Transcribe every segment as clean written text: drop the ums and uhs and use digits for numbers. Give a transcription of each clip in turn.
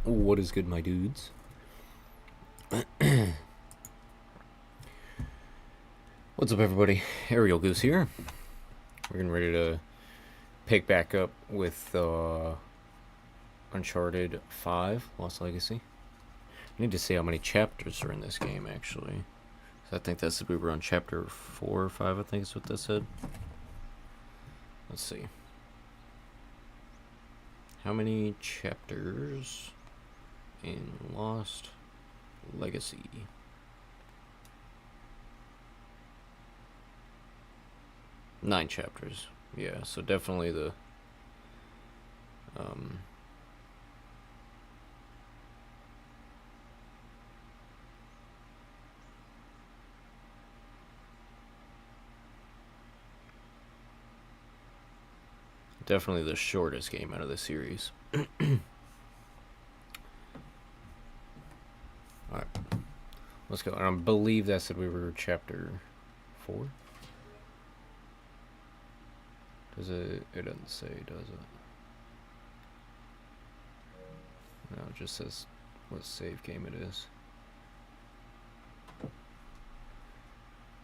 What is good, my dudes? What's up, everybody? Aerial Goose here. We're getting ready to pick back up with Uncharted 5, Lost Legacy. I need to see how many chapters are in this game, actually. So I think we were on chapter 4 or 5, I think is what that said. Let's see. How many chapters in Lost Legacy? Nine chapters. Yeah, so definitely the definitely the shortest game out of the series. Alright. Let's go. And I believe that said we were chapter 4. Does it? It doesn't say, does it? No, it just says what save game it is.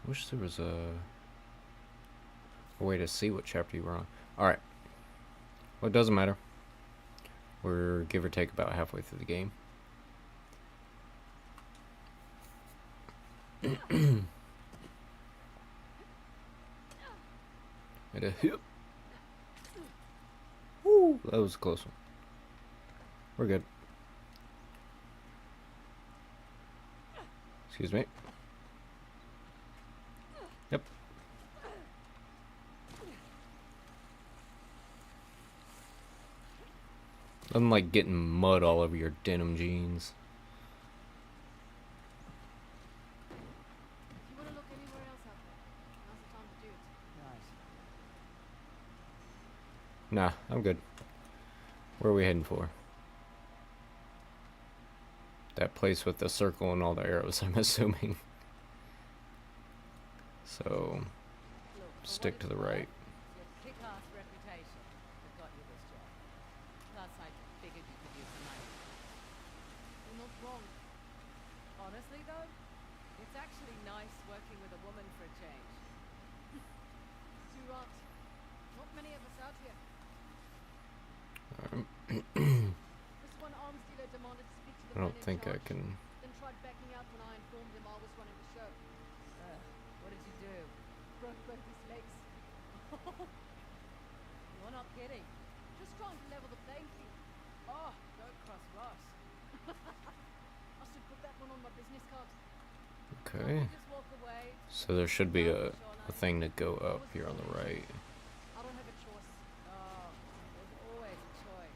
Wish there was a way to see what chapter you were on. Alright. Well, it doesn't matter. We're give or take about halfway through the game. And a hip. Woo, that was a close one. We're good. Excuse me. Yep. Nothing like getting mud all over your denim jeans. If you want to look anywhere else out there, now's the time to do it. Nice. Nah, I'm good. Where are we heading for? That place with the circle and all the arrows, I'm assuming. So, stick to the right. Your kick-ass reputation that got you this job. Plus, I figured you could use some money. You're not wrong. Honestly, though, it's actually nice working with a woman for a change. Too right. Not many of us out here. This one arms dealer demanded to speak to the I man don't in think I charge, can. then tried backing out when I informed him I was running the show. What did you do? Broke both his legs. You're not kidding. Just trying to level the playing field. Oh, don't cross Ross. I should put that one on my business card. Okay. You just walk away. So there should be a thing to go up here on the right. I don't have a choice. Oh, there's always a choice.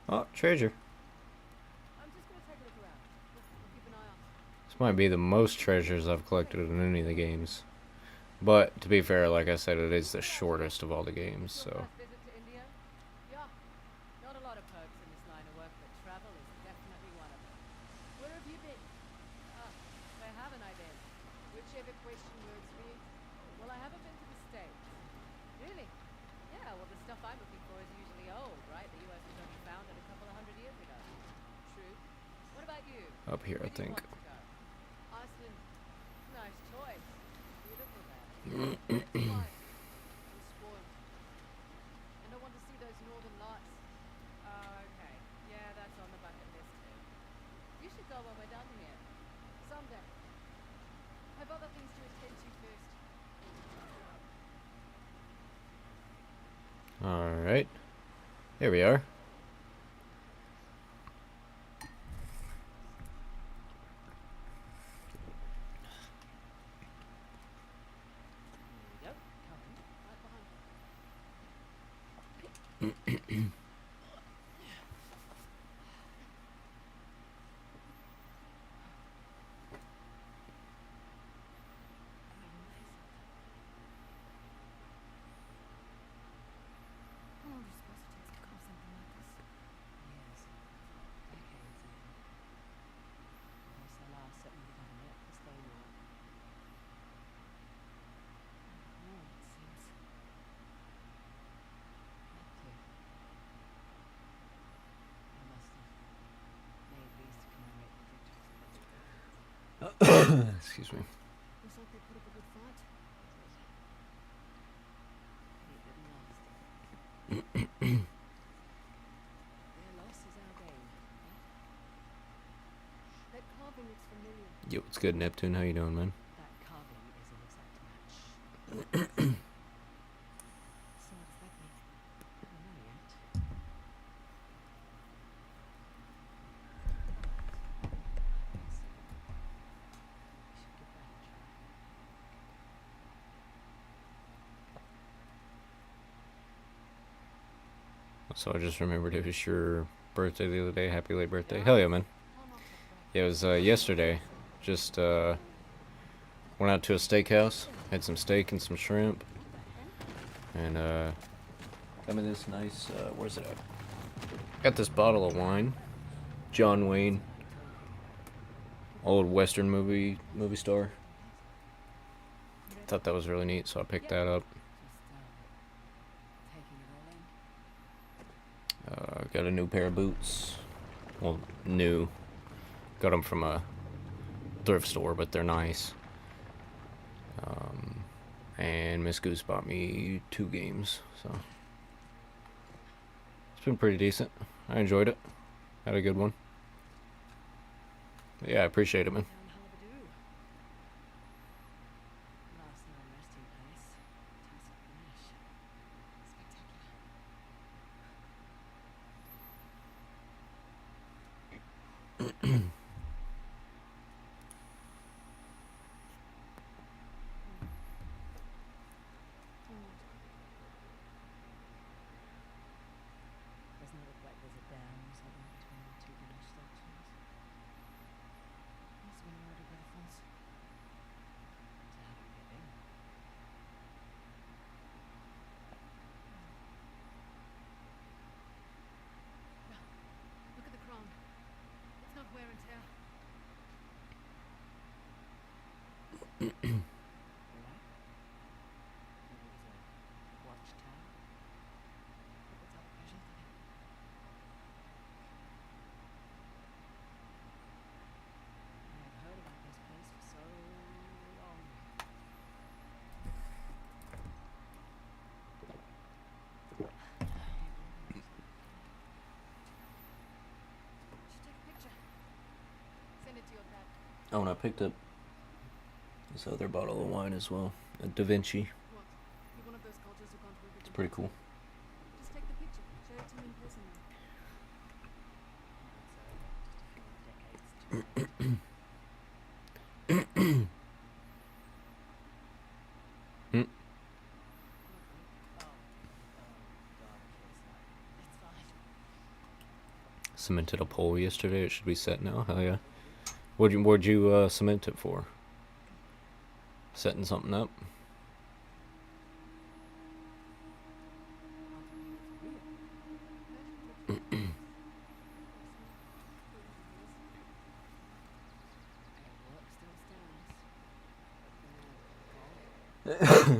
Oh, treasure. I'm just gonna take a look around. We'll keep an eye out. This might be the most treasures I've collected in any of the games. But, to be fair, like I said, it is the shortest of all the games, Your so. first visit to India? Yeah. Not a lot of perks in this line of work, but travel is definitely one of them. Where have you been? Where haven't I been? Whichever question works for you. Well, I haven't been to the States. Really? Yeah, well, the stuff I'm looking for is usually old, right? The US was only founded a couple of hundred years ago. True. What about you? Up here, I Where do you think. want to go? Iceland. Nice choice. Beautiful there. Quiet and spoiled. And I want to see those northern lights. Oh, okay. Yeah, that's on the bucket list too. You should go when we're done here. Someday. Have other things to attend to first. Alright. Here we are. Yep. Coming. Right behind you. How long are you supposed to take to carve something like Excuse me. Looks like they put up a good fight. It didn't last. Their loss is our gain. That carving looks familiar. Yo, what's good, Neptune? How you doing, man? That carving is an exact match. So what does that mean? I don't know yet. So I just remembered it was your birthday the other day. Happy late birthday. Hell yeah, man. Yeah, it was yesterday. Just went out to a steakhouse. Had some steak and some shrimp. And got me this nice, where's it at? Got this bottle of wine. John Wayne. Old Western movie star. Thought that was really neat, so I picked that up. Got a new pair of boots. Well, new. Got them from a thrift store, but they're nice. And Miss Goose bought me 2 games, so it's been pretty decent. I enjoyed it. Had a good one. But yeah, I appreciate it, man. Doesn't it look like there's a dam or something between the two village sections? Must have been eroded by the floods. So how do we get in? Look at the crown. It's not wear and tear. Alright. Maybe there's a watchtower. What's up, vision thing? I've heard about this place for so long. Should take a picture. Send it to your dad. Oh, and I picked up this other bottle of wine as well. A Da Vinci. What? You're one of those cultures who can't work with It's pretty cool. Just take the picture. Show it to me in person now. Hmm. It's fine. Cemented a pole yesterday. It should be set now. Hell yeah. What'd you cement it for? Setting something up?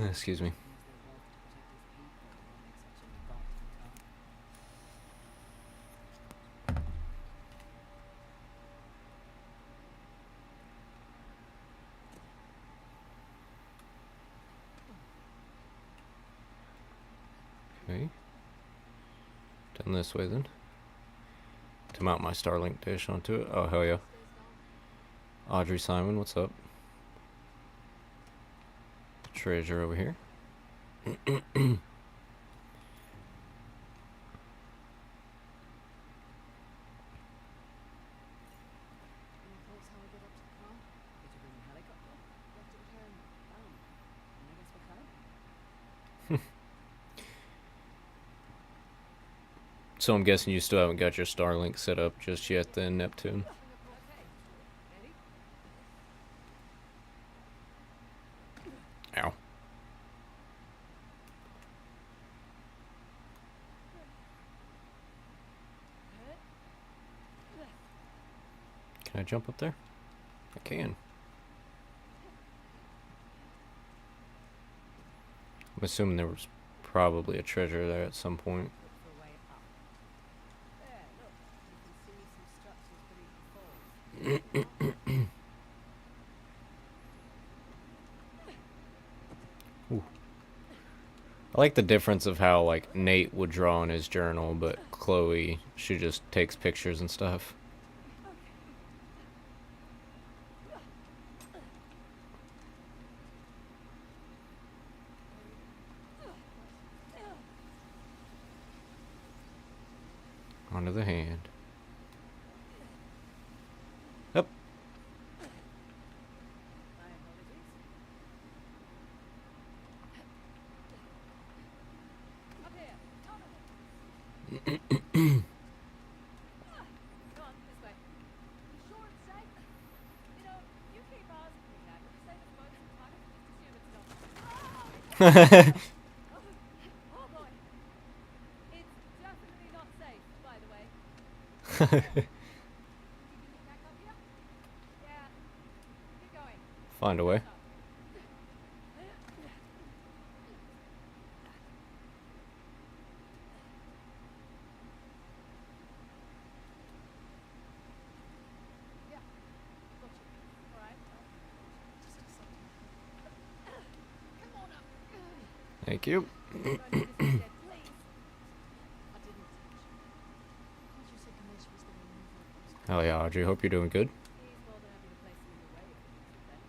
Excuse me. Okay. Done this way then. To mount my Starlink dish onto it. Oh, hell yeah. Audrey Simon, what's up? Treasure over here. So I'm guessing you still haven't got your Starlink set up just yet then, Neptune. Ow. Can I jump up there? I can. I'm assuming there was probably a treasure there at some point. I like the difference of how like Nate would draw in his journal, but Chloe, she just takes pictures and stuff. Onto the hand. Up. My apologies. Up here. Out of it. Go on, this way. You sure it's safe? You know, you keep asking me that. You say the boat's in time, just assume it's not. Oh boy. It's definitely not safe, by the way. You can get back up here? Yeah. Keep going. Find a way. Up. Yeah. Got you. All right. Just a second. Come on up. Thank you. Don't do this again, please. I didn't touch you. Can't you say Ganesh was the removal of those Hell yeah, Audrey. Hope you're doing good. He's more than happy to place them in your way if it makes it better.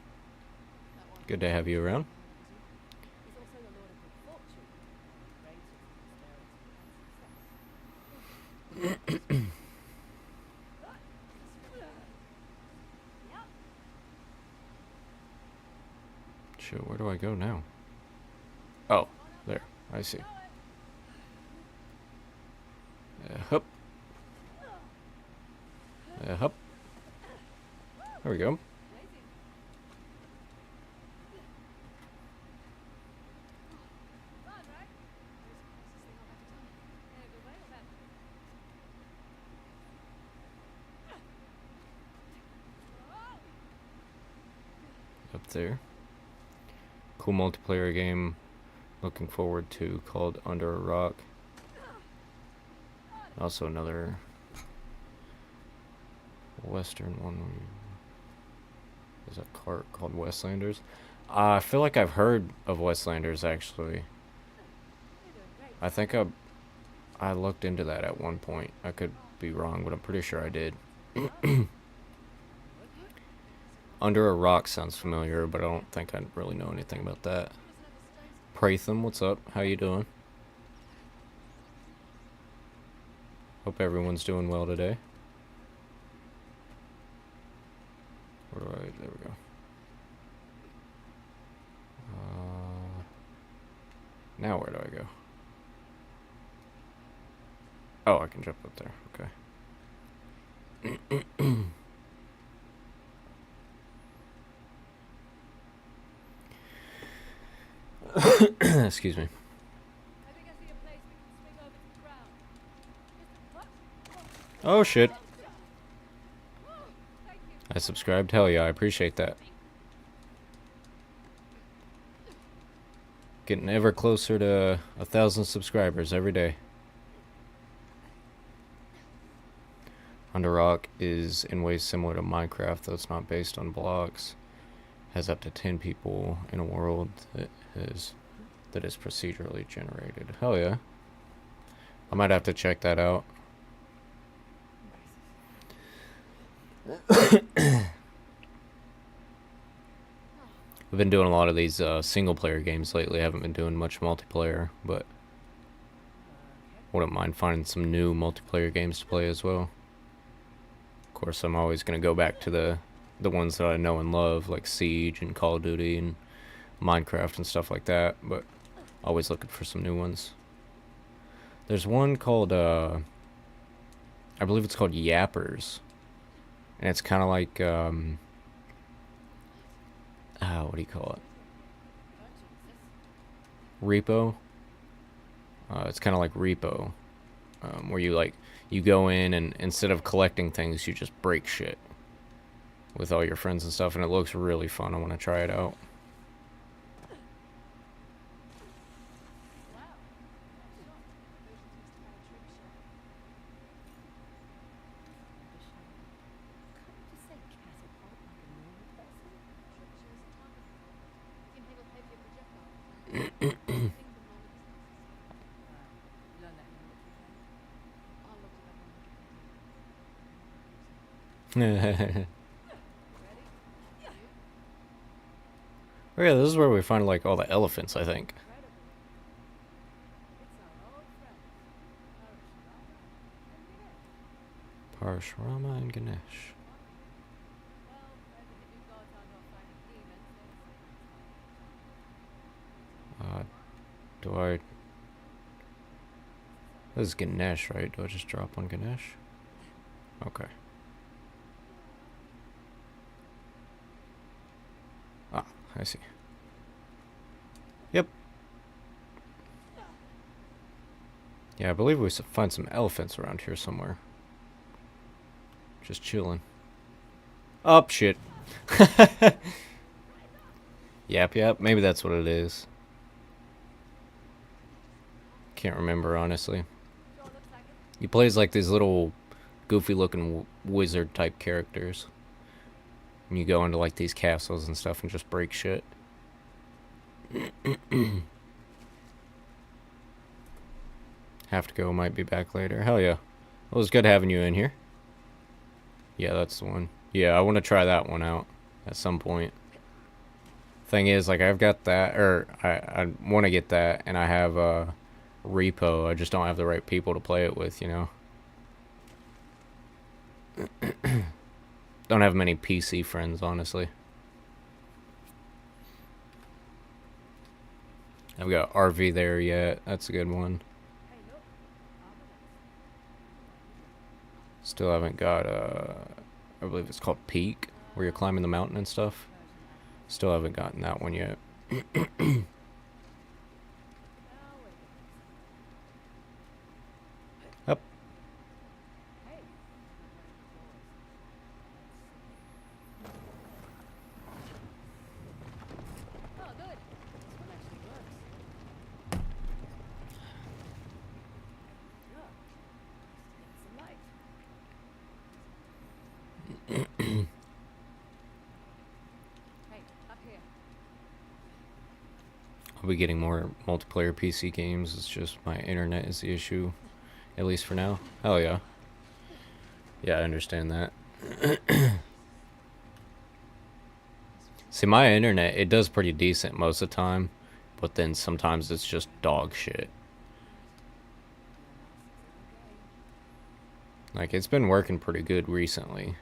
That one Good to have you around. He's also the Lord of Good Fortune, great of prosperity and success. Yep. Shit, where do I go now? Oh, there. I see. Know it. Hup. Hup. There we go. Amazing. Fun, right? In a good way or bad? Up there. Cool multiplayer game. Looking forward to, called Under a Rock. Also another Western one. There's a cart called Westlanders. I feel like I've heard of Westlanders actually. You're doing great. I think I looked into that at one point. I could be wrong, but I'm pretty sure I did. Under a Rock sounds familiar, but I don't think I really know anything about that. Pratham, what's up? How you doing? Hope everyone's doing well today. Where do I... There we go. Now where do I go? Oh, I can jump up there. Okay. Excuse me. I think I see a place we can swing over to the ground. Oh shit. Thank you. I subscribed. Hell yeah, I appreciate that. Getting ever closer to 1,000 subscribers every day. Under Rock is in ways similar to Minecraft, though it's not based on blocks. Has up to 10 people in a world that is procedurally generated. Hell yeah. I might have to check that out. I've been doing a lot of these single player games lately. I haven't been doing much multiplayer, but wouldn't mind finding some new multiplayer games to play as well. Of course, I'm always going to go back to the ones that I know and love, like Siege and Call of Duty and Minecraft and stuff like that, but always looking for some new ones. There's one called, I believe it's called Yappers, and it's kind of like, what do you call it? Repo. It's kind of like Repo, where you go in and instead of collecting things, you just break shit with all your friends and stuff, and it looks really fun. I want to try it out. Oh yeah, this is where we find like all the elephants, I think. Incredible. It's our old friends, Parashurama and Ganesh. well, maybe the new gods aren't all fighting demons. Do I... This is Ganesh, right? Do I just drop on Ganesh? Okay. Ah, I see. Yep. Yeah, I believe we find some elephants around here somewhere. Just chilling. Oh, shit. Yep, maybe that's what it is. Can't remember, honestly. Sure looks like it. He plays like these little goofy looking wizard type characters. And you go into like these castles and stuff and just break shit. Have to go, might be back later. Hell yeah. It was good having you in here. Yeah, that's the one. Yeah, I want to try that one out at some point. Thing is, like, I've got that, or I want to get that, and I have Repo. I just don't have the right people to play it with, you know? Don't have many PC friends, honestly. I've got RV there yet. That's a good one. Hey, look. Armament. Still haven't got, I believe it's called Peak, where you're climbing the mountain and stuff. Version armament. Still haven't gotten that one yet. Now, wait a minute. Up. Hey, I'm wearing the doors. Let's see. Oh, good. This one actually works. Yeah. Just get some light. Hey, up here. I'll be getting more multiplayer PC games. It's just my internet is the issue, at least for now. Hell yeah. Yeah, I understand that. See, my internet, it does pretty decent most of the time, but then sometimes it's just dog shit. Like, it's been working pretty good recently.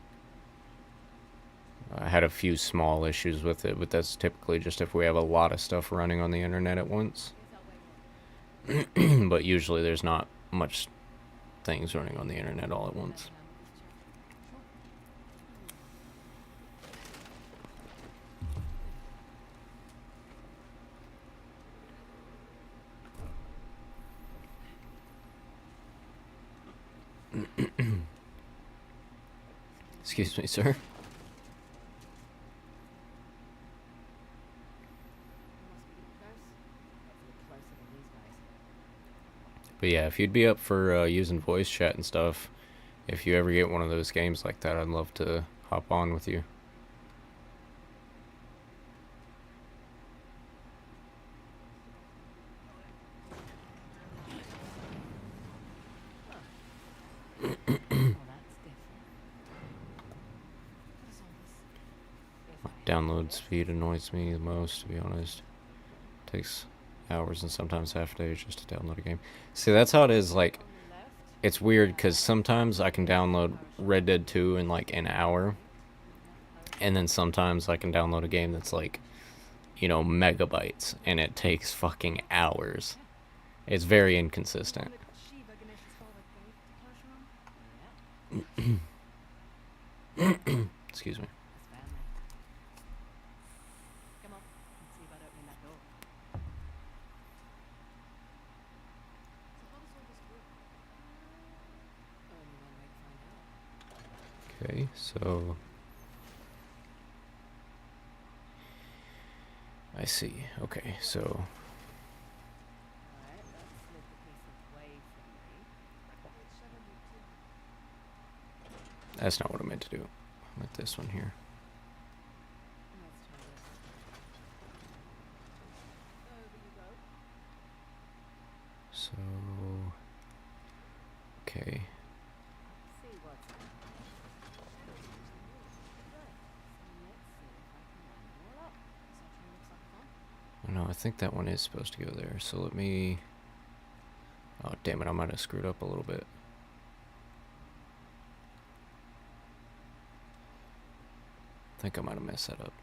I had a few small issues with it, but that's typically just if we have a lot of stuff running on the internet at once. Guess I'll wait here. But usually there's not much things running on the internet all at once. Done with this chapter. Excuse me, sir. There must be close. Hopefully closer than these guys. But yeah, if you'd be up for using voice chat and stuff, if you ever get one of those games like that, I'd love to hop on with you. Oh, that's different. What is all this? If I had Download it. speed annoys me the most, to be honest. Takes hours and sometimes half days just to download a game. See, that's how it is, like, On the left. it's weird because sometimes I can download Red Dead 2 in like an hour, and then sometimes I can download a game that's like, you know, megabytes, and it takes fucking hours. It's very inconsistent. What Shiva Ganesh's father gave to Parashuram? Yeah, Excuse me. his family. Come on, let's see about opening that door. So how does all this work? Only one way to find out. Okay, so I see. Okay, so Alright, that slid the piece away from me. Which I don't need to. that's not what I meant to do. I meant this one here. Let's try this. Over you go. So okay. See what's I think that one is supposed to go there. So let me... Oh, damn it. I might have screwed up a little bit. I think I might have messed that up.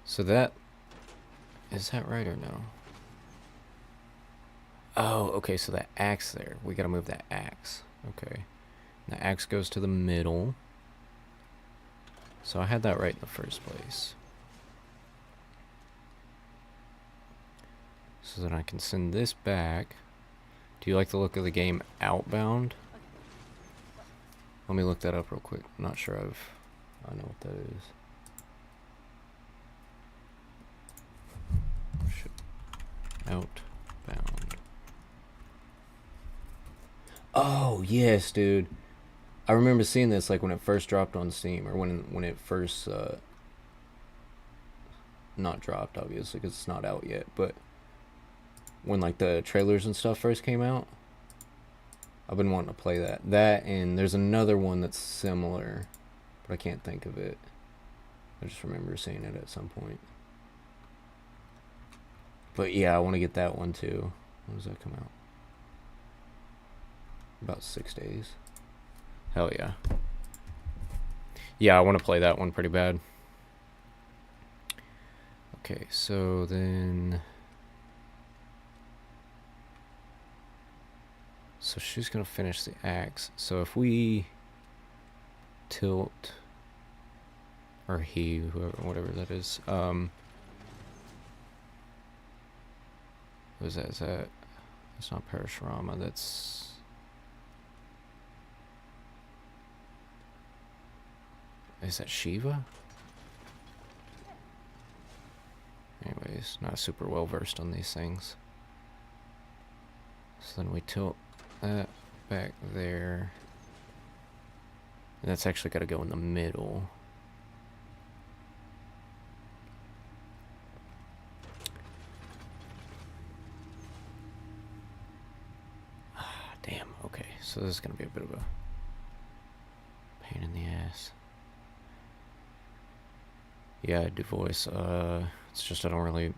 So that... Is that right or no? Oh, okay. So that axe there. We gotta move that axe. Okay. The axe goes to the middle. So I had that right in the first place. So that I can send this back. Do you like the look of the game Outbound? Let me look that up real quick. I'm not sure I know what that is. Shit. Outbound. Oh, yes, dude. I remember seeing this like when it first dropped on Steam, or when it first not dropped, obviously, because it's not out yet, but when like the trailers and stuff first came out. I've been wanting to play that. That, and there's another one that's similar, but I can't think of it. I just remember seeing it at some point. But yeah, I want to get that one too. When does that come out? About 6 days. Hell yeah. Yeah, I want to play that one pretty bad. Okay, so then... So she's going to finish the axe. So if we tilt, or he, whoever, whatever that is, what is that? Is that, it's not Parashurama, that's, is that Shiva? Anyways, not super well versed on these things. So then we tilt that back there. And that's actually got to go in the middle. Damn, okay. So this is going to be a bit of a pain in the ass. Yeah, I do voice. It's just I don't really,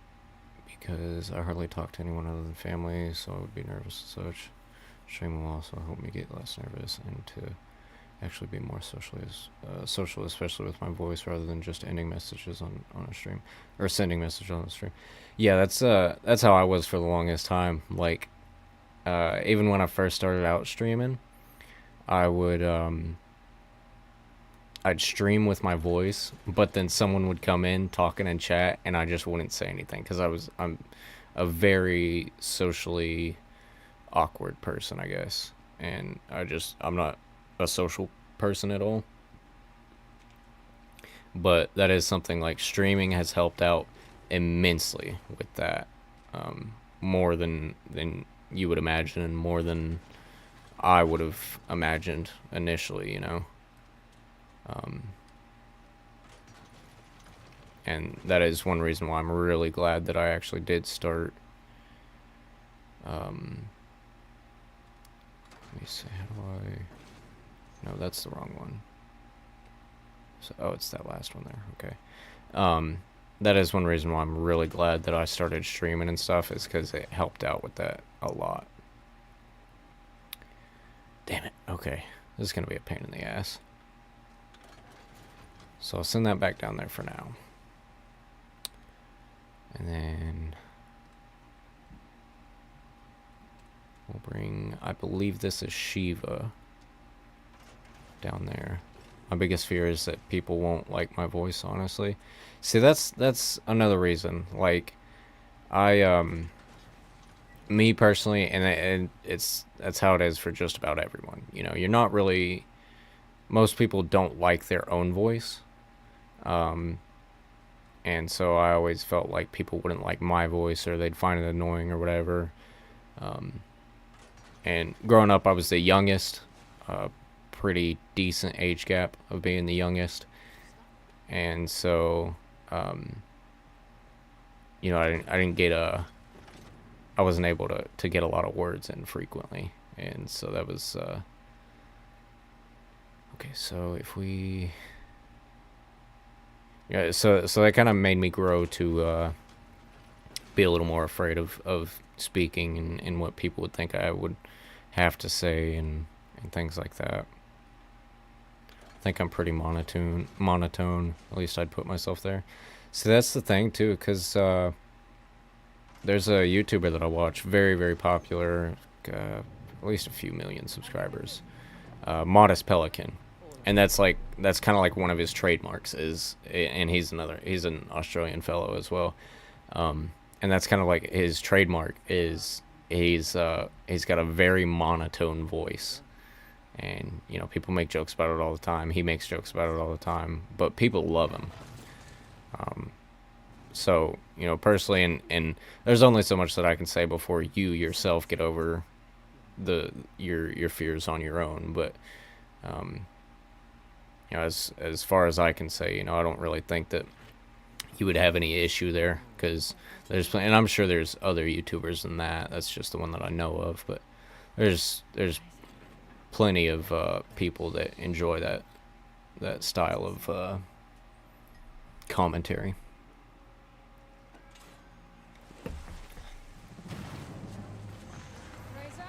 because I hardly talk to anyone other than family, so I would be nervous and such. Stream will also help me get less nervous and to actually be more social, especially with my voice, rather than just ending messages on a stream, or sending messages on a stream. Yeah, that's how I was for the longest time. Like, even when I first started out streaming, I would I'd stream with my voice, but then someone would come in talking in chat, and I just wouldn't say anything because I'm a very socially awkward person, I guess, and I'm not a social person at all. But that is something like streaming has helped out immensely with that, more than you would imagine, and more than I would have imagined initially, you know. And that is one reason why I'm really glad that I actually did start. Let me see, how do I... No, that's the wrong one. So, oh, it's that last one there, okay. That is one reason why I'm really glad that I started streaming and stuff, is because it helped out with that a lot. Damn it, okay. This is going to be a pain in the ass. So I'll send that back down there for now. And then we'll bring, I believe this is Shiva down there. My biggest fear is that people won't like my voice, honestly. See, that's another reason. Like, me personally, and that's how it is for just about everyone. You know, you're not really, most people don't like their own voice. And so I always felt like people wouldn't like my voice, or they'd find it annoying or whatever. And growing up, I was the youngest, pretty decent age gap of being the youngest. And so, you know, I wasn't able to get a lot of words in frequently. And so that was, okay, so if we, Yeah, so that kind of made me grow to be a little more afraid of speaking and what people would think I would have to say and things like that. I think I'm pretty monotone. At least I'd put myself there. So that's the thing too, because there's a YouTuber that I watch, very very popular, at least a few million subscribers. Modest Pelican, and that's kind of like one of his trademarks is, and he's an Australian fellow as well, and that's kind of like his trademark is he's got a very monotone voice, and people make jokes about it all the time. He makes jokes about it all the time, but people love him. So personally, and there's only so much that I can say before you yourself get over your fears on your own, but as far as I can say, I don't really think that you would have any issue there, because and I'm sure there's other YouTubers than that. That's just the one that I know of, but there's plenty of people that enjoy that style of commentary. Fraser?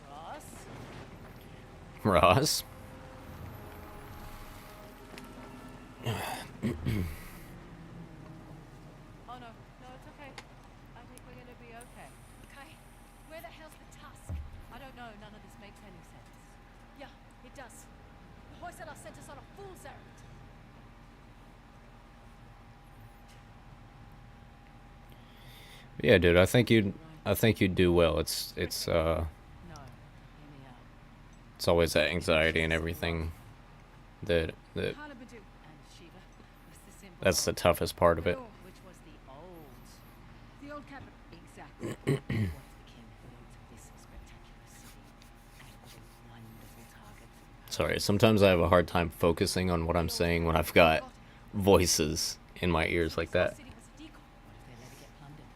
Ross? Ross. Oh no, no, it's okay. I think we're gonna be okay. Okay, where the hell's the tusk? I don't know, none of this makes any sense. Yeah, it does. The Hoysala sent us on a fool's errand. Yeah, dude, I think you'd do well. It's No, hear me out. it's always that anxiety and everything that Halibadu. And Shiva was the symbol. that's the toughest part of it. Which was the old. The old capital. Exactly. What's the king built this spectacular city? And what a wonderful target. Sorry, sometimes I have a hard time focusing on what I'm saying when I've got voices in my ears like that. The city was a decoy. What if they let it get plundered?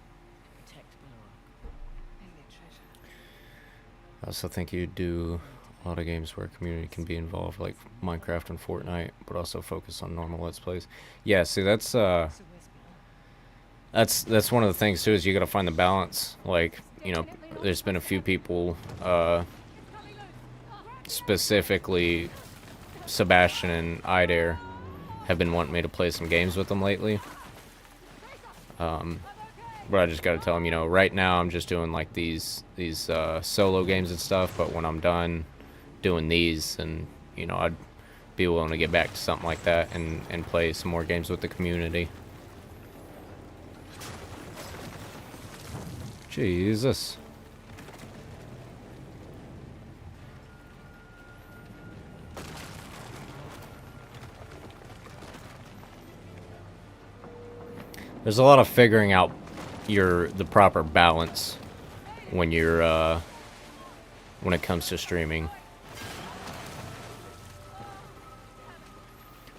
To protect Billora. Maybe treasure. I also think you do a lot of games where community can be involved, like Minecraft and Fortnite, but also focus on normal Let's Plays. Yeah, see, that's So where's Billora? that's one of the things too, is you gotta find the balance. Like, there's been a few people, specifically Sebastian and Idair, have been wanting me to play some games with them lately. But I just gotta tell them, right now I'm just doing like these solo games and stuff. But when I'm done doing these, and I'd be willing to get back to something like that and play some more games with the community. Jesus. There's a lot of figuring out the proper balance when when it comes to streaming,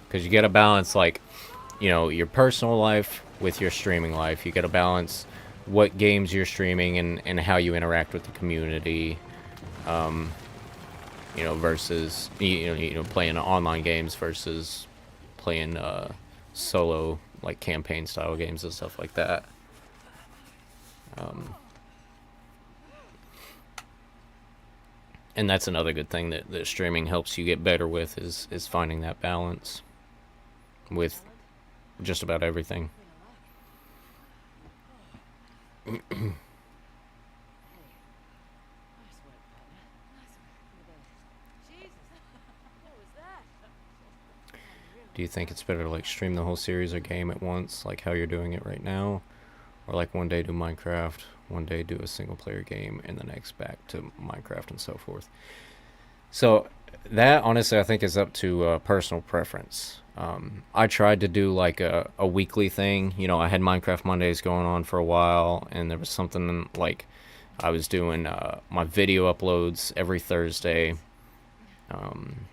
because you got to balance, like, your personal life with your streaming life. You got to balance what games you're streaming and how you interact with the community, versus playing online games versus playing solo, like campaign style games and stuff like that. And that's another good thing that streaming helps you get better with, is finding that balance with just about everything. Nice work, partner. Nice work. Jesus. What was that? Do you think it's better to like stream the whole series or game at once, like how you're doing it right now, or like one day do Minecraft, one day do a single player game, and the next back to Minecraft and so forth? So that honestly I think is up to personal preference. I tried to do like a weekly thing. I had Minecraft Mondays going on for a while, and there was something like I was doing my video uploads every Thursday, and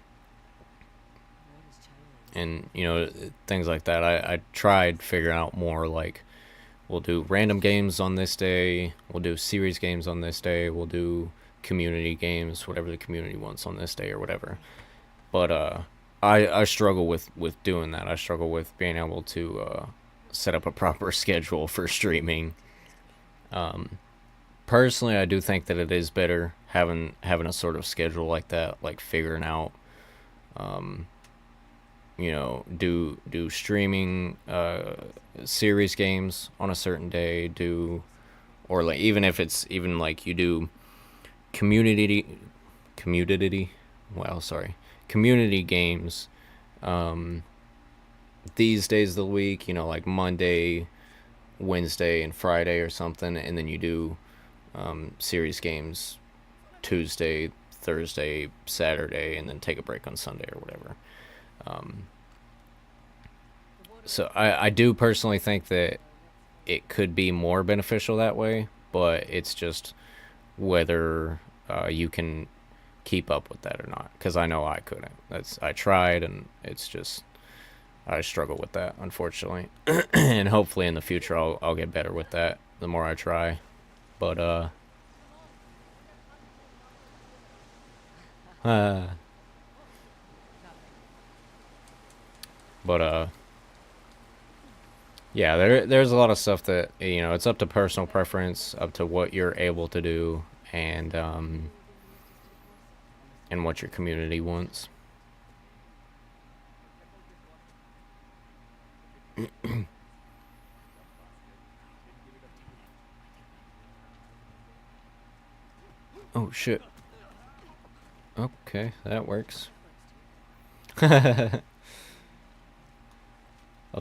things like that. I tried figuring out more, like, we'll do random games on this day, we'll do series games on this day, we'll do community games, whatever the community wants on this day or whatever. But I struggle with doing that. I struggle with being able to set up a proper schedule for streaming. Personally, I do think that it is better having a sort of schedule like that, like figuring out, do streaming series games on a certain day, or like even if it's even like you do community community community games these days of the week, like Monday, Wednesday, and Friday or something, and then you do series games Tuesday, Thursday, Saturday, and then take a break on Sunday or whatever. So I do personally think that it could be more beneficial that way, but it's just whether you can keep up with that or not. Because I know I couldn't. I tried, and it's just I struggle with that, unfortunately. And hopefully in the future I'll get better with that the more I try. But uh but yeah, there's a lot of stuff that it's up to personal preference, up to what you're able to do, and what your community wants. Oh shit. Okay, that works. I'll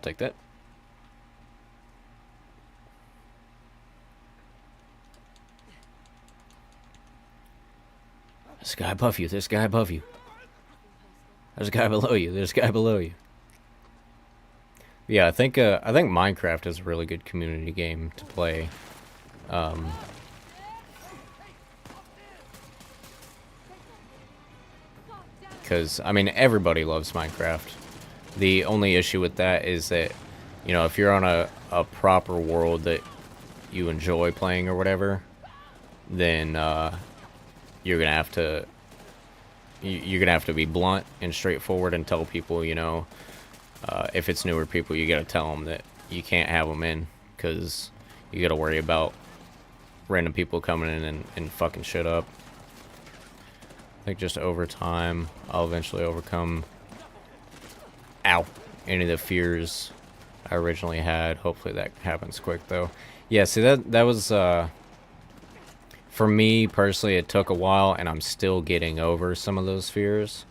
take that. There's a guy above you. There's a guy above you. There's a guy below you. There's a guy below you. Yeah, I think Minecraft is a really good community game to play. Because I mean, everybody loves Minecraft. The only issue with that is that, if you're on a proper world that you enjoy playing or whatever, then you're gonna have to be blunt and straightforward and tell people, if it's newer people, you gotta tell them that you can't have them in, because you gotta worry about random people coming in and fucking shit up. I think just over time, I'll eventually overcome any of the fears I originally had. Hopefully that happens quick, though. Yeah, see, that was, for me, personally, it took a while, and I'm still getting over some of those fears.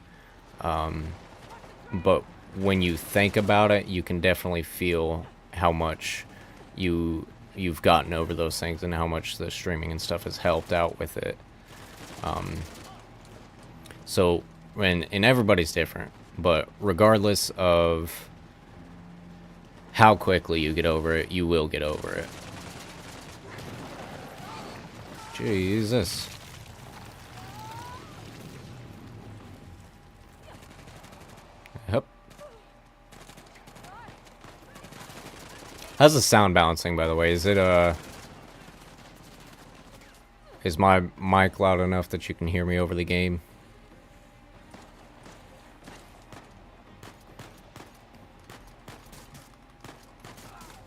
But when you think about it, you can definitely feel how much you've gotten over those things, and how much the streaming and stuff has helped out with it. So, and everybody's different, but regardless of how quickly you get over it, you will get over it. Jesus. Yep. How's the sound balancing, by the way? Is my mic loud enough that you can hear me over the game?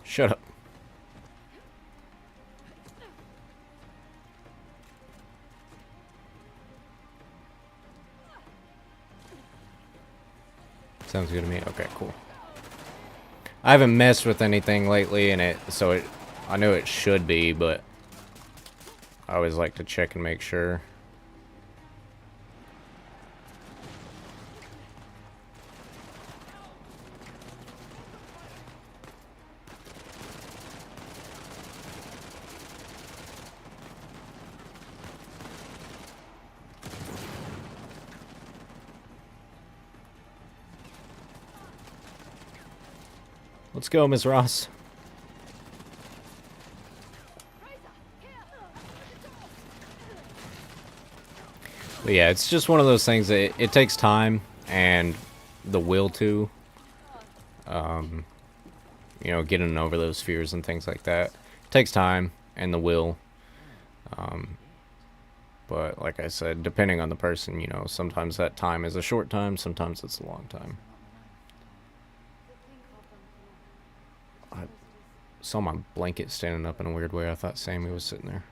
Shut up. Sounds good to me. Okay, cool. I haven't messed with anything lately, and I know it should be, but I always like to check and make sure. Let's go, Ms. Ross. But yeah, it's just one of those things that it takes time and the will to, getting over those fears and things like that. It takes time and the will. But like I said, depending on the person, you know, sometimes that time is a short time, sometimes it's a long time. I saw my blanket standing up in a weird way. I thought Sammy was sitting there.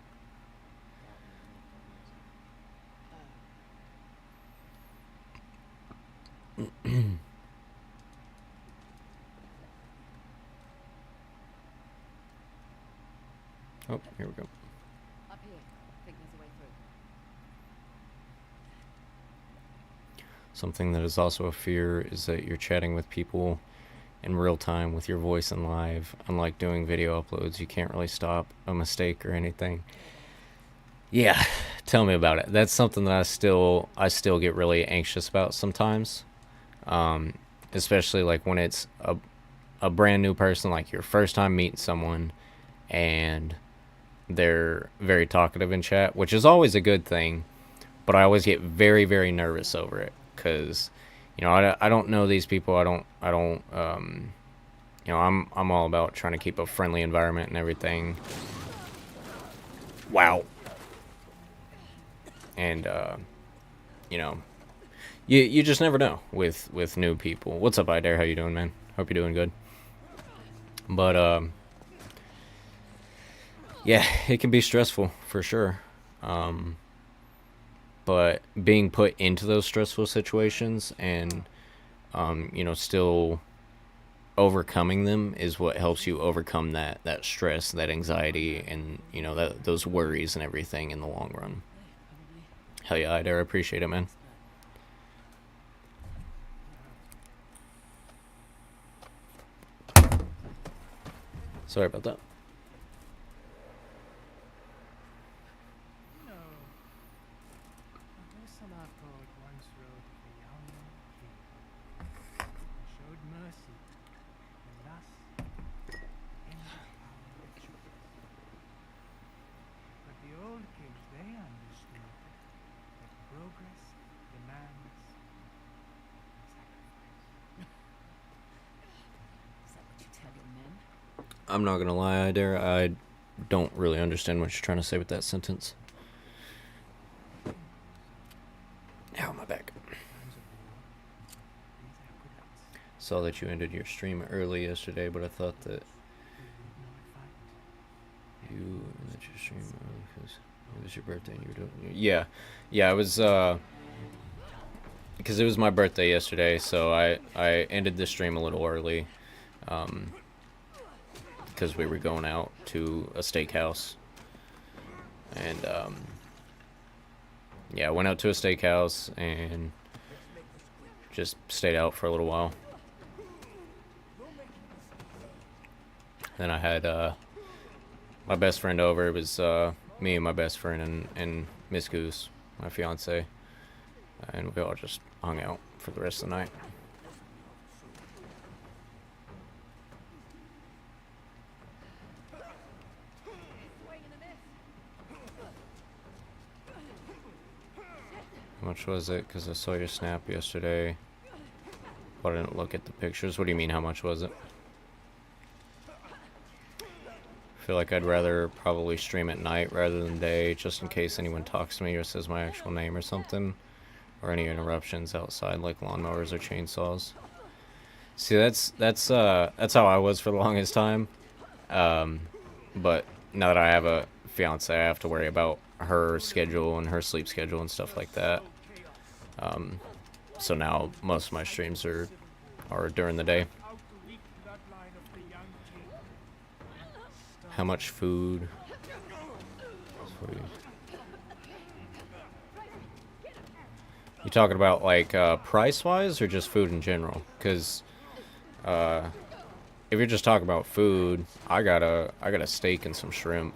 Oh, here we go. Up here. Think there's a way through. Something that is also a fear is that you're chatting with people in real time with your voice and live. Unlike doing video uploads, you can't really stop a mistake or anything. Yeah, tell me about it. That's something that I still get really anxious about sometimes. Especially like when it's a brand new person, like your first time meeting someone and they're very talkative in chat, which is always a good thing, but I always get very, very nervous over it because, you know, I don't know these people. I don't, you know, I'm all about trying to keep a friendly environment and everything. Wow. And, you know, you just never know with new people. What's up, Idare? How you doing, man? Hope you're doing good. But, yeah, it can be stressful for sure. But being put into those stressful situations and, you know, still overcoming them is what helps you overcome that stress, that anxiety, and, you know, those worries and everything in the long run. Hell yeah, I appreciate it, man. Sorry about that. I'm not gonna lie, I don't really understand what you're trying to say with that sentence. Ow, my back. Saw that you ended your stream early yesterday, but I thought that you ended your stream early because it was your birthday and you were doing... Yeah, it was, because it was my birthday yesterday, so I ended the stream a little early, because we were going out to a steakhouse, and yeah, I went out to a steakhouse and just stayed out for a little while. Then I had my best friend over. It was me and my best friend and Miss Goose, my fiance, and we all just hung out for the rest of the night. How much was it? Because I saw your snap yesterday, but I didn't look at the pictures. What do you mean, how much was it? I feel like I'd rather probably stream at night rather than day, just in case anyone talks to me or says my actual name or something, or any interruptions outside, like lawnmowers or chainsaws. See, that's how I was for the longest time. But now that I have a fiance, I have to worry about her schedule and her sleep schedule and stuff like that. So now most of my streams are during the day. How much food? You talking about like price wise or just food in general? Because if you're just talking about food, I got a steak and some shrimp,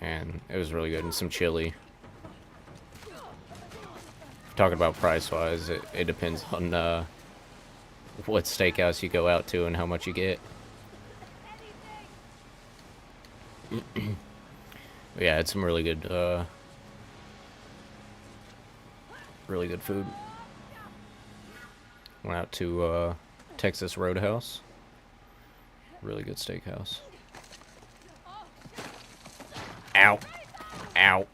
and it was really good, and some chili. Talking about price wise, it depends on what steakhouse you go out to and how much you get. Yeah, it's some really good food. Went out to Texas Roadhouse. Really good steakhouse. Ow. Ow.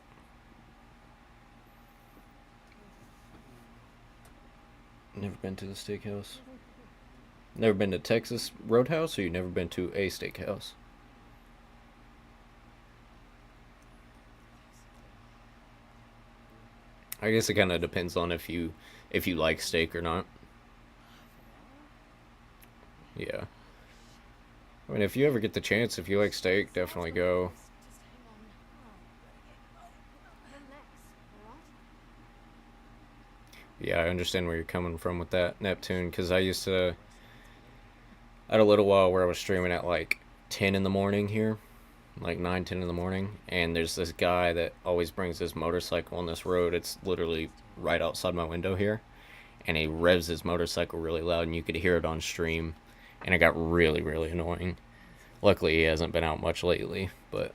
Never been to the steakhouse. Never been to Texas Roadhouse, or you never been to a steakhouse? I guess it kind of depends on if you like steak or not. Yeah. I mean, if you ever get the chance, if you like steak, definitely go. Just hang on. Relax, alright? Yeah, I understand where you're coming from with that, Neptune, because I had a little while where I was streaming at like 10 in the morning here, like 9, 10 in the morning, and there's this guy that always brings his motorcycle on this road. It's literally right outside my window here, and he revs his motorcycle really loud, and you could hear it on stream, and it got really, really annoying. Luckily, he hasn't been out much lately, but...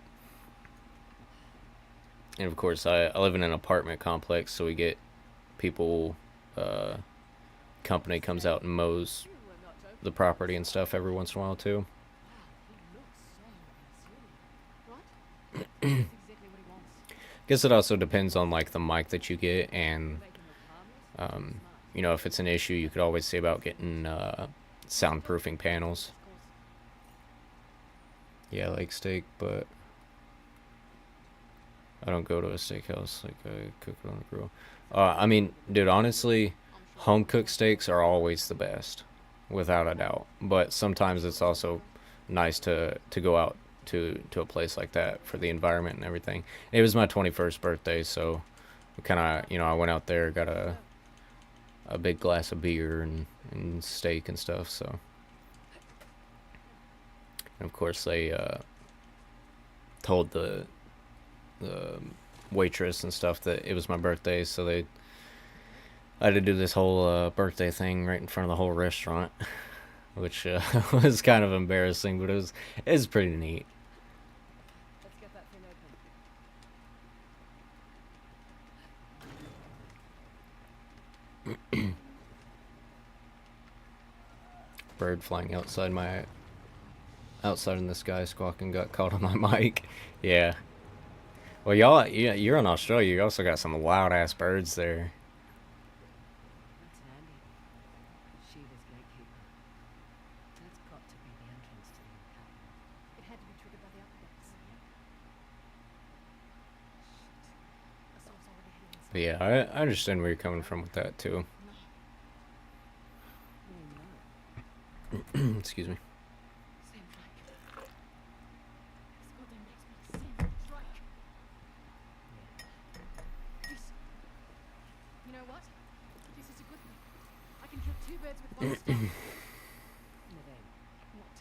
And of course, I live in an apartment complex, so we get people, company comes out and mows the property and stuff every once in a while, too. Right? That's exactly what he wants. Guess it also depends on, like, the mic that you get, and, you know, if it's an issue, you could always say about getting, soundproofing panels. Yeah, I like steak, but I don't go to a steakhouse. Like, I cook it on the grill. I mean, dude, honestly, home cooked steaks are always the best, without a doubt. But sometimes it's also nice to go out to a place like that for the environment and everything. It was my 21st birthday, so kind of, you know, I went out there, got a big glass of beer and steak and stuff, so... And of course, they told the waitress and stuff that it was my birthday, so I had to do this whole birthday thing right in front of the whole restaurant, which was kind of embarrassing, but it was pretty neat. Let's get that thing open. Bird flying outside in the sky squawking got caught on my mic. Yeah. Well, y'all, yeah, you're in Australia. You also got some loud ass birds there. That's handy. Shiva's gatekeeper. That's got to be the entrance to the encampment. It had to be triggered by the updates. Shit. Assault's already heading inside. But yeah, I understand where you're coming from with that too. Excuse me. Same track. This goddamn makes me same track. This. You know what? This is a good thing. I can kill two birds with one stone. Naveen, What?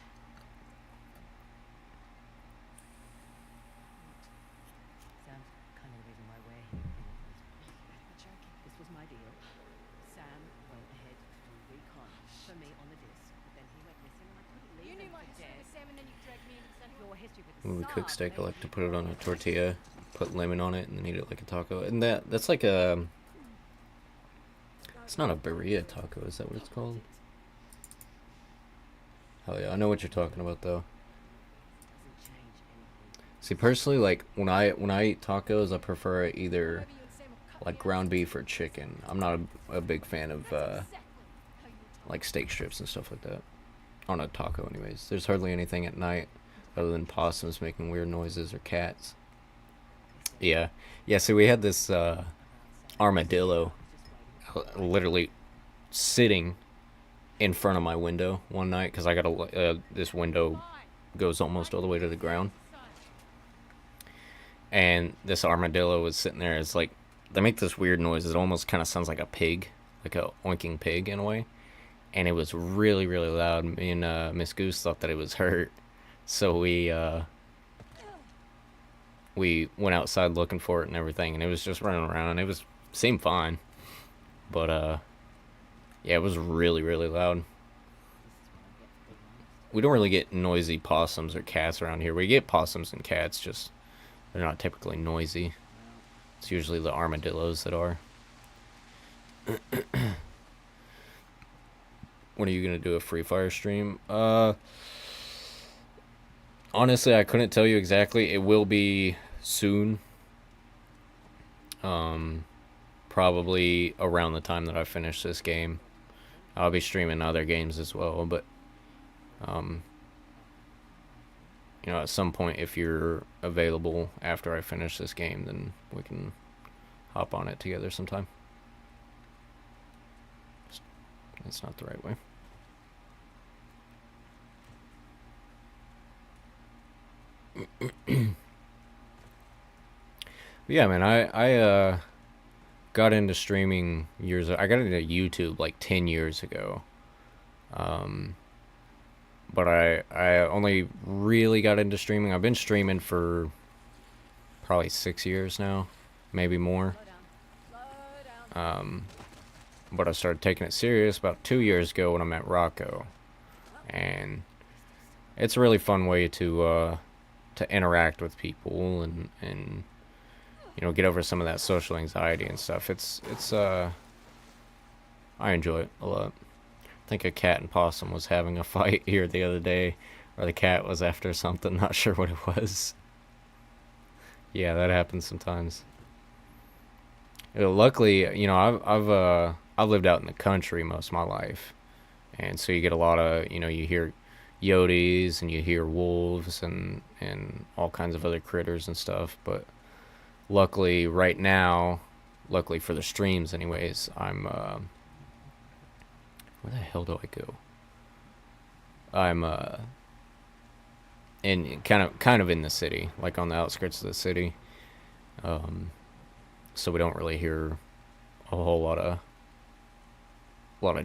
Sam's kind of the reason why we're here. You better be joking. This was my deal. Sam went ahead to do recon for me on the disc, but then he went missing and I couldn't leave You knew him my for history dead. with Sam and then you dragged me into the central. Your history with the When we cook Saab steak, I made like to you put it on a want to tortilla, put lemon on it, and then eat it like a taco. And that's like a... It's not a birria taco, is that what it's called? Hell yeah, I know what you're talking about though. doesn't change anything. See, personally, like when I eat tacos, I prefer either Maybe you and Sam will cut like me out. ground beef or chicken. I'm not a big fan of That's exactly how you were told. like steak strips and stuff like that on a taco. Anyways, there's hardly anything at night other than possums making weird noises or cats. Yeah, yeah. So we had this armadillo literally sitting in front of my window one night because I got this window goes almost all the way to the ground, and this armadillo was sitting there. It's like they make this weird noise. It almost kind of sounds like a pig, like a oinking pig in a way, and it was really really loud. Me and Miss Goose thought that it was hurt, so we went outside looking for it and everything, and it was just running around. It seemed fine, but yeah, it was really really loud. We don't really get noisy possums or cats around here. We get possums and cats, just they're not typically noisy. It's usually the armadillos that are. When are you gonna do a Free Fire stream? Honestly, I couldn't tell you exactly. It will be soon. Probably around the time that I finish this game. I'll be streaming other games as well, but you know, at some point, if you're available after I finish this game, then we can hop on it together sometime. That's not the right way. Yeah, man, I got into streaming I got into YouTube like 10 years ago. But I only really got into streaming. I've been streaming for probably 6 years now, maybe more. Slow down. But I started taking it serious about 2 years ago when I met Rocco, and it's a really fun way to interact with people and you know, get over some of that social anxiety and stuff. It's I enjoy it a lot. I think a cat and possum was having a fight here the other day, or the cat was after something. Not sure what it was. Yeah, that happens sometimes. Luckily, you know, I've lived out in the country most of my life, and so you get a lot of, you know, you hear Yotes and you hear wolves and all kinds of other critters and stuff. But luckily, right now, luckily for the streams, anyways, I'm where the hell do I go? I'm in kind of in the city, like on the outskirts of the city. So we don't really hear a whole lot of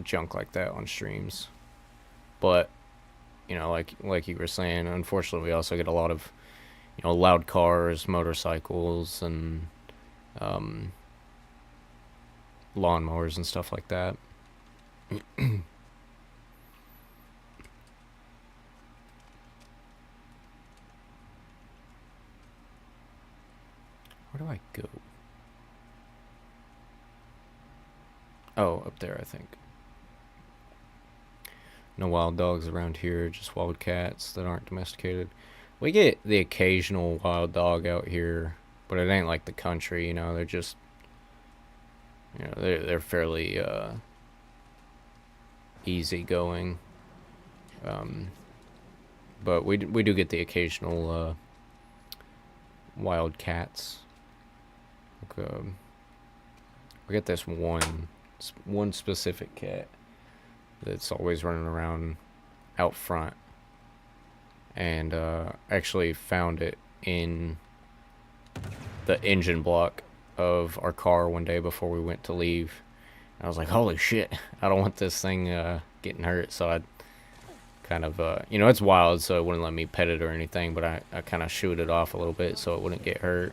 junk like that on streams. But you know, like you were saying, unfortunately, we also get a lot of, you know, loud cars, motorcycles, and lawnmowers and stuff like that. Where do I go? Oh, up there, I think. No wild dogs around here, just wild cats that aren't domesticated. We get the occasional wild dog out here, but it ain't like the country, you know. They're just, you know, they're fairly easygoing. But we do get the occasional wild cats. Like, we get this one specific cat that's always running around out front, and actually found it in the engine block of our car one day before we went to leave. And I was like, holy shit, I don't want this thing getting hurt. So I kind of, you know, it's wild, so it wouldn't let me pet it or anything, but I kind of shooed it off a little bit so it wouldn't get hurt.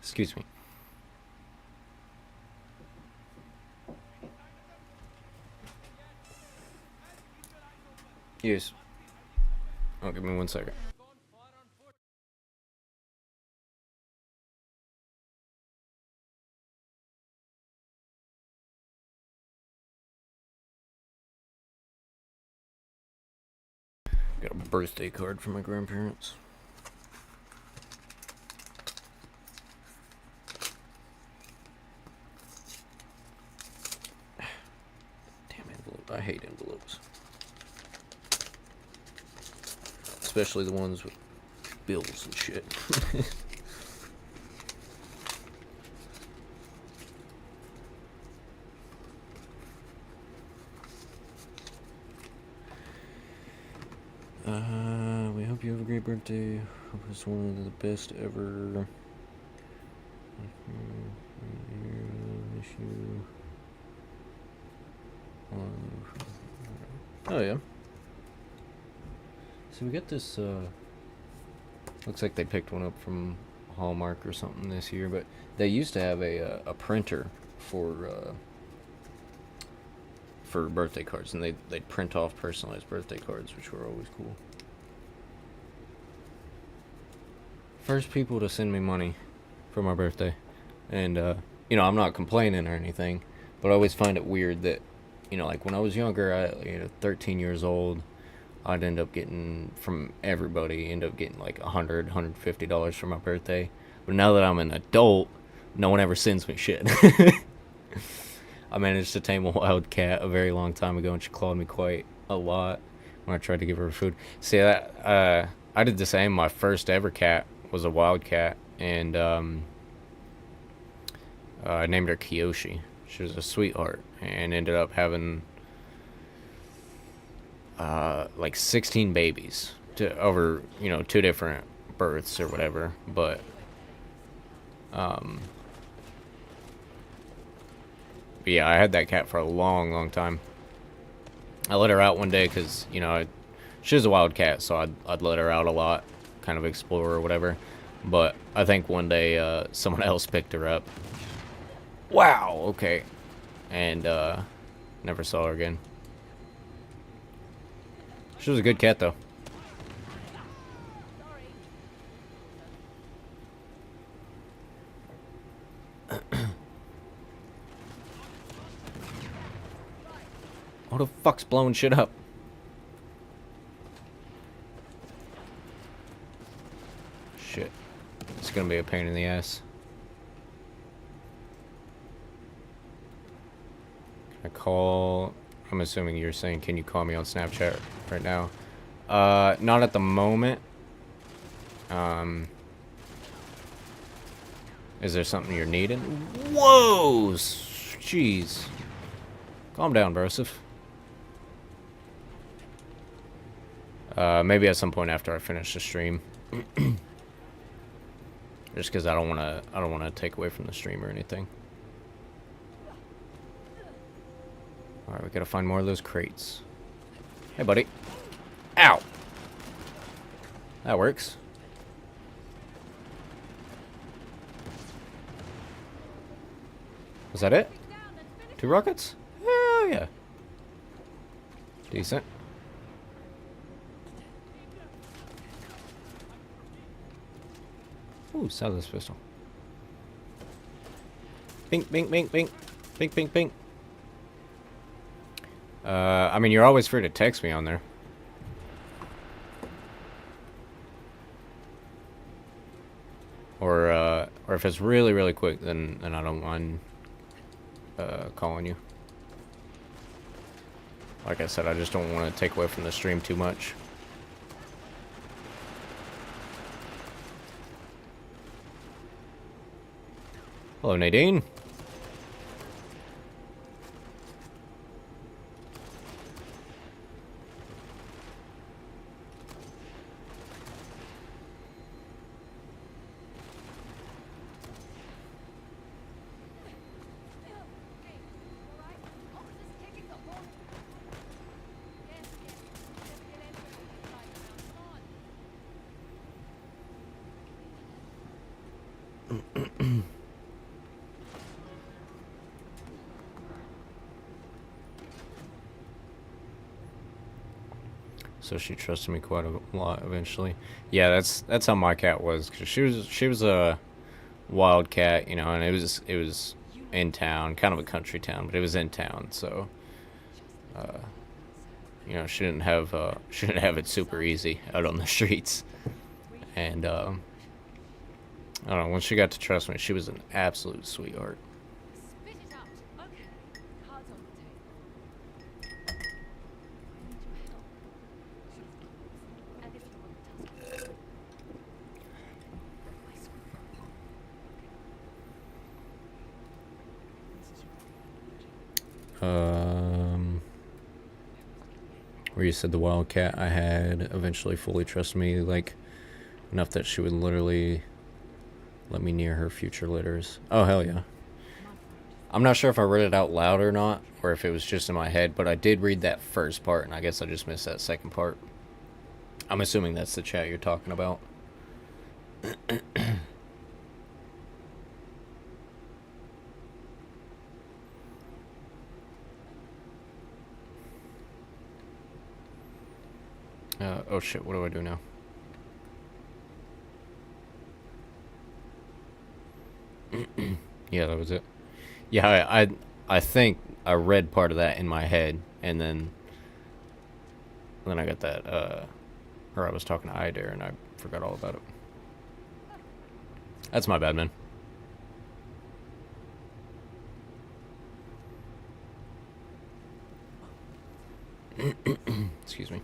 Excuse me. Yes. Oh, give me 1 second. Got a birthday card from my grandparents. Damn envelope. I hate envelopes. Especially the ones with bills and shit. We hope you have a great birthday. Hope it's one of the best ever. Wish you. Oh yeah. So we got this. Looks like they picked one up from Hallmark or something this year, but they used to have a printer for birthday cards, and they'd print off personalized birthday cards, which were always cool. First people to send me money for my birthday. And, you know, I'm not complaining or anything, but I always find it weird that, you know, like when I was younger, 13 years old, I'd end up getting from everybody, end up getting like $150 for my birthday. But now that I'm an adult, no one ever sends me shit. I managed to tame a wild cat a very long time ago, and she clawed me quite a lot when I tried to give her food. See, that I did the same. My first ever cat was a wild cat, and I named her Kiyoshi. She was a sweetheart, and ended up having like 16 babies over, you know, 2 different births or whatever. But yeah, I had that cat for a long, long time. I let her out one day because, you know, she was a wild cat, so I'd let her out a lot, kind of explore or whatever. But I think one day someone else picked her up. Wow, okay. And never saw her again. She was a good cat, though. What the fuck's blowing shit up? Shit. It's gonna be a pain in the ass. Can I call... I'm assuming you're saying, can you call me on Snapchat right now? Not at the moment. Is there something you're needing? Whoa! Jeez. Calm down, Broseph. Maybe at some point after I finish the stream. Just because I don't wanna take away from the stream or anything. Alright, we gotta find more of those crates. Hey, buddy. Ow! That works. Was that it? 2 rockets? Hell yeah. Decent. Ooh, silenced pistol. Bink, bink, bink, bink. Bink, bink, bink. I mean, you're always free to text me on there. Or if it's really, really quick, then I don't mind calling you. Like I said, I just don't want to take away from the stream too much. Hello, Nadine. So she trusted me quite a lot eventually. Yeah, that's how my cat was. Cause she was a wild cat, you know, and it was in town, kind of a country town, but it was in town. So, you know, she didn't have it super easy out on the streets. And I don't know. When she got to trust me, she was an absolute sweetheart. Spit it out. Okay. Cards on the table. I need your help. And if you want to tell me. Where you said the wildcat I had eventually fully trusted me, like, enough that she would literally let me near her future litters. Oh, hell yeah. I'm not sure if I read it out loud or not, or if it was just in my head, but I did read that first part, and I guess I just missed that second part. I'm assuming that's the chat you're talking about. Oh shit, what do I do now? Yeah, that was it. Yeah, I think I read part of that in my head, and then I got that, or I was talking to Ida, and I forgot all about it. That's my bad, man. Excuse me.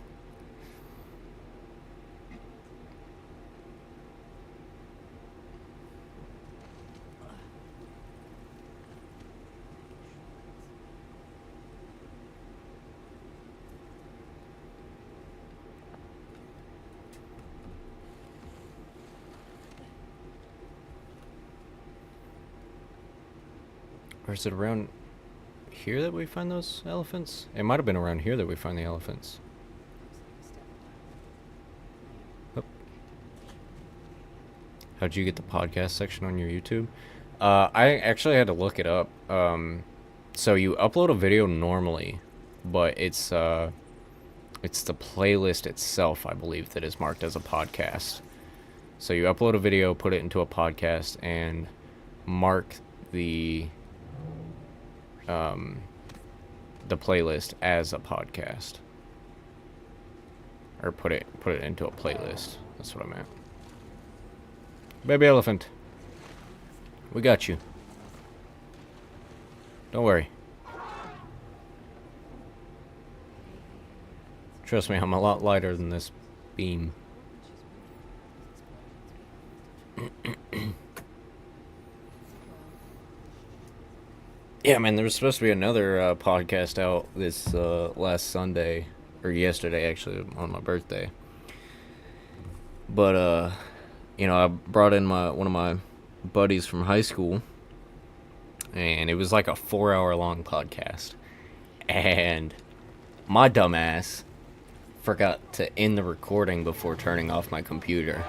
Or is it around here that we find those elephants? It might have been around here that we find the elephants. Oh. How'd you get the podcast section on your YouTube? I actually had to look it up. So you upload a video normally, but it's the playlist itself, I believe, that is marked as a podcast. So you upload a video, put it into a podcast, and mark the playlist as a podcast, or put it into a playlist. That's what I meant. Baby elephant, we got you. Don't worry. Trust me, I'm a lot lighter than this beam. Yeah, man, there was supposed to be another podcast out this last Sunday, or yesterday, actually, on my birthday. But, I brought in one of my buddies from high school, and it was like a 4-hour long podcast. And my dumbass forgot to end the recording before turning off my computer.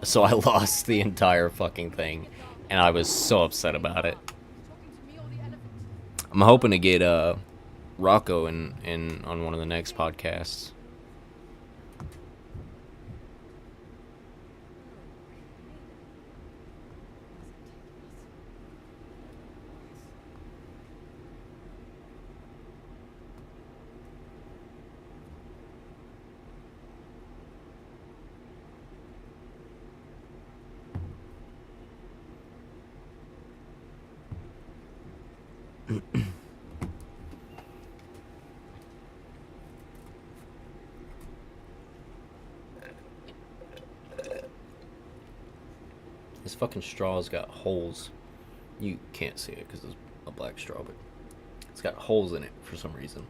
So I lost the entire fucking thing, and I was so upset about it. I'm hoping to get Rocco in on one of the next podcasts. This fucking straw's got holes. You can't see it because it's a black straw, but it's got holes in it for some reason.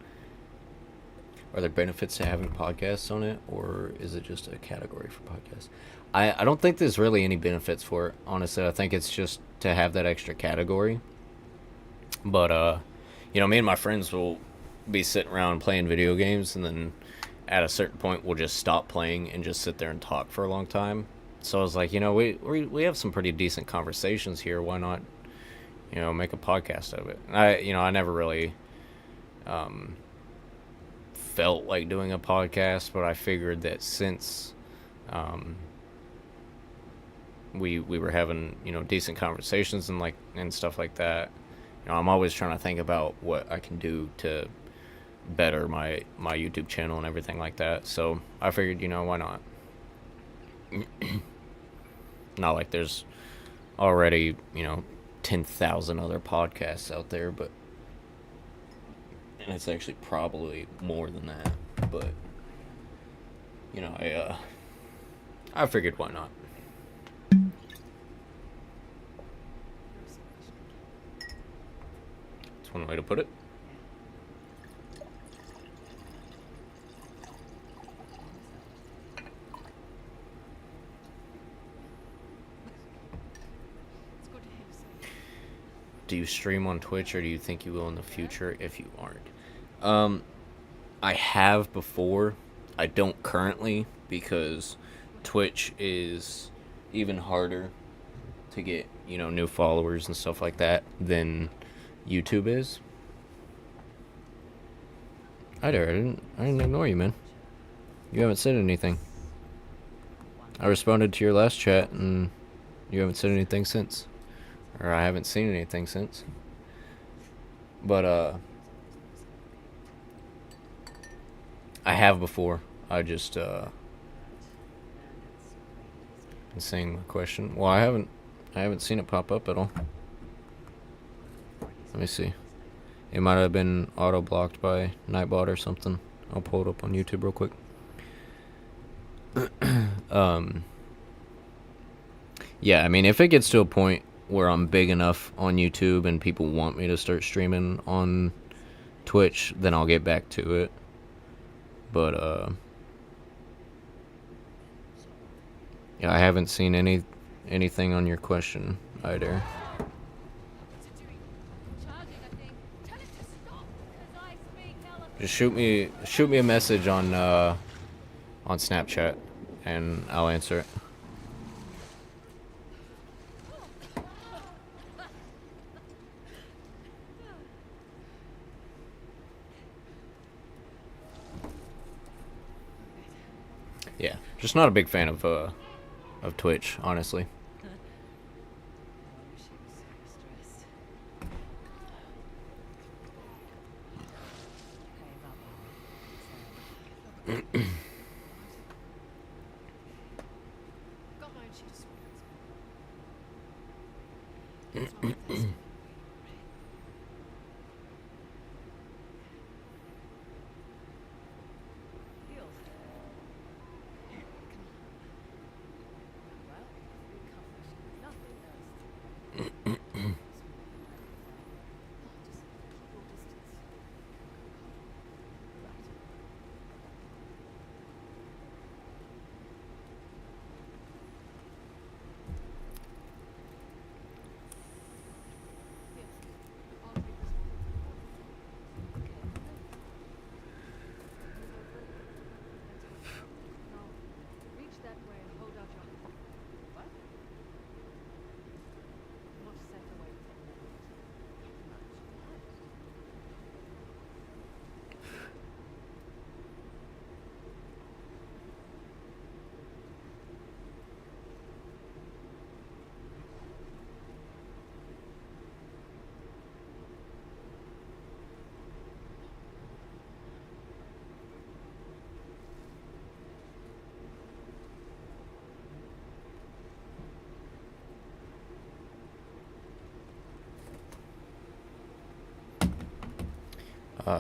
Are there benefits to having podcasts on it, or is it just a category for podcasts? I don't think there's really any benefits for it, honestly. I think it's just to have that extra category. But, me and my friends will be sitting around playing video games, and then at a certain point we'll just stop playing and just sit there and talk for a long time. So I was like, we have some pretty decent conversations here. Why not, make a podcast of it? And I never really felt like doing a podcast, but I figured that since we were having, decent conversations and stuff like that, I'm always trying to think about what I can do to better my YouTube channel and everything like that. So I figured, why not? Not like there's already, 10,000 other podcasts out there, but and it's actually probably more than that. But I figured why not. That's one way to put it. Do you stream on Twitch, or do you think you will in the future if you aren't? I have before. I don't currently, because Twitch is even harder to get, new followers and stuff like that than YouTube is. I didn't ignore you, man. You haven't said anything. I responded to your last chat, and you haven't said anything since. or I haven't seen anything since. But I have before. I just been seeing my question. Well, I haven't seen it pop up at all. Let me see. It might have been auto blocked by Nightbot or something. I'll pull it up on YouTube real quick. Yeah, I mean, if it gets to a point where I'm big enough on YouTube and people want me to start streaming on Twitch, then I'll get back to it. But yeah, I haven't seen anything on your question either. Just shoot me a message on Snapchat, and I'll answer it. Yeah, just not a big fan of Twitch, honestly. Got my own shit to sort. That's right, that's it.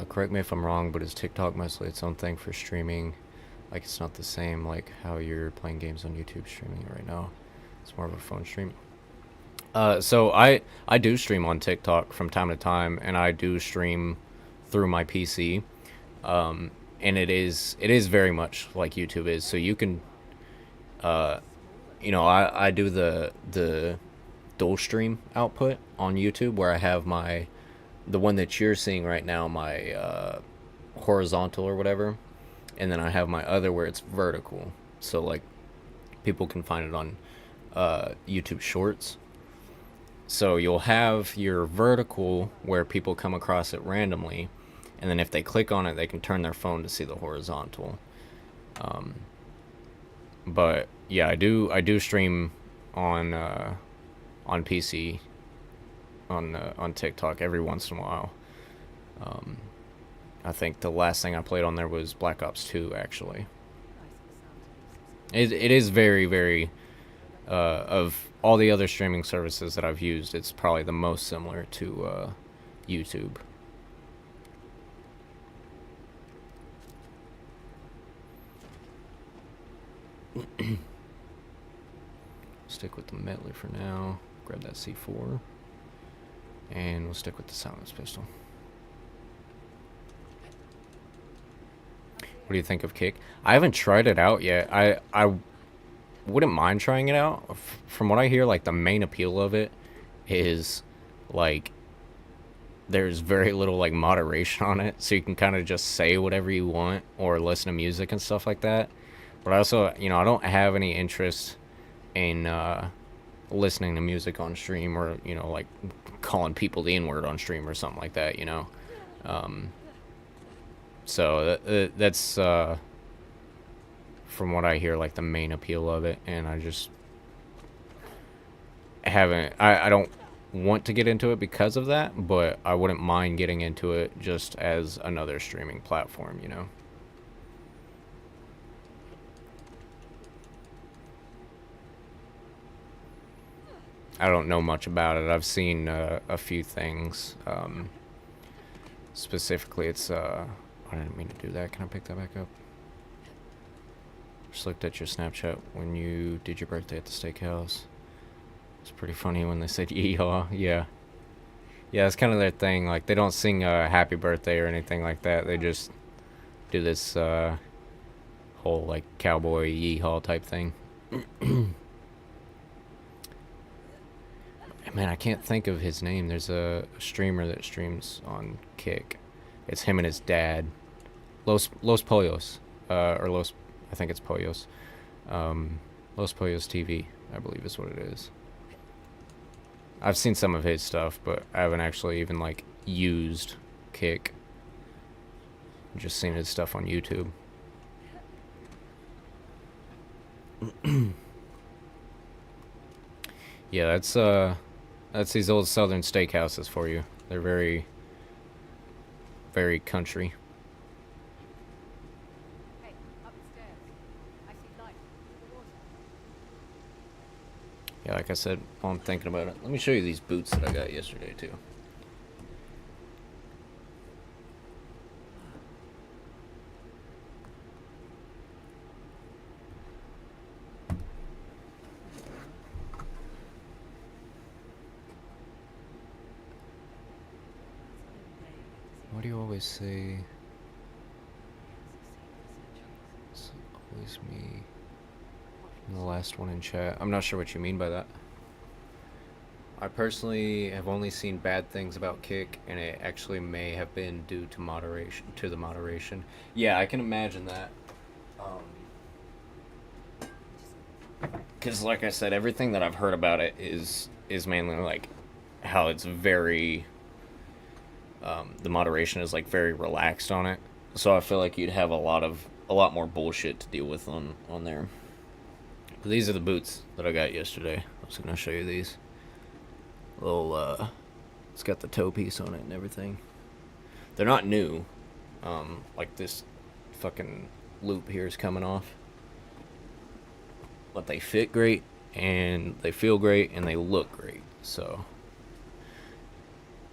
Correct me if I'm wrong, but is TikTok mostly its own thing for streaming? Like, it's not the same like how you're playing games on YouTube streaming it right now. It's more of a phone stream. So I do stream on TikTok from time to time, and I do stream through my PC. And it is very much like YouTube is. So you can, you know, I do the dual stream output on YouTube, where I have the one that you're seeing right now, my horizontal or whatever, and then I have my other where it's vertical. So like people can find it on YouTube Shorts. So you'll have your vertical where people come across it randomly, and then if they click on it, they can turn their phone to see the horizontal. But yeah, I do stream on PC on TikTok every once in a while. I think the last thing I played on there was Black Ops 2, actually. It is very, very of all the other streaming services that I've used, it's probably the most similar to YouTube. Stick with the medley for now. Grab that C4. And we'll stick with the silenced pistol. What do you think of Kick? I haven't tried it out yet. I wouldn't mind trying it out. From what I hear, like, the main appeal of it is, like, there's very little, like, moderation on it. So you can kind of just say whatever you want or listen to music and stuff like that. But I also, you know, I don't have any interest in listening to music on stream, or, you know, like calling people the N-word on stream or something like that, you know. So that's from what I hear, like, the main appeal of it, and I just haven't, I don't want to get into it because of that, but I wouldn't mind getting into it just as another streaming platform, you know? I don't know much about it. I've seen a few things. Specifically, it's... I didn't mean to do that. Can I pick that back up? Just looked at your Snapchat when you did your birthday at the steakhouse. It's pretty funny when they said yeehaw. Yeah. Yeah, it's kind of their thing. Like, they don't sing happy birthday or anything like that. They just do this whole, like, cowboy yeehaw type thing. Man, I can't think of his name. There's a streamer that streams on Kick. It's him and his dad. Los Pollos. Or Los... I think it's Pollos. Los Pollos TV, I believe is what it is. I've seen some of his stuff, but I haven't actually even, like, used Kick. I've just seen his stuff on YouTube. Yeah, that's these old southern steakhouses for you. They're very, very country. Hey, up the stairs. I see light. The water. Yeah, like I said, while I'm thinking about it, let me show you these boots that I got yesterday, too. What do you always say? It's always me. And the last one in chat. I'm not sure what you mean by that. I personally have only seen bad things about Kick, and it actually may have been due to moderation, to the moderation. Yeah, I can imagine that. Because, like I said, everything that I've heard about it is mainly like how it's very. The moderation is like very relaxed on it, so I feel like you'd have a lot more bullshit to deal with on there. But these are the boots that I got yesterday. I was gonna show you these. Little it's got the toe piece on it and everything. They're not new. Like this fucking loop here is coming off, but they fit great and they feel great and they look great. So.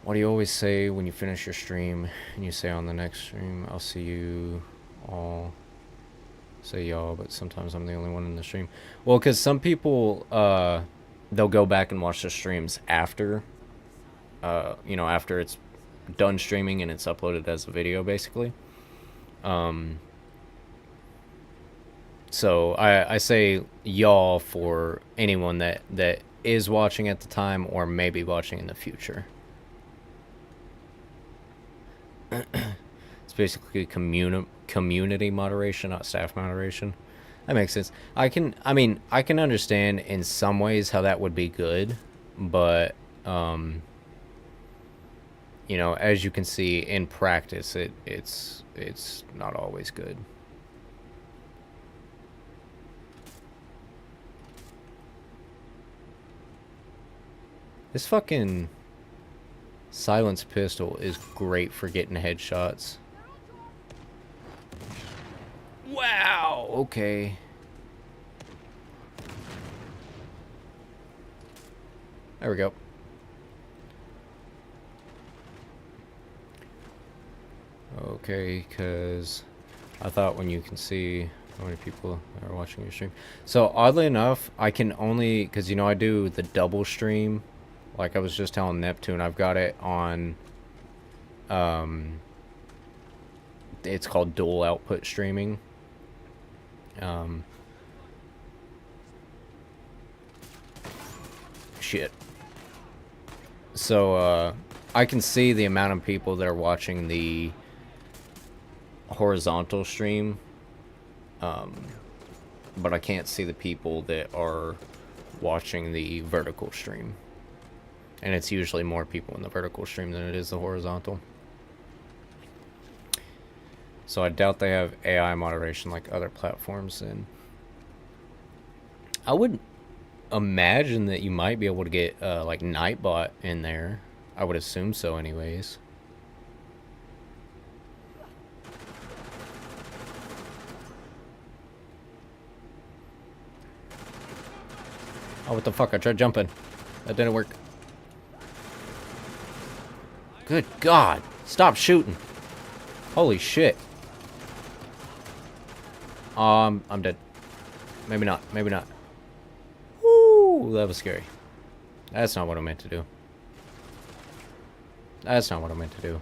What do you always say when you finish your stream and you say on the next stream, I'll see you all? Say y'all, but sometimes I'm the only one in the stream. Well, because some people, they'll go back and watch the streams after, after it's done streaming and it's uploaded as a video, basically. So I say y'all for anyone that is watching at the time or may be watching in the future. It's basically community moderation, not staff moderation. That makes sense. I can understand in some ways how that would be good, but as you can see in practice, it's not always good. This fucking silence pistol is great for getting headshots. Wow, okay. There we go. Okay, because I thought when you can see how many people are watching your stream. So oddly enough, I can only, because I do the double stream. Like I was just telling Neptune, I've got it on, it's called dual output streaming. Shit. So, I can see the amount of people that are watching the horizontal stream, but I can't see the people that are watching the vertical stream. And it's usually more people in the vertical stream than it is the horizontal. So I doubt they have AI moderation like other platforms. And I would imagine that you might be able to get like Nightbot in there. I would assume so, anyways. Oh, what the fuck? I tried jumping. That didn't work. Good God. Stop shooting. Holy shit. I'm dead. Maybe not. Maybe not. Woo! That was scary. That's not what I meant to do. That's not what I meant to do.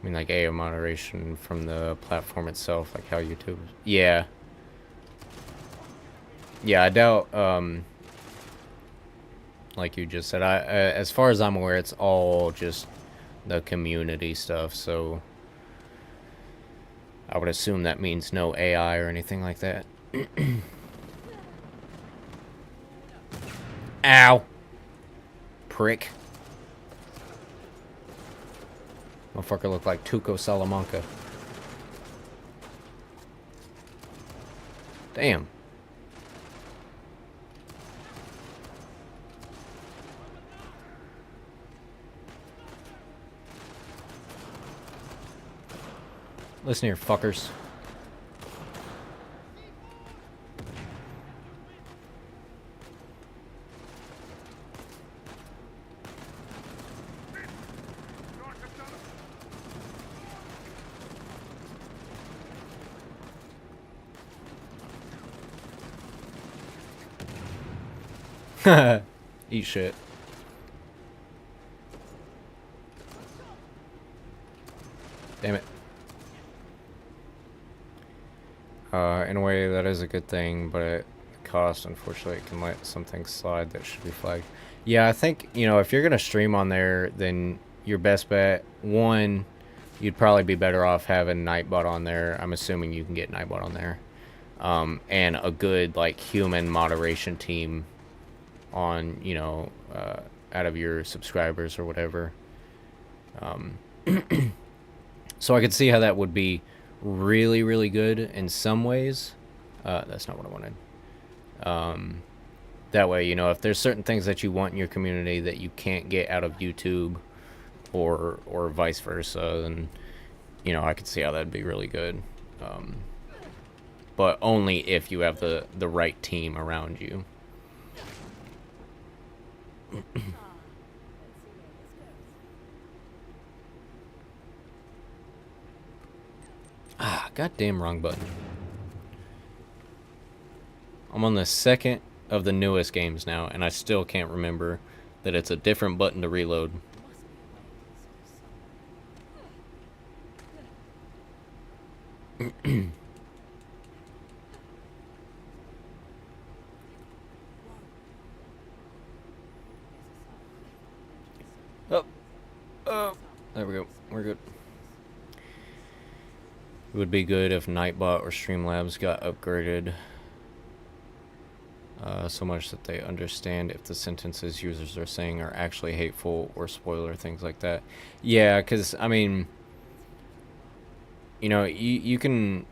I mean, like AI moderation from the platform itself, like how YouTube. Yeah. Yeah, I doubt. Like you just said, as far as I'm aware, it's all just the community stuff. So I would assume that means no AI or anything like that. Ow! Prick. Motherfucker look like Tuco Salamanca. Damn. Listen here, fuckers. Eat shit. Damn it. In a way, that is a good thing, but at cost, unfortunately, it can let some things slide that should be flagged. Yeah, I think, you know, if you're going to stream on there, then your best bet, one, you'd probably be better off having Nightbot on there. I'm assuming you can get Nightbot on there. And a good, like, human moderation team on, you know, out of your subscribers or whatever. So I could see how that would be really, really good in some ways. That's not what I wanted. That way, you know, if there's certain things that you want in your community that you can't get out of YouTube or vice versa, then, you know, I could see how that'd be really good. But only if you have the right team around you. Ah, goddamn wrong button. I'm on the second of the newest games now, and I still can't remember that it's a different button to reload. Oh, there we go. We're good. It would be good if Nightbot or Streamlabs got upgraded so much that they understand if the sentences users are saying are actually hateful or spoiler, things like that. Yeah, because, I mean, you know, you can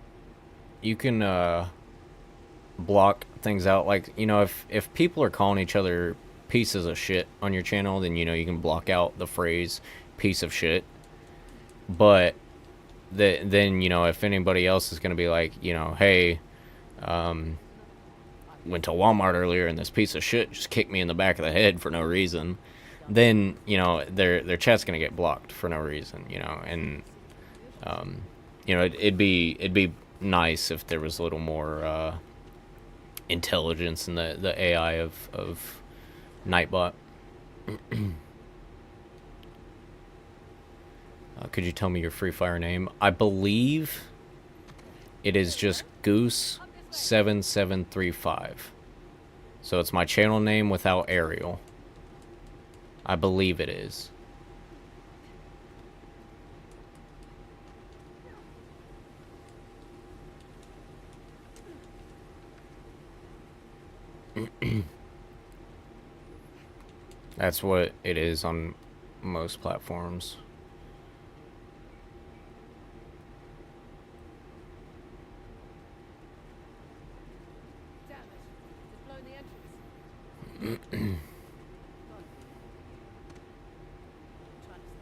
block things out. Like, you know, if people are calling each other pieces of shit on your channel, then, you know, you can block out the phrase piece of shit. But then, you know, if anybody else is going to be like, you know, hey, went to Walmart earlier and this piece of shit just kicked me in the back of the head for no reason, then, you know, their chat's going to get blocked for no reason, you know. And you know, it'd be nice if there was a little more intelligence in the AI of Nightbot. Could you tell me your Free Fire name? I believe it is just Goose7735. So it's my channel name without Arial. I believe it is. That's what it is on most platforms. trying to slow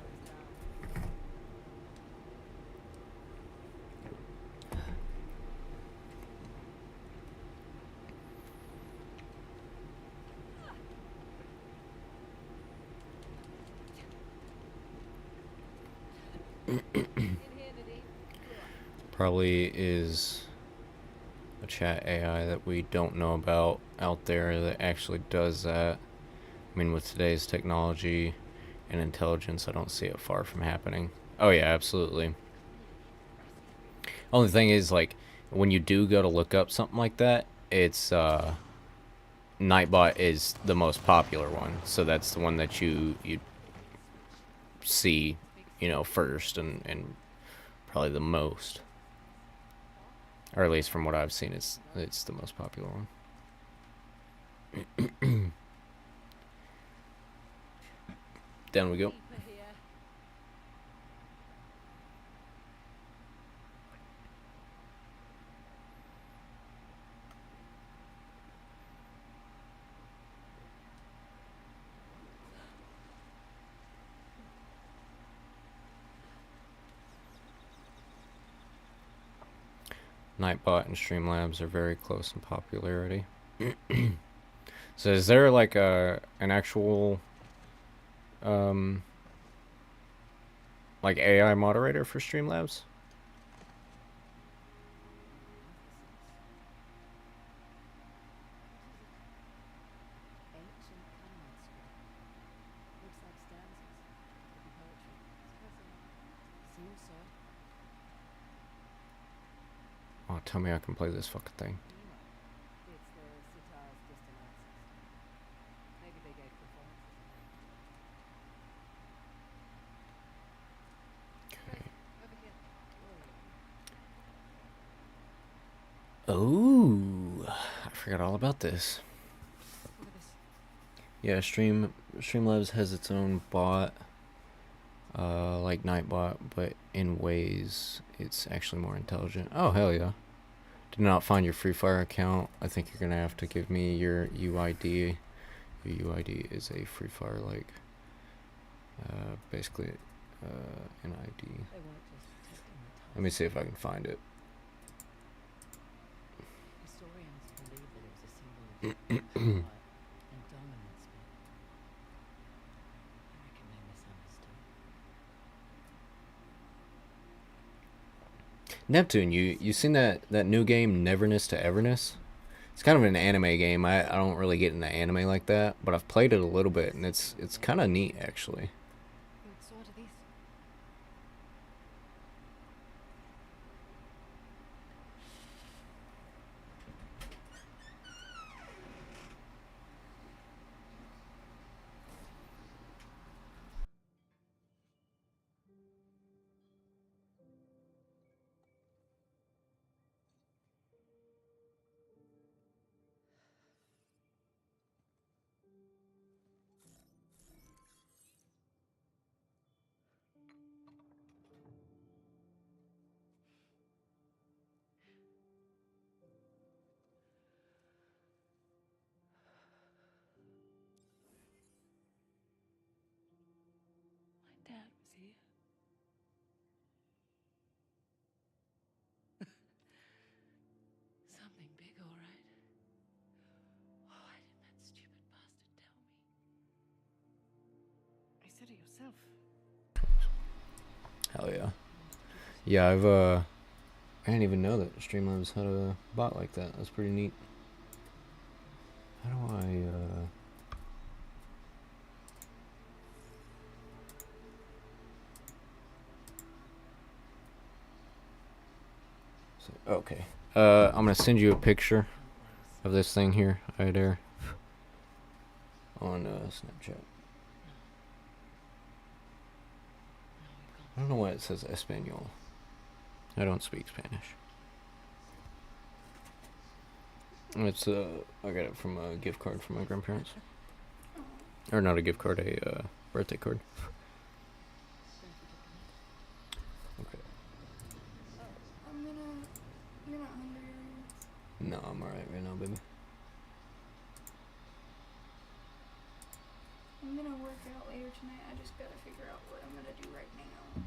us down. In here, Nadine. Probably is a chat AI that we don't know about out there that actually does that. I mean, with today's technology and intelligence, I don't see it far from happening. Oh yeah, absolutely. Only thing is, like, when you do go to look up something like that, it's Nightbot is the most popular one, so that's the one that you see, you know, first and probably the most, or at least from what I've seen, it's the most popular one. Down we go. Deeper here. Nightbot and Streamlabs are very close in popularity. So is there like an actual like AI moderator for Streamlabs? Ancient manuscript. Looks like stanzas. Could be poetry. Seems so. Oh, tell me I can play this fucking thing. It's the sitar's distant ancestor. Maybe they gave performances. Okay. Over here. Oh, I forgot all about this. Look at this. Yeah, Streamlabs has its own bot, like Nightbot, but in ways it's actually more intelligent. Oh, hell yeah. Did not find your Free Fire account. I think you're gonna have to give me your UID. Your UID is a Free Fire, like, basically, an ID. They weren't just protecting the Let me see if I can find it. Historians believe that it was a symbol of power and dominance, but I reckon they misunderstood. Neptune, you seen that new game Neverness to Everness? It's kind of an anime game. I don't really get into anime like that, but I've played it a little bit and it's kind of neat actually. What sort of this? My dad was here. Something big, all right. Why didn't that stupid bastard tell me? I said it yourself. Hell yeah. Yeah, I didn't even know that Streamlabs had a bot like that. That's pretty neat. How do I okay. I'm gonna send you a picture of this thing here, right there, on Snapchat. I don't know why it says Espanol. I don't speak Spanish. It's I got it from a gift card from my grandparents, or not a gift card, a birthday card. Okay. You're not hungry, are you? No, I'm alright right now, baby. it out later tonight. I just gotta figure out what I'm gonna do right now.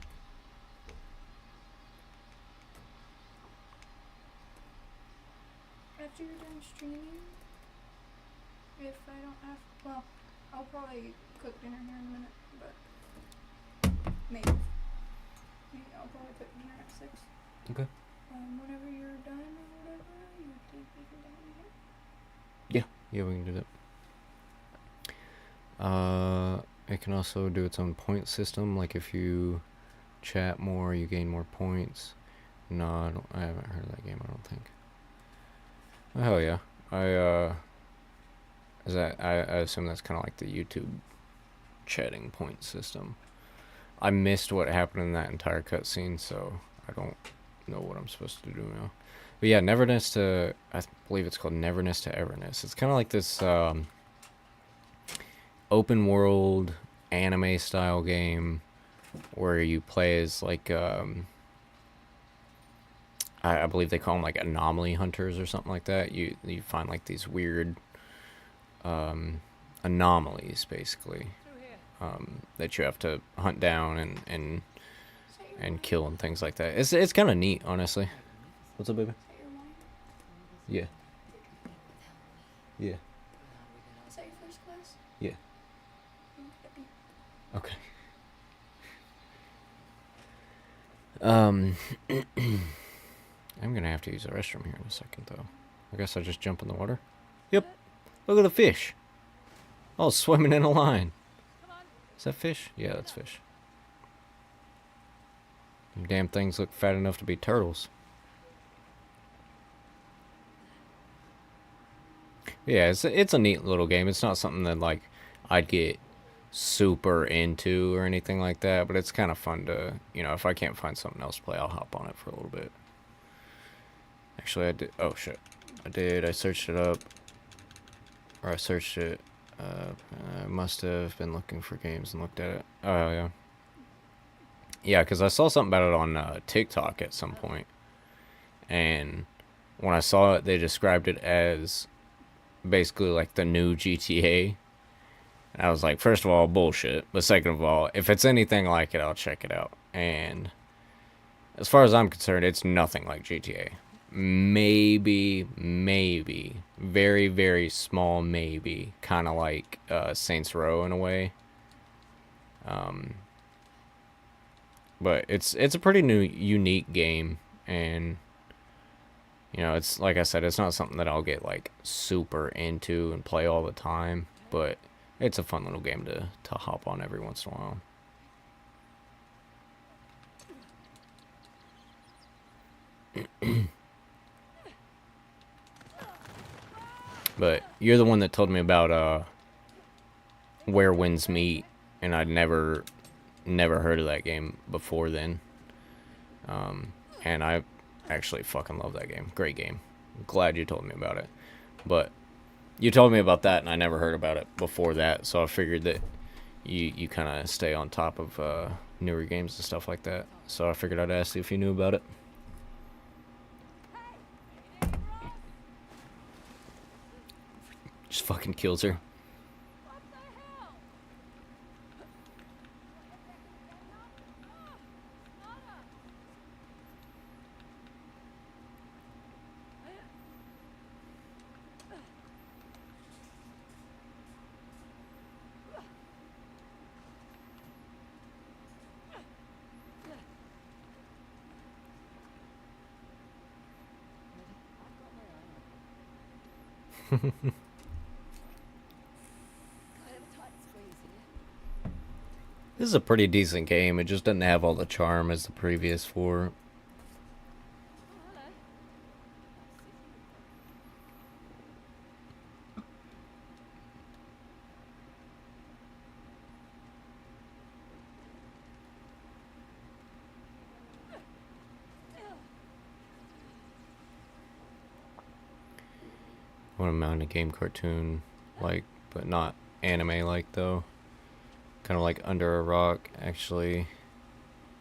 After you're done streaming, if I don't have, well, I'll probably cook dinner here in a minute, but maybe I'll probably cook dinner at 6. Okay. Whenever you're done or whatever, you think you can down here? Yeah, we can do that. It can also do its own point system. Like if you chat more, you gain more points. No, I haven't heard of that game. I don't think. Oh, hell yeah! I assume that's kind of like the YouTube chatting point system. I missed what happened in that entire cutscene, so I don't know what I'm supposed to do now. But yeah, Neverness to, I believe it's called Neverness to Everness. It's kind of like this open world anime style game where you play as like I believe they call them like anomaly hunters or something like that. You find like these weird anomalies basically that you have to hunt down and kill and things like that. It's kind of neat, honestly. What's up, baby? Is that your wine? Yeah. Yeah. Is that your first class? Yeah. Okay. I'm gonna have to use the restroom here in a second, though. I guess I'll just jump in the water. Yep. Look at the fish. All swimming in a line. Is that fish? Yeah, that's fish. Them damn things look fat enough to be turtles. Yeah, it's a neat little game. It's not something that like I'd get super into or anything like that, but it's kind of fun to, you know, if I can't find something else to play, I'll hop on it for a little bit. Actually, I did. Oh shit, I did. I searched it up, or I searched it. I must have been looking for games and looked at it. Oh yeah. Yeah, because I saw something about it on TikTok at some point, and when I saw it, they described it as basically like the new GTA. And I was like, first of all, bullshit. But second of all, if it's anything like it, I'll check it out. And as far as I'm concerned, it's nothing like GTA. Maybe, very, very small maybe, kind of like Saints Row in a way. But it's a pretty unique game, and you know, it's like I said, it's not something that I'll get like super into and play all the time, but it's a fun little game to hop on every once in a while. But you're the one that told me about Where Winds Meet, and I'd never heard of that game before then. And I actually fucking love that game. Great game. I'm glad you told me about it. But you told me about that, and I never heard about it before that, so I figured that you kind of stay on top of newer games and stuff like that. So I figured I'd ask you if you knew about it. Just fucking kills her. This is a pretty decent game. It just doesn't have all the charm as the previous four. I want to mount a game cartoon like, but not anime like though. Kind of like Under a Rock, actually,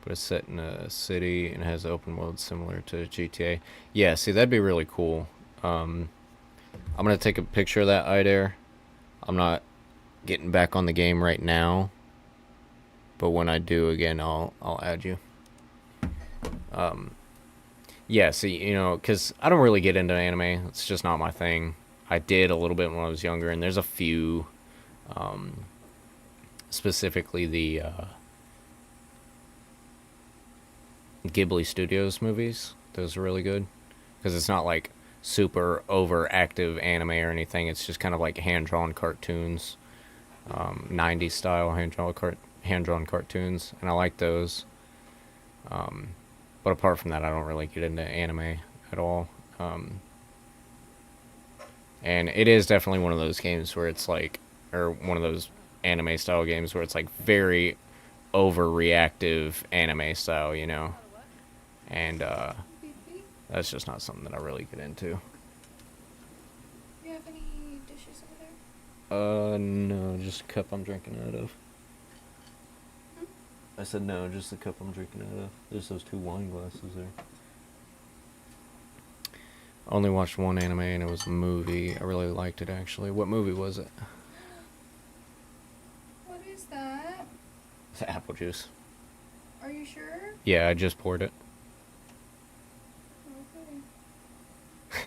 but it's set in a city and has open world similar to GTA. Yeah, see, that'd be really cool. I'm gonna take a picture of that Idare. I'm not getting back on the game right now. But when I do again, I'll add you. Yeah, see, you know, because I don't really get into anime. It's just not my thing. I did a little bit when I was younger, and there's a few, specifically the Ghibli Studios movies. Those are really good because it's not like super overactive anime or anything. It's just kind of like hand-drawn cartoons, 90s style hand-drawn cartoons, and I like those. But apart from that, I don't really get into anime at all. And it is definitely one of those games where it's like, or one of those anime style games where it's like very overreactive anime style, you know? And Beep, beep. that's just not something that I really get into. Do you have any dishes over there? No, just a cup I'm drinking out of. Hmm? I said no, just the cup I'm drinking out of. There's those 2 wine glasses there. I only watched one anime and it was a movie. I really liked it actually. What movie was it? What is that? It's apple juice. Are you sure? Yeah, I just poured it. Okay.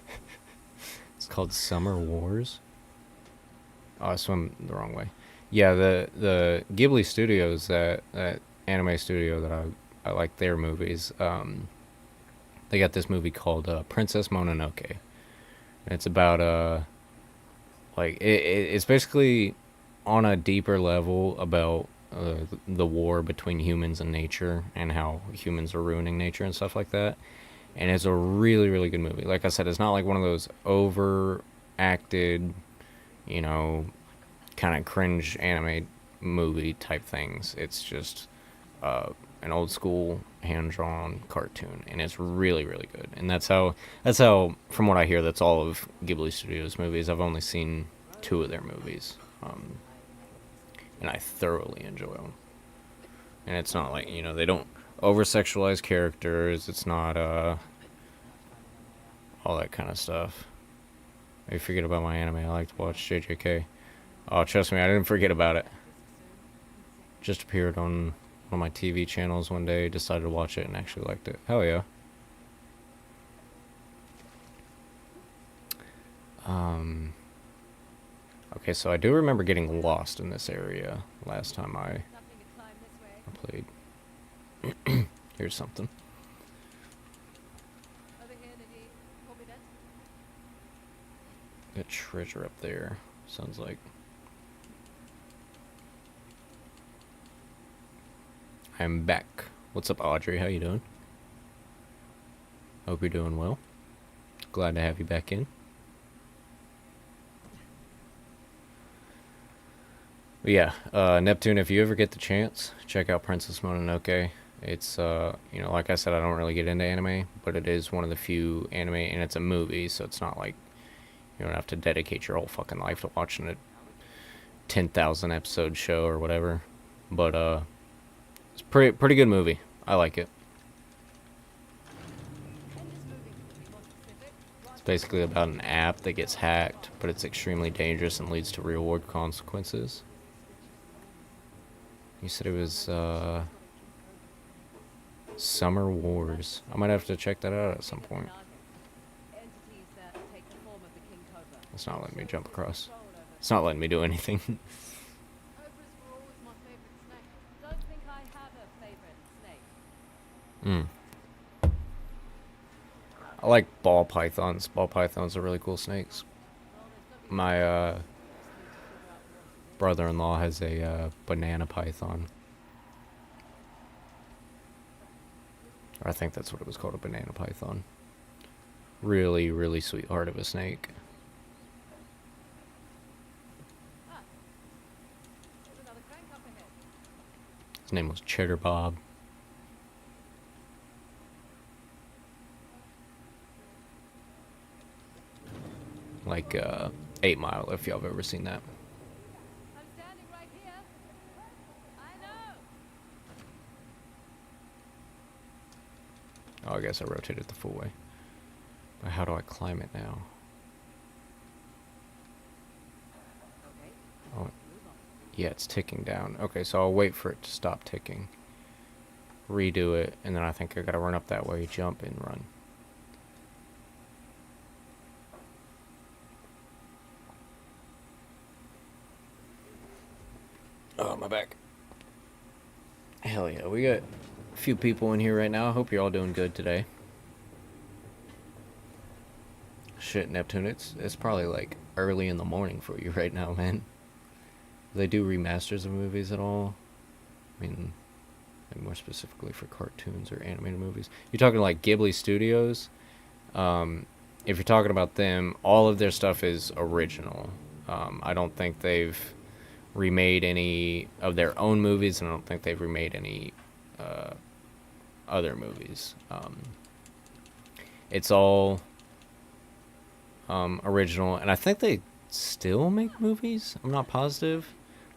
It's called Summer Wars. Oh, I swim the wrong way. Yeah, the Ghibli Studios, that anime studio that I like their movies. They got this movie called Princess Mononoke. And it's about like it's basically on a deeper level about the war between humans and nature and how humans are ruining nature and stuff like that. And it's a really, really good movie. Like I said, it's not like one of those overacted, you know, kind of cringe anime movie type things. It's just an old school hand drawn cartoon, and it's really, really good. And that's how from what I hear, that's all of Ghibli Studios movies. I've only seen 2 of their movies, and I thoroughly enjoy them. And it's not like, you know, they don't over sexualize characters. It's not all that kind of stuff. I forget about my anime. I like to watch JJK. Oh, trust me, I didn't forget about it. Just appeared on one of my TV channels one day, decided to watch it, and actually liked it. Hell yeah. Okay, so I do remember getting lost in this area last time I Nothing to climb this way. played. Here's something. Over here, Nadine. Copy that. Got treasure up there, sounds like. I'm back. What's up, Audrey? How you doing? Hope you're doing well. Glad to have you back in. But yeah, Neptune, if you ever get the chance, check out Princess Mononoke. It's, you know, like I said, I don't really get into anime, but it is one of the few anime, and it's a movie, so it's not like you don't have to dedicate your whole fucking life to watching a 10,000 episode show or whatever. But, it's pretty good movie. I like it. It's basically about an app that gets hacked, but it's extremely dangerous and leads to real-world consequences. You said it was, Summer Wars. I might have to check that out at some point. Entities that take the form of the King Cobra. It's not letting me jump across. It's not letting me do anything. Cobras were always my favorite snake. Don't think I have a favorite snake. I like ball pythons. Ball pythons are really cool snakes. My brother-in-law has a banana python. Or I think that's what it was called, a banana python. Really, really sweetheart of a snake. There's another crank up ahead. His name was Cheddar Bob. Like 8 Mile, if y'all have ever seen that. I'm standing right here. I know. Oh, I guess I rotated the full way. But how do I climb it now? Okay. Oh, Move on. Yeah, it's ticking down. Okay, so I'll wait for it to stop ticking. Redo it, and then I think I gotta run up that way, jump, and run. Oh, my back. Hell yeah, we got a few people in here right now. I hope you're all doing good today. Shit, Neptune, it's probably like early in the morning for you right now, man. Do they do remasters of movies at all? I mean, like more specifically for cartoons or animated movies. You're talking like Ghibli Studios. If you're talking about them, all of their stuff is original. I don't think they've remade any of their own movies, and I don't think they've remade any other movies. It's all original, and I think they still make movies. I'm not positive,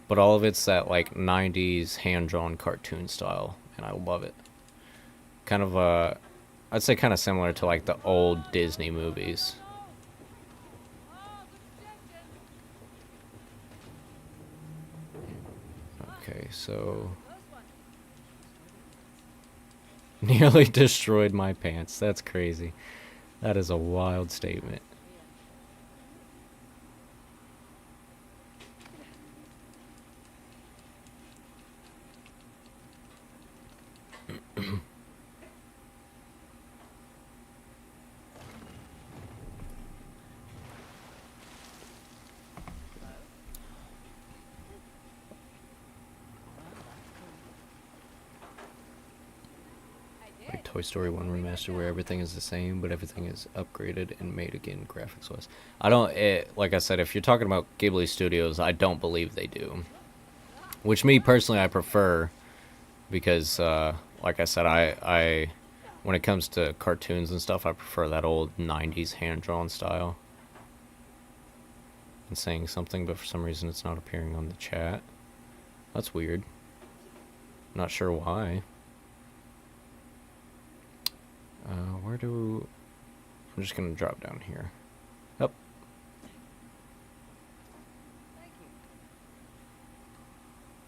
but all of it's that like 90s hand-drawn cartoon style, and I love it. Kind of I'd say kind of similar to like the old Disney movies. Okay, so nearly destroyed my pants. That's crazy. That is a wild statement. Like Toy Story 1 remaster where everything is the same but everything is upgraded and made again graphics wise. I don't like I said, if you're talking about Ghibli Studios, I don't believe they do. Which me personally I prefer, because like I said, I when it comes to cartoons and stuff, I prefer that old 90s hand-drawn style. And saying something, but for some reason it's not appearing on the chat. That's weird. Not sure why. Where do... I'm just gonna drop down here. Up.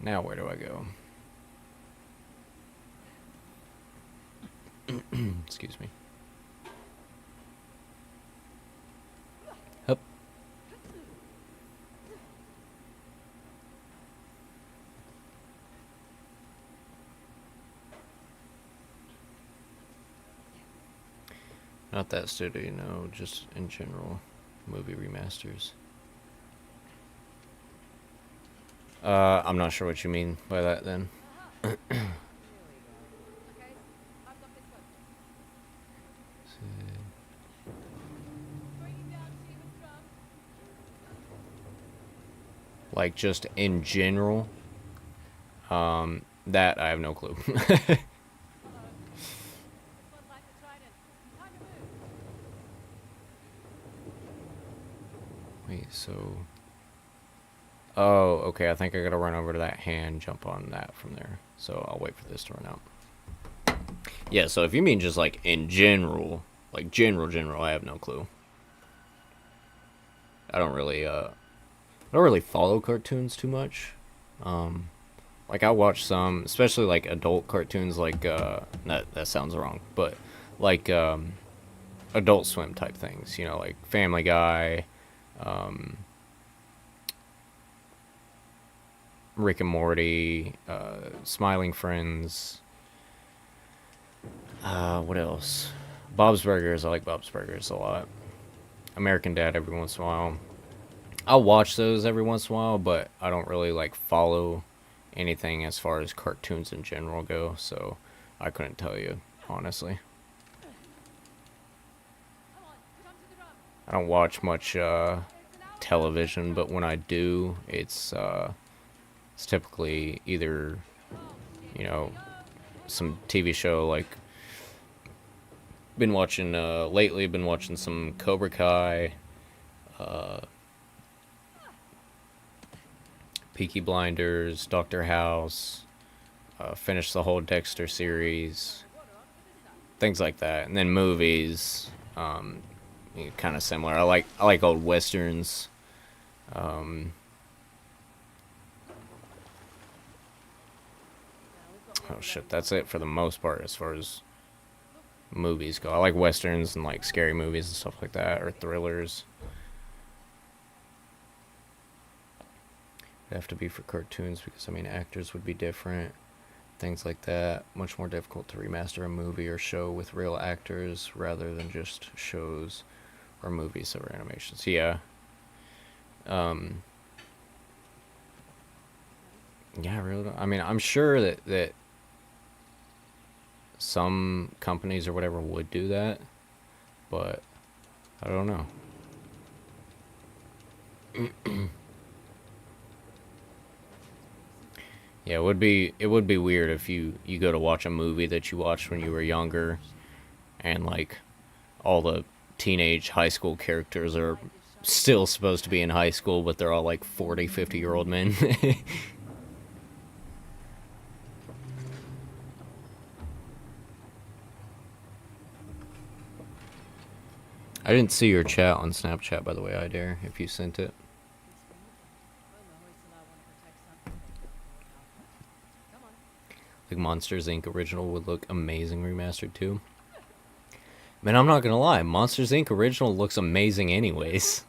Now where do I go? Excuse me. Up. Not that studio, no, just in general, movie remasters. I'm not sure what you mean by that then. Like just in general, that I have no clue. Wait, so... Oh, okay, I think I gotta run over to that hand, jump on that from there. So I'll wait for this to run out. Yeah, so if you mean just like in general, like general, I have no clue. I don't really follow cartoons too much. Like I watch some, especially like adult cartoons, like that sounds wrong, but like Adult Swim type things, you know, like Family Guy, Rick and Morty, Smiling Friends. What else? Bob's Burgers. I like Bob's Burgers a lot. American Dad every once in a while. I'll watch those every once in a while, but I don't really like follow anything as far as cartoons in general go, so I couldn't tell you, honestly. I don't watch much television, but when I do, it's typically either, you know, some TV show. Like been watching lately, been watching some Cobra Kai, Peaky Blinders, Doctor House, finished the whole Dexter series, things like that. And then movies, kind of similar. I like old westerns. oh shit, that's it for the most part as far as movies go. I like westerns and like scary movies and stuff like that, or thrillers. It'd have to be for cartoons because I mean actors would be different, things like that. Much more difficult to remaster a movie or show with real actors rather than just shows or movies that were animations. Yeah. Yeah, I really don't. I mean, I'm sure that some companies or whatever would do that, but I don't know. Yeah, it would be weird if you go to watch a movie that you watched when you were younger, and like all the teenage high school characters are still supposed to be in high school, but they're all like 40, 50-year-old men. I didn't see your chat on Snapchat, by the way, I dare, if you sent it. Like Monsters Inc. original would look amazing remastered too. Man, I'm not gonna lie, Monsters Inc. original looks amazing anyways.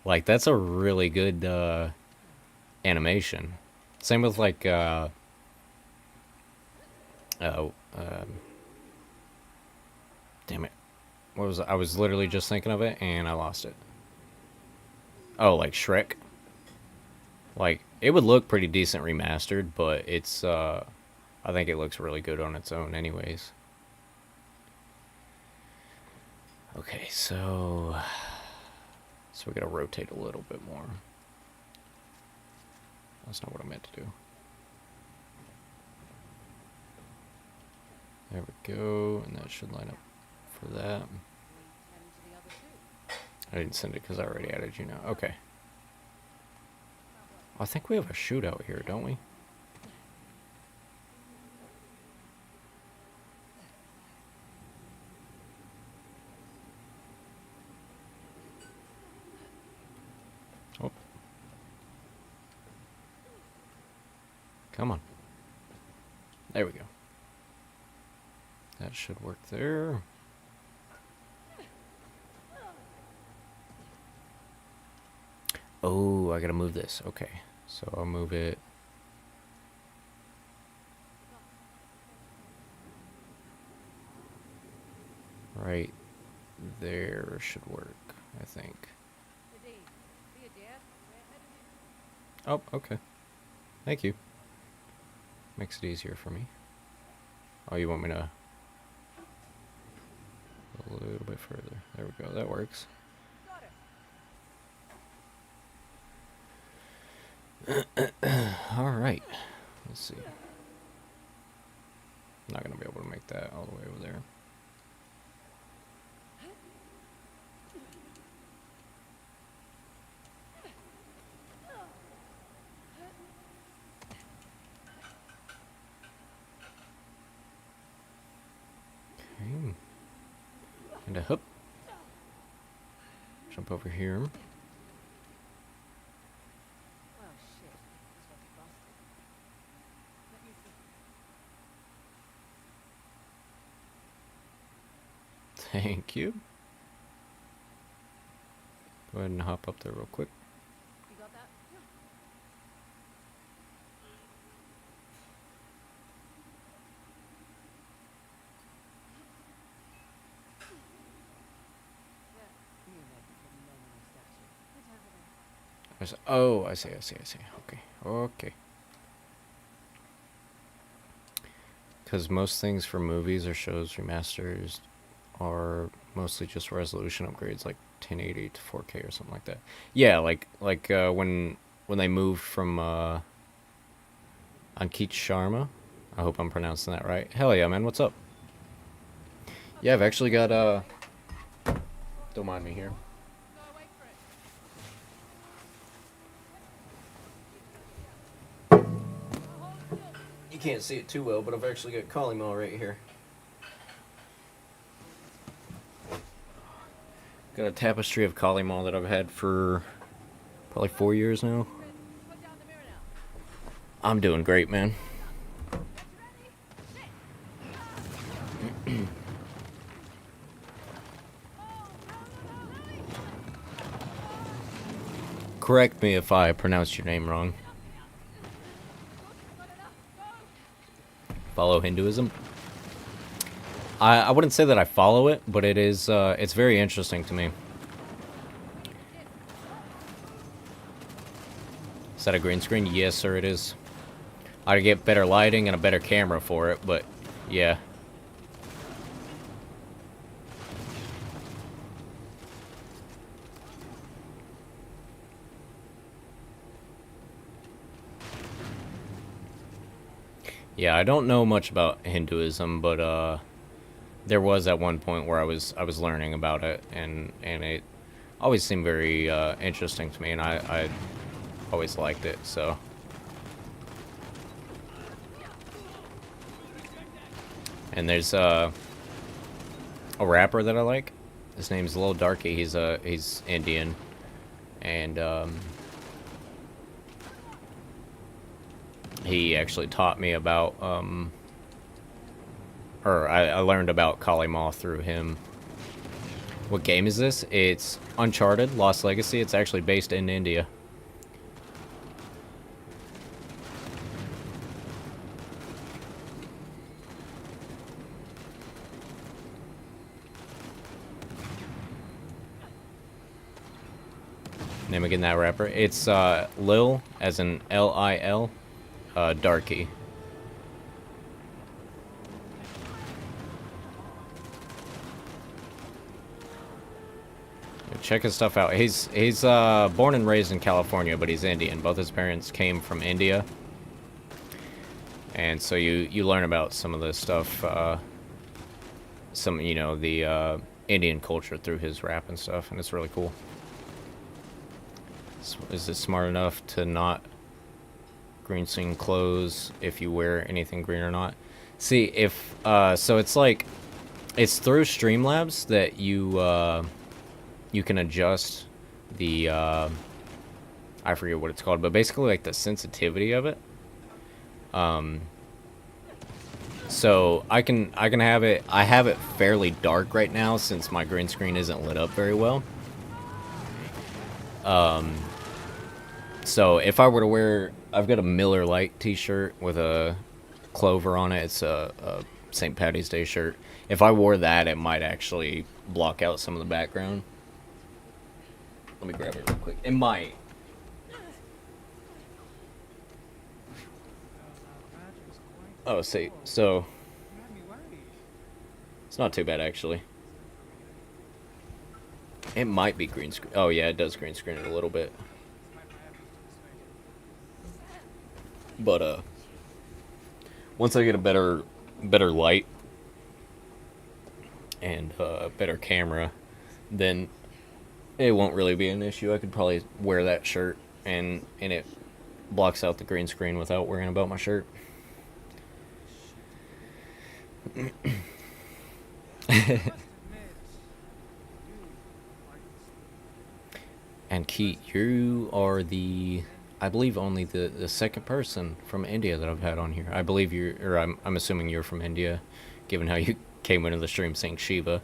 Like, that's a really good animation. Same with like damn it. What was I was literally just thinking of it and I lost it. Oh, like Shrek. Like, it would look pretty decent remastered, but it's I think it looks really good on its own anyways. Okay, so we gotta rotate a little bit more. That's not what I meant to do. There we go, and that should line up for that. I didn't send it because I already added you now. Okay. I think we have a shootout here, don't we? Oh. Come on. There we go. That should work there. Oh, I gotta move this. Okay. So I'll move it. Right there should work, I think. Oh, okay. Thank you. Makes it easier for me. Oh, you want me to... a little bit further. There we go. That works. Alright. Let's see. I'm not going to be able to make that all the way over there. Okay. And a hoop. Jump over here. Thank you. Go ahead and hop up there real quick. You got that? Oh, I see. Okay. Okay. Because most things for movies or shows remasters are mostly just resolution upgrades, like 1080 to 4K or something like that. Yeah, like when they moved from Ankit Sharma. I hope I'm pronouncing that right. Hell yeah, man. What's up? Yeah, I've actually got don't mind me here. You can't see it too well, but I've actually got Kalima right here. Got a tapestry of Kalima that I've had for probably 4 years now. I'm doing great, man. Correct me if I pronounced your name wrong. Follow Hinduism? I wouldn't say that I follow it, but it is, it's very interesting to me. Is that a green screen? Yes, sir, it is. I'd get better lighting and a better camera for it, but yeah. Yeah, I don't know much about Hinduism, but there was at one point where I was learning about it, and it always seemed very interesting to me, and I always liked it. So, and there's a rapper that I like. His name's Lil Darky. He's Indian, and he actually taught me about or I learned about Kali Ma through him. What game is this? It's Uncharted, Lost Legacy. It's actually based in India. Name again that rapper. It's Lil, as in L-I-L, Darky. Check his stuff out. He's born and raised in California, but he's Indian. Both his parents came from India, and so you learn about some of the stuff, some the Indian culture through his rap and stuff, and it's really cool. Is it smart enough to not green screen clothes if you wear anything green or not? See, if so it's like it's through Streamlabs that you can adjust the I forget what it's called, but basically like the sensitivity of it. So I can have it. I have it fairly dark right now since my green screen isn't lit up very well. So if I were to wear, I've got a Miller Lite t-shirt with a clover on it. It's a St. Patty's Day shirt. If I wore that, it might actually block out some of the background. Let me grab it real quick. It might. Oh, see, so it's not too bad actually. It might be green screen. Oh yeah, it does green screen it a little bit. But once I get a better light and a better camera, then it won't really be an issue. I could probably wear that shirt and it blocks out the green screen without worrying about my shirt. And Keith, you are I believe only the second person from India that I've had on here. I believe I'm assuming you're from India, given how you came into the stream saying Shiva,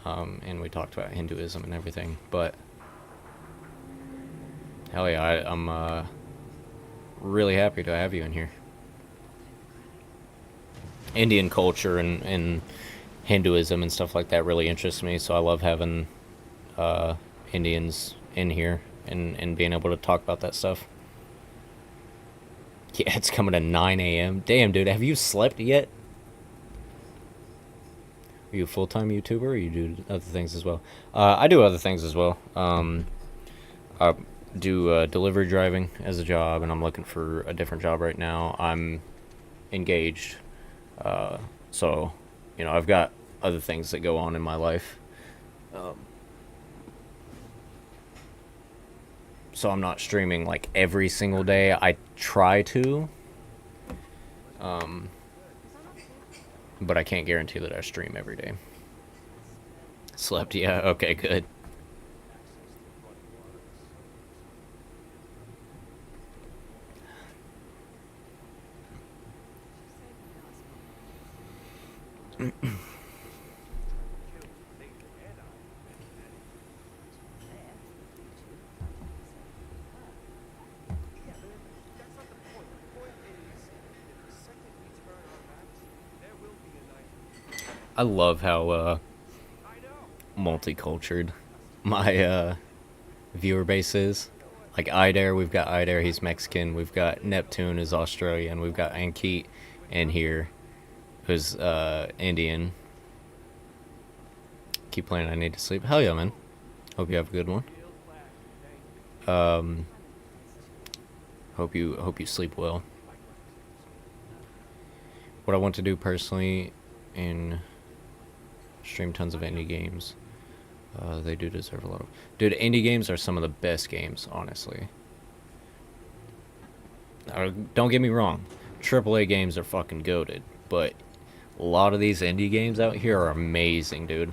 and we talked about Hinduism and everything. But hell yeah, I'm really happy to have you in here. Indian culture and Hinduism and stuff like that really interests me, so I love having Indians in here and being able to talk about that stuff. Yeah, it's coming at 9 a.m. Damn, dude, have you slept yet? Are you a full-time YouTuber, or you do other things as well? I do other things as well. I do delivery driving as a job, and I'm looking for a different job right now. I'm engaged, so, I've got other things that go on in my life. So I'm not streaming like every single day. I try to, but I can't guarantee that I stream every day. Slept, yeah, okay, good. I love how multicultural my viewer base is. Like Idare, we've got Idare, he's Mexican. We've got Neptune is Australian. We've got Ankit in here, who's Indian. Keep playing. I need to sleep. Hell yeah, man. Hope you have a good one. Hope you sleep well. What I want to do personally, and stream tons of indie games. They do deserve a lot of... Dude, indie games are some of the best games, honestly. Don't get me wrong. AAA games are fucking goated. But a lot of these indie games out here are amazing, dude.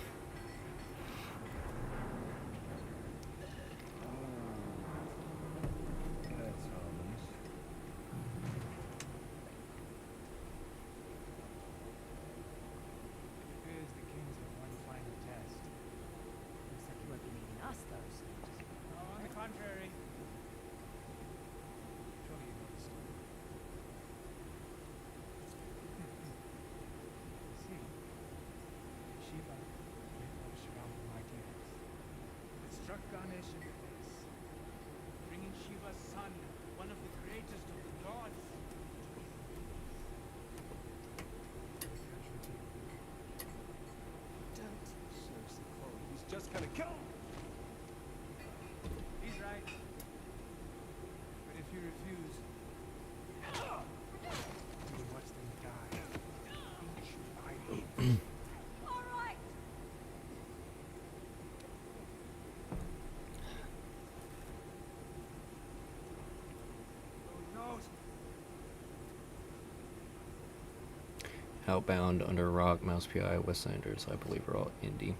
Outbound, Under a Rock, Mouse PI, Westlanders, I believe are all indie.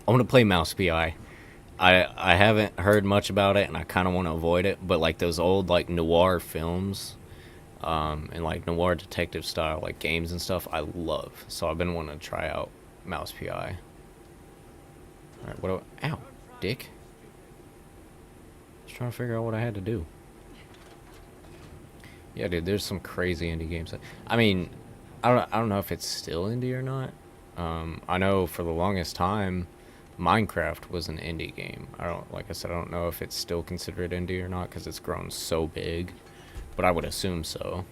I want to play Mouse PI. I haven't heard much about it, and I kind of want to avoid it. But like those old like noir films, and like noir detective style like games and stuff, I love. So I've been wanting to try out Mouse PI. All right, what? Ow, dick. Just trying to figure out what I had to do. Yeah, dude, there's some crazy indie games. I mean, I don't know if it's still indie or not. I know for the longest time, Minecraft was an indie game. Like I said, I don't know if it's still considered indie or not because it's grown so big, but I would assume so.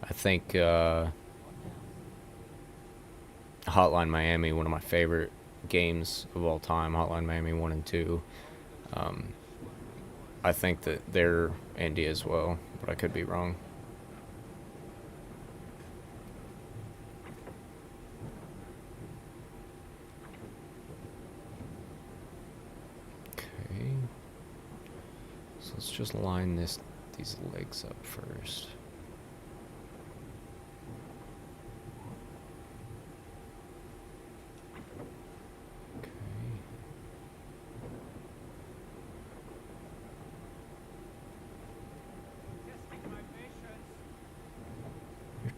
I think Hotline Miami, one of my favorite games of all time, Hotline Miami 1 and 2. I think that they're indie as well, but I could be wrong. Okay. So let's just line these legs up first.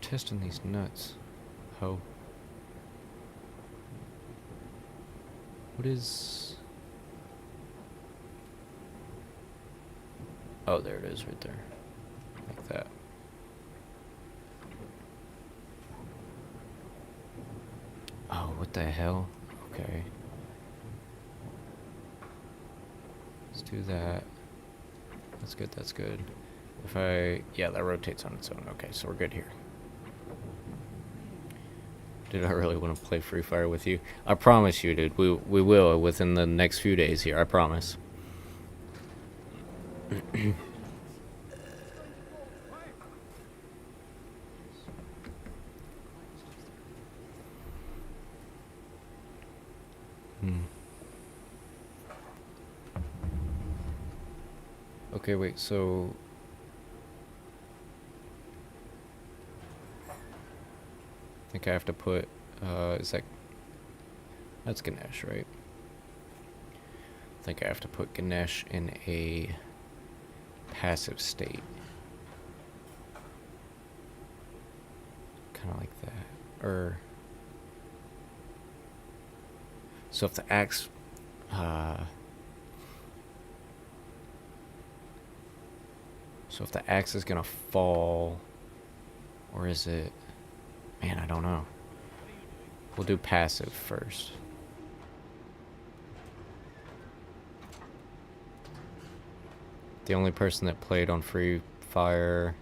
Testing these nuts. Ho. What is... Oh, there it is right there. Like that. Oh, what the hell? Okay. Let's do that. That's good, that's good. If I... Yeah, that rotates on its own. Okay, so we're good here. Dude, I really want to play Free Fire with you. I promise you, dude. We will within the next few days here. I promise. Okay, wait, so... I think I have to put, is that... That's Ganesh, right? I think I have to put Ganesh in a passive state. kind of like that. Or so if the axe, so if the axe is gonna fall, or is it? Man, I don't know. We'll do passive first. The only person that played on Free Fire.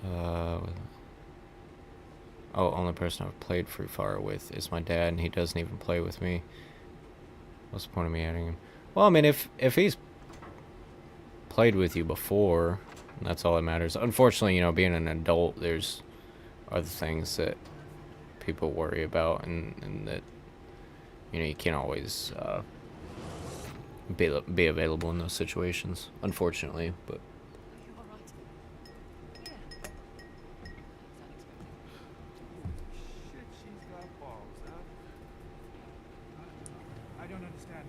Oh, only person I've played Free Fire with is my dad, and he doesn't even play with me. What's the point of me adding him? Well, I mean, if he's played with you before, that's all that matters. Unfortunately, you know, being an adult, there's other things that people worry about, and that, you know, you can't always be available in those situations, unfortunately, but... You all right? Yeah. Shit, she's got balls, huh? I don't understand.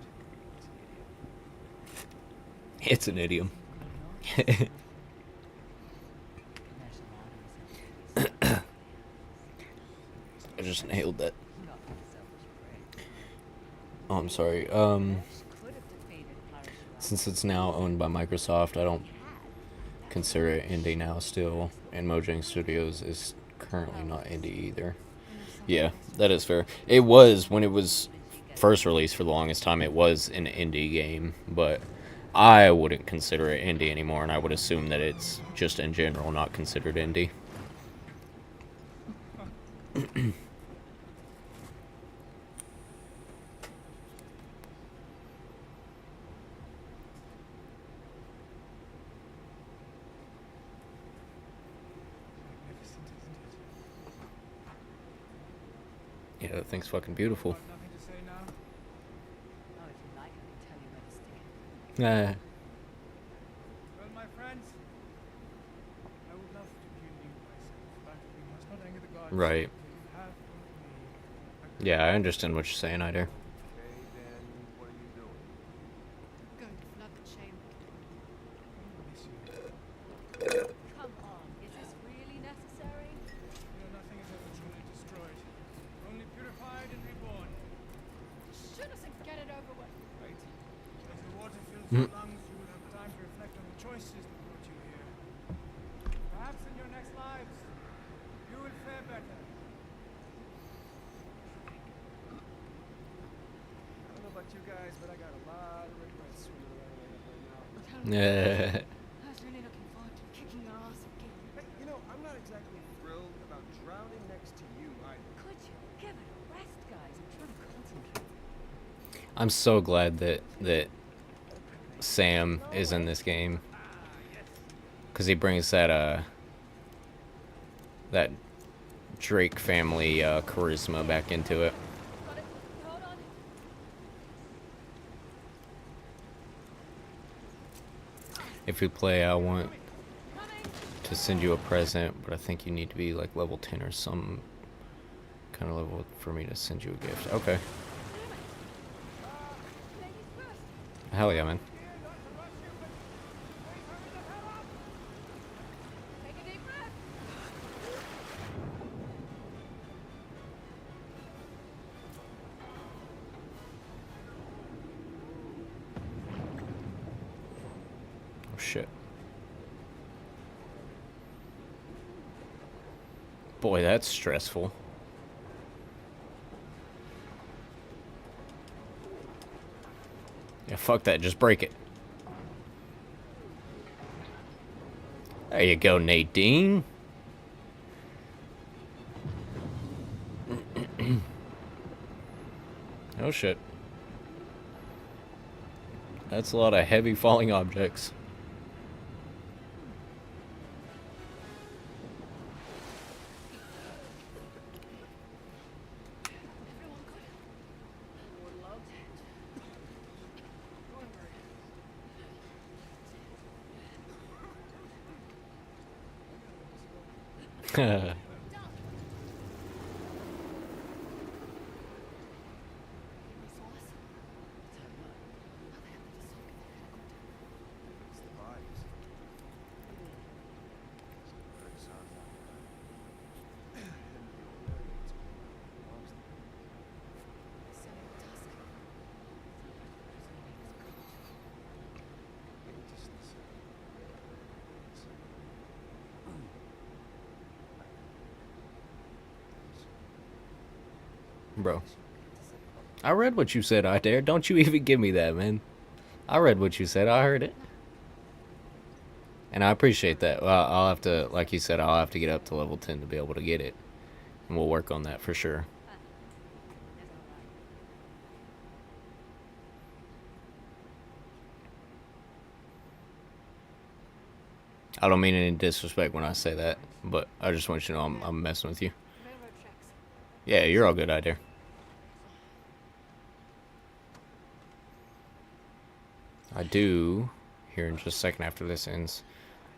It's an idiom. I just nailed that. Oh, I'm sorry. Since it's now owned by Microsoft, I don't consider it indie now still, and Mojang Studios is currently not indie either. Yeah, that is fair. It was, when it was first released for the longest time, it was an indie game, but I wouldn't consider it indie anymore, and I would assume that it's just in general not considered indie. Magnificent, isn't it? Yeah, that thing's fucking beautiful. Got nothing to say now? Oh, if you like, I can tell you where to stay. Well, my friends, I would love to kill you myself, but we must not anger the gods. Right. So you have with me. Yeah, I understand what you're saying, Ider. Okay, then what are you doing? Going to flood the chamber. Miss you. Come on, is this really necessary? You know, nothing is ever truly destroyed. Only purified and reborn. Shoot us and get it over with. Right? As the water fills your lungs, you will have time to reflect on the choices that brought you here. Perhaps in your next lives, you will fare better. I don't know about you guys, but I got a lot of regrets swimming around my head right now. Yeah. I was really looking forward to kicking your ass again. Hey, you know, I'm not exactly thrilled about drowning next to you either. Could you give it a rest, guys? I'm trying to concentrate. I'm so glad that Sam is in this game, because he brings that that Drake family charisma back into it. Got it. Hold on. If you play, I want Coming. to send you a present, but I think you need to be like level 10 or some kind of level for me to send you a gift. Okay. Ladies first. Hell yeah, man. Take a deep breath. Oh shit. Boy, that's stressful. Yeah, fuck that. Just break it. There you go, Nadine. Oh shit. That's a lot of heavy falling objects. Everyone good? Waterlogged. It's the bodies. Bro. I read what you said out there. Don't you even give me that, man. I read what you said. I heard it. And I appreciate that. Well, I'll have to, like you said, I'll have to get up to level 10 to be able to get it. And we'll work on that for sure. I don't mean any disrespect when I say that, but I just want you to know I'm messing with you. Railroad tracks. Yeah, you're all good out there. I do, here in just a second after this ends,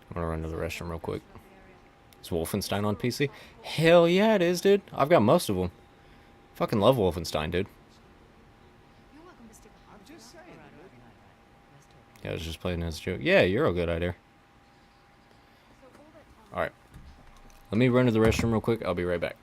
I'm gonna run to the restroom real quick. Is Wolfenstein on PC? Hell yeah, it is, dude. I've got most of them. Fucking love Wolfenstein, dude. You're welcome to stick I'm just saying, dude. Yeah, I was just playing as a joke. Yeah, you're all good out there. So all that time. Alright. Let me run to the restroom real quick. I'll be right back.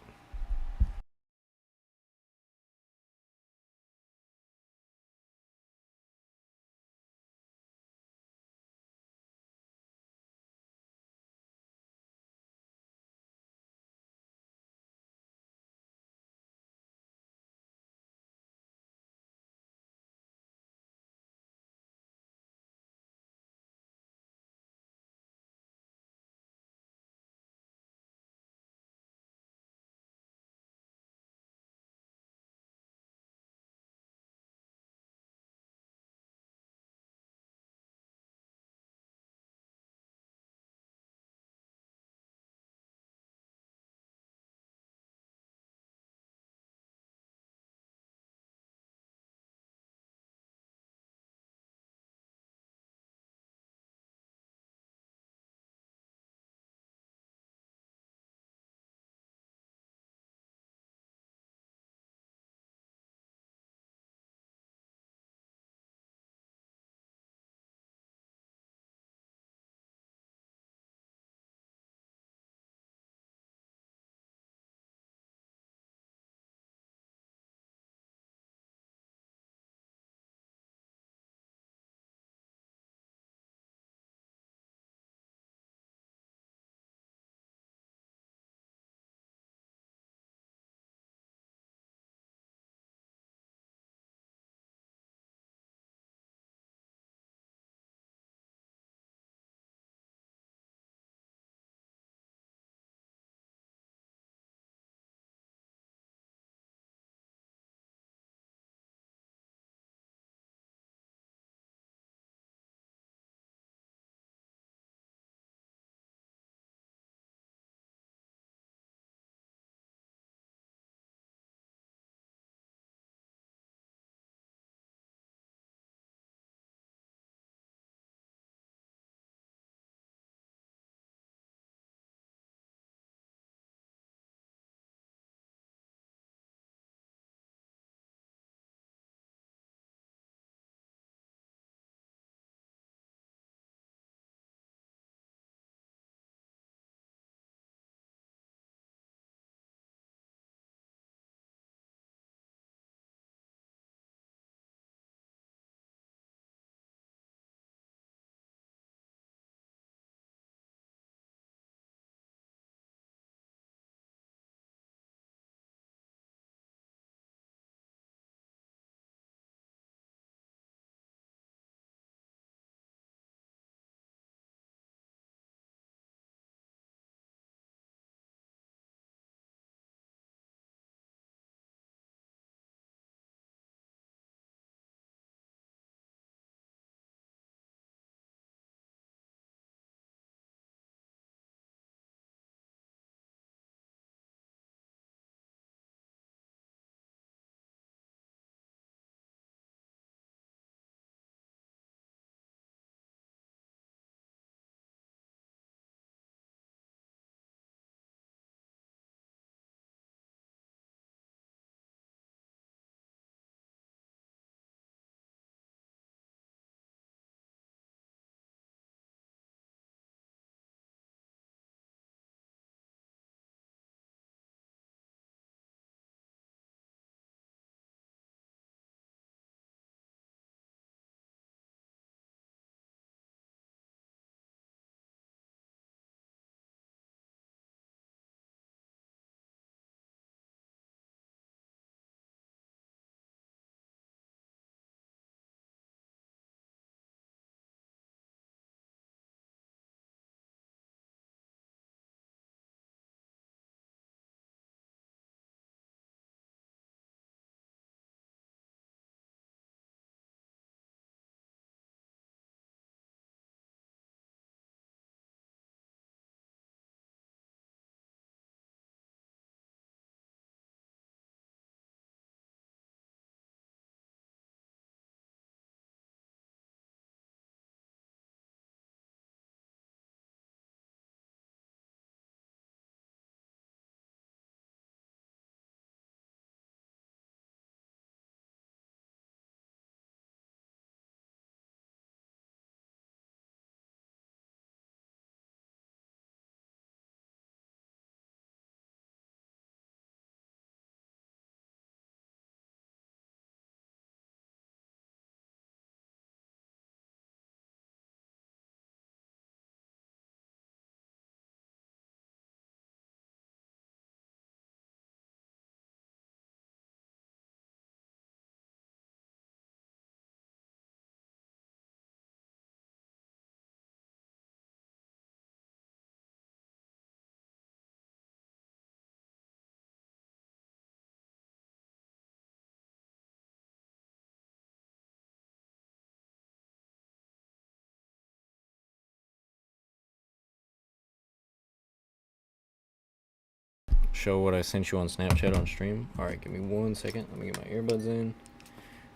show what I sent you on Snapchat on stream? Alright, give me 1 second. Let me get my earbuds in,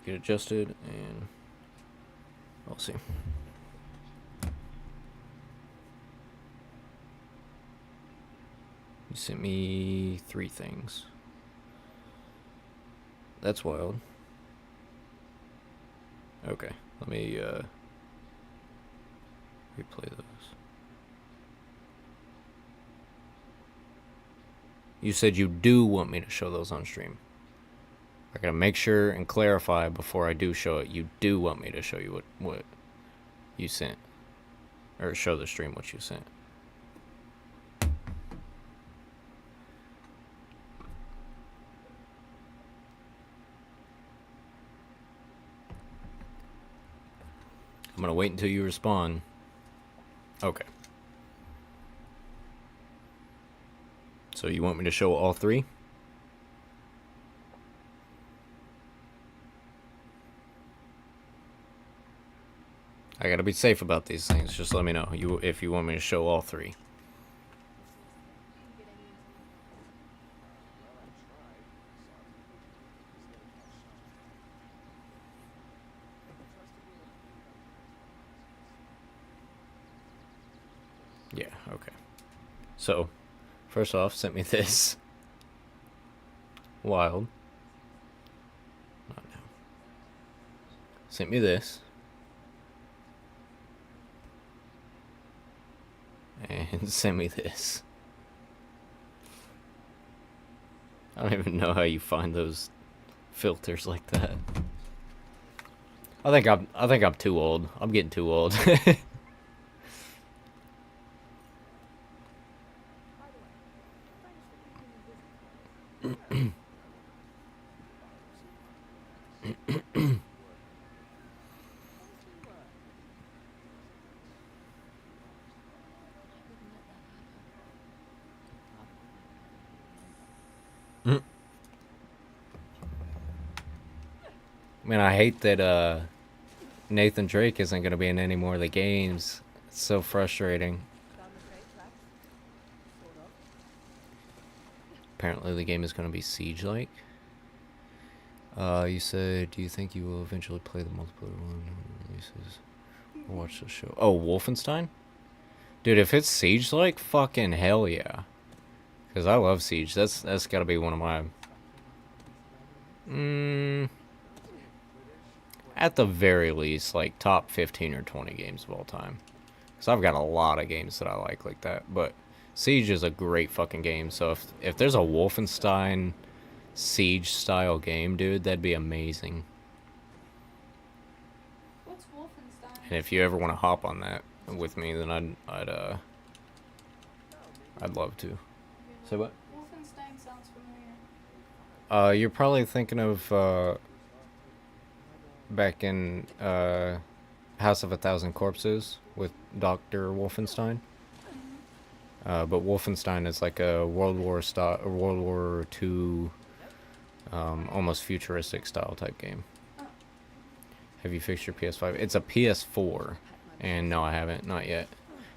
get adjusted, and I'll see. You sent me 3 things. That's wild. Okay, let me replay those. You said you do want me to show those on stream. I gotta make sure and clarify before I do show it. You do want me to show you what you sent. Or show the stream what you sent. I'm gonna wait until you respond. Okay. So you want me to show all 3? I gotta be safe about these things. Just let me know if you want me to show all 3. Yeah, okay. So, first off, sent me this. Wild. Not now. Sent me this. And sent me this. I don't even know how you find those filters like that. I think I'm too old. I'm getting too old. Man, I hate that Nathan Drake isn't gonna be in any more of the games. It's so frustrating. Apparently the game is gonna be Siege-like. You said, do you think you will eventually play the multiplayer one releases or watch the show? Oh, Wolfenstein? Dude, if it's Siege-like, fucking hell yeah. Because I love Siege. That's gotta be one of my... at the very least, like, top 15 or 20 games of all time. Because I've got a lot of games that I like that. But Siege is a great fucking game. So if there's a Wolfenstein Siege-style game, dude, that'd be amazing. What's Wolfenstein? And if you ever want to hop on that with me, then I'd love to. Say what? Wolfenstein sounds familiar. You're probably thinking of back in House of a Thousand Corpses with Dr. Wolfenstein. But Wolfenstein is like a World War II, almost futuristic style type game. Have you fixed your PS5? It's a PS4, and no, I haven't, not yet.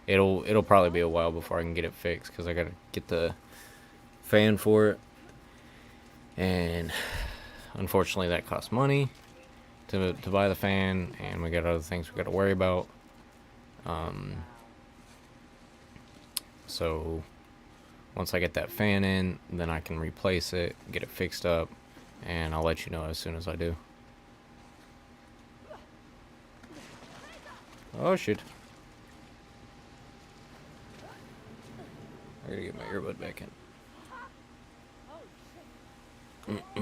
It'll probably be a while before I can get it fixed because I gotta get the fan for it, and unfortunately that costs money to buy the fan, and we got other things we got to worry about. So once I get that fan in, then I can replace it, get it fixed up, and I'll let you know as soon as I do. Oh shit. I gotta get my earbud back in. It's okay.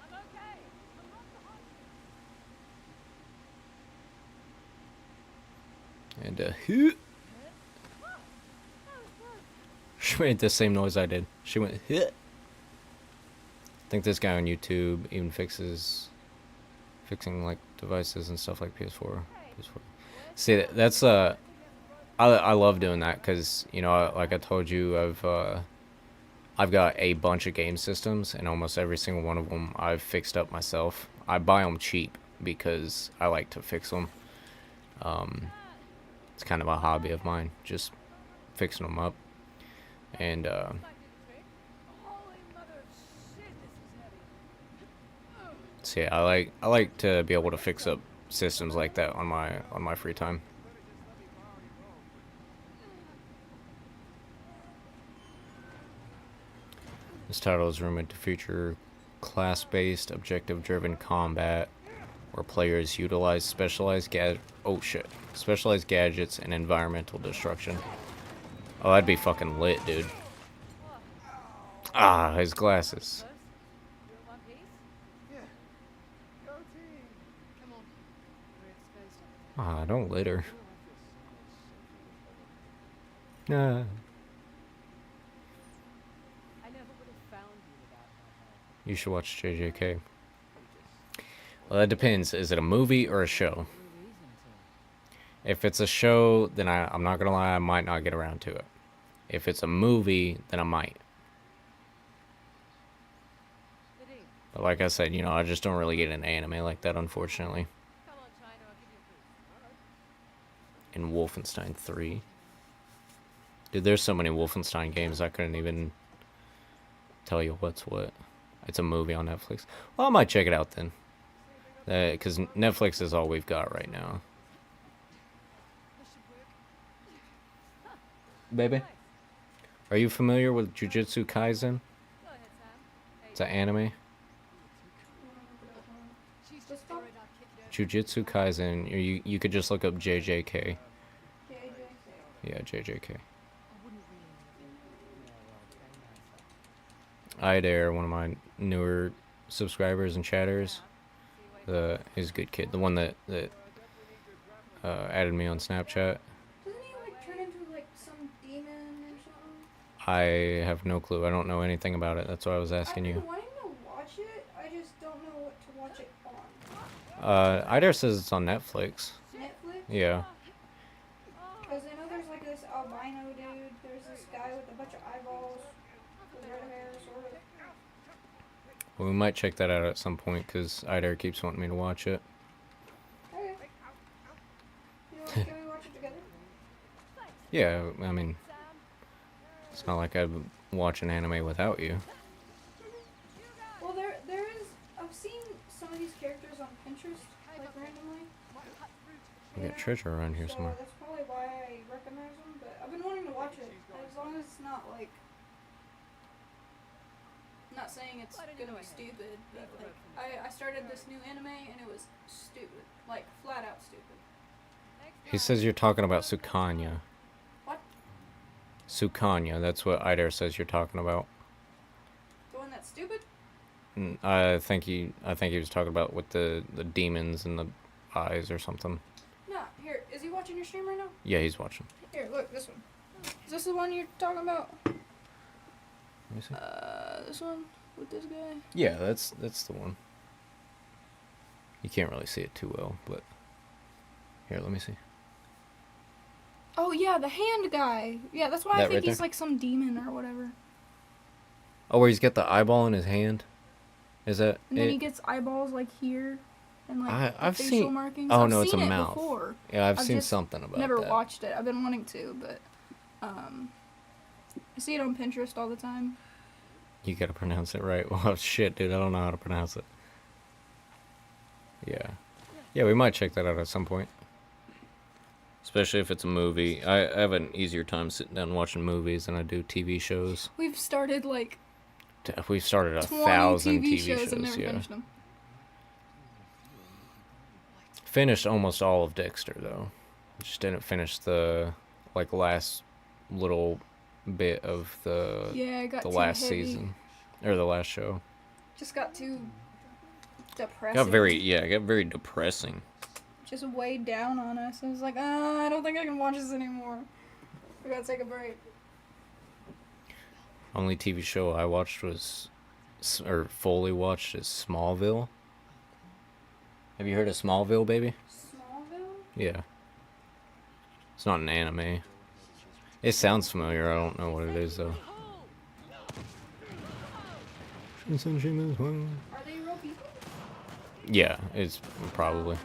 I'm okay. I'm not behind. And she made the same noise I did. She went hit. I think this guy on YouTube even fixing like devices and stuff like PS4. See, that's I love doing that because, you know, like I told you, I've got a bunch of game systems, and almost every single one of them I've fixed up myself. I buy them cheap because I like to fix them. It's kind of a hobby of mine, just fixing them up. And Might do the trick. Holy mother of shit, this is heavy. so yeah, I like to be able to fix up systems like that on my free time. This title is rumored to feature class-based, objective-driven combat, where players utilize specialized gadgets and environmental destruction. Oh, that'd be fucking lit, dude. Ah, his glasses. Close? You in one piece? Yeah. Go team. Come on. We're exposed up there. Ah, don't litter. Oh, I feel so much safer. Nah. I never would have found you without my help. You should watch JJK. Well, that depends. Is it a movie or a show? No reason to. If it's a show, then I'm not gonna lie, I might not get around to it. If it's a movie, then I might. Nadine, But like I said, you know, I just don't really get into anime like that, unfortunately. come on, China, I'll give you a boost. In Wolfenstein 3. Dude, there's so many Wolfenstein games, I couldn't even tell you what's what. It's a movie on Netflix. Well, I might check it out then. Because Netflix is all we've got right now. This should work. Baby? Nice. Are you familiar with Jujutsu Kaisen? Go ahead, Sam. Hey, It's an anime. she's This just one? worried I'll kick you. Jujutsu Kaisen. You could just look up JJK. JJ. Yeah, JJK. I wouldn't really know. Yeah, well, Idare, one of my newer subscribers and chatters. He's a good kid. The one that added me on Snapchat. Doesn't he like turn into like some demon or something? I have no clue. I don't know anything about it. That's why I was asking I've you. been wanting to watch it. I just don't know what to watch it on. Idare says it's on Netflix. Netflix? Yeah. Because I know there's like this albino dude. There's this guy with a bunch of eyeballs. With red hair, sort of. Well, we might check that out at some point because Idare keeps wanting me to watch it. Okay. Can we watch it together? Yeah, I mean, it's not like I'd watch an anime without you. Well, there is. I've seen some of these characters on Pinterest, like randomly. We got treasure around here So somewhere. that's probably why I recognize them. But I've been wanting to watch it as long as it's not like. I'm not saying it's gonna be stupid, but like I started this new anime and it was stupid, like flat out stupid. He says you're talking about Sukanya. What? Sukanya, that's what Idare says you're talking about. The one that's stupid? I think he was talking about with the demons and the eyes or something. No. Here, is he watching your stream right now? Yeah, he's watching. Here, look, this one. Is this the one you're talking about? Let me see. This one with this guy. Yeah, that's the one. You can't really see it too well, but here, let me see. Oh yeah, the hand guy. Yeah, that's why I That think right he's there? like some demon or whatever. Oh, where he's got the eyeball in his hand. Is that And then it? he gets eyeballs like here, and like I've facial seen- markings. oh, I've no, it's seen a it mouth. Before. Yeah, I've I've seen just something about Never that. watched it. I've been wanting to, but I see it on Pinterest all the time. You gotta pronounce it right. Well, shit, dude, I don't know how to pronounce it. Yeah. Yeah, we might check that out at some point. Especially if it's a movie. I have an easier time sitting down watching movies than I do TV shows. We've started like We've started 20 1,000 TV TV shows and never yeah. finished them. Finished almost all of Dexter, though. Just didn't finish the, like, last little bit of the Yeah, it got the too last heavy. season. Or the last show. Just got too depressing. Got very depressing. Just weighed down on us. I was like, I don't think I can watch this anymore. We gotta take a break. Only TV show I watched was, or fully watched, is Smallville. Have you heard of Smallville, baby? Smallville? Yeah. It's not an anime. It sounds familiar. I don't know what it is though. Are they real people? Yeah, it's probably.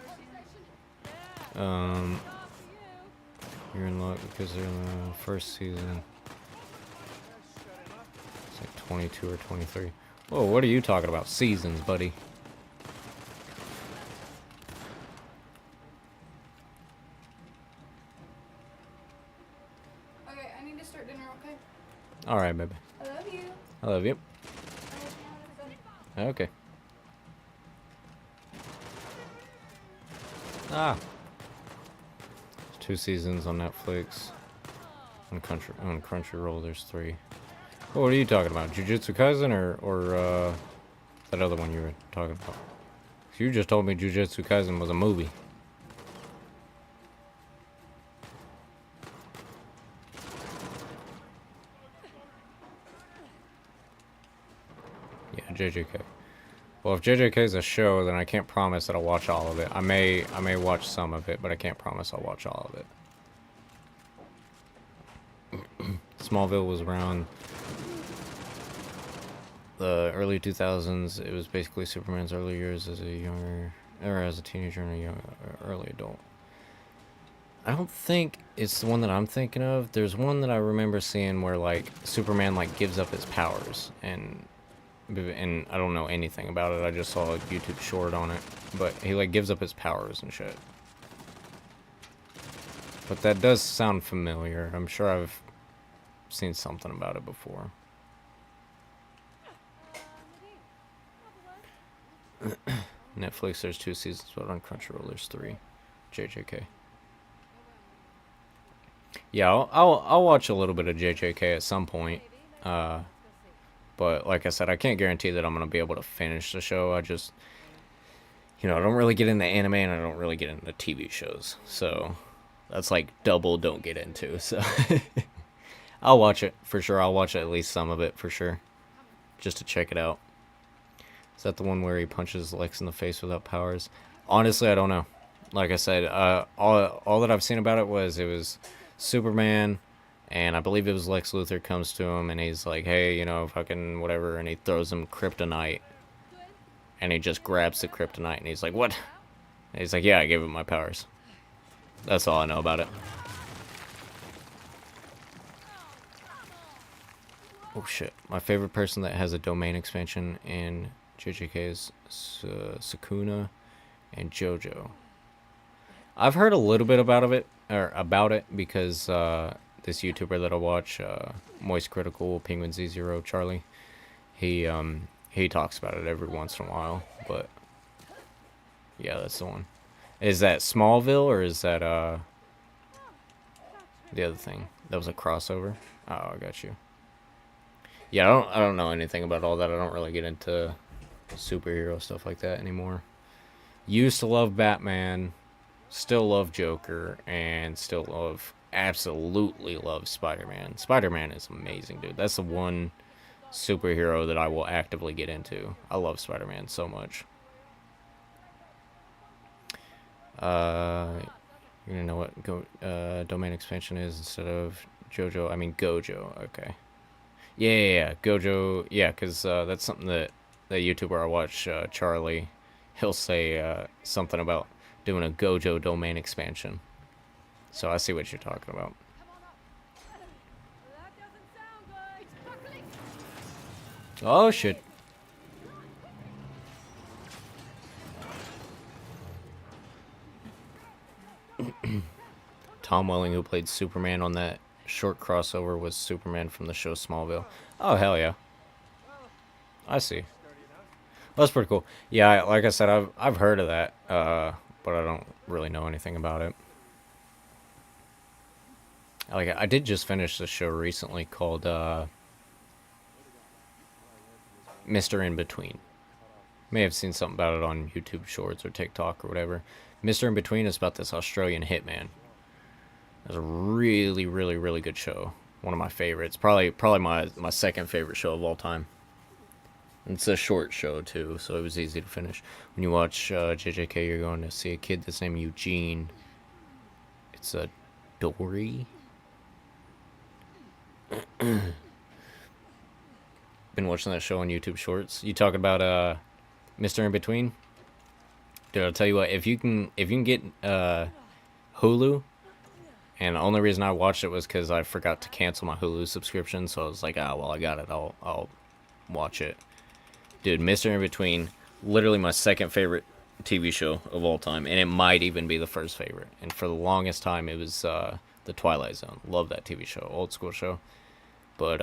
You're in luck because they're in the first season. 22 or 23. Whoa, what are you talking about? Seasons, buddy. Okay, I need to start dinner, okay? Alright, baby. I love you. I love you. I'll let you know when it's done. Okay. Ah. 2 seasons on Netflix. On Crunchyroll, there's 3. Oh, what are you talking about? Jujutsu Kaisen or that other one you were talking about? You just told me Jujutsu Kaisen was a movie. Yeah, JJK. Well, if JJK is a show, then I can't promise that I'll watch all of it. I may watch some of it, but I can't promise I'll watch all of it. Smallville was around the early 2000s. It was basically Superman's early years as a teenager and a young early adult. I don't think it's the one that I'm thinking of. There's one that I remember seeing where like Superman like gives up his powers, and I don't know anything about it. I just saw a YouTube short on it, but he like gives up his powers and shit. But that does sound familiar. I'm sure I've seen something about it before. Netflix, there's 2 seasons, but on Crunchyroll, there's 3. JJK. Yeah, I'll watch a little bit of JJK at some point. But like I said, I can't guarantee that I'm gonna be able to finish the show. I just, I don't really get into anime and I don't really get into TV shows. So that's like double don't get into. So I'll watch it for sure. I'll watch at least some of it for sure, just to check it out. Is that the one where he punches Lex in the face without powers? Honestly, I don't know. Like I said, all that I've seen about it was Superman, and I believe it was Lex Luthor comes to him and he's like, hey, fucking whatever, and he throws him kryptonite, and he just grabs the kryptonite and he's like, what? And he's like, yeah, I gave him my powers. That's all I know about it. Oh shit. My favorite person that has a domain expansion in JJK is Sukuna and JoJo. I've heard a little bit about it because this YouTuber that I watch, Moist Critical Penguin Z0 Charlie, he talks about it every once in a while. But yeah, that's the one. Is that Smallville or is that the other thing? That was a crossover. Oh, I got you. Yeah, I don't know anything about all that. I don't really get into superhero stuff like that anymore. Used to love Batman, still love Joker, and absolutely love Spider-Man. Spider-Man is amazing, dude. That's the one superhero that I will actively get into. I love Spider-Man so much. You know what domain expansion is instead of JoJo? I mean Gojo. Okay. Yeah. Gojo. Yeah, because that's something that the YouTuber I watch, Charlie, he'll say something about doing a Gojo domain expansion. So I see what you're talking about. Oh shit. Tom Welling, who played Superman on that short crossover, was Superman from the show Smallville. Oh hell yeah. I see. That's pretty cool. Yeah, like I said, I've heard of that, but I don't really know anything about it. Like, I did just finish this show recently called Mr. In Between. May have seen something about it on YouTube Shorts or TikTok or whatever. Mr. In Between is about this Australian hitman. It's a really, really, really good show. One of my favorites. Probably my second favorite show of all time. It's a short show too, so it was easy to finish. When you watch JJK, you're going to see a kid that's named Eugene. It's a Dory. Been watching that show on YouTube Shorts. You talking about Mr. In Between? Dude, I'll tell you what. If you can get Hulu, and the only reason I watched it was because I forgot to cancel my Hulu subscription. So I was like, well, I got it. I'll watch it. Dude, Mr. In Between, literally my second favorite TV show of all time, and it might even be the first favorite. And for the longest time, it was The Twilight Zone. Love that TV show, old school show. But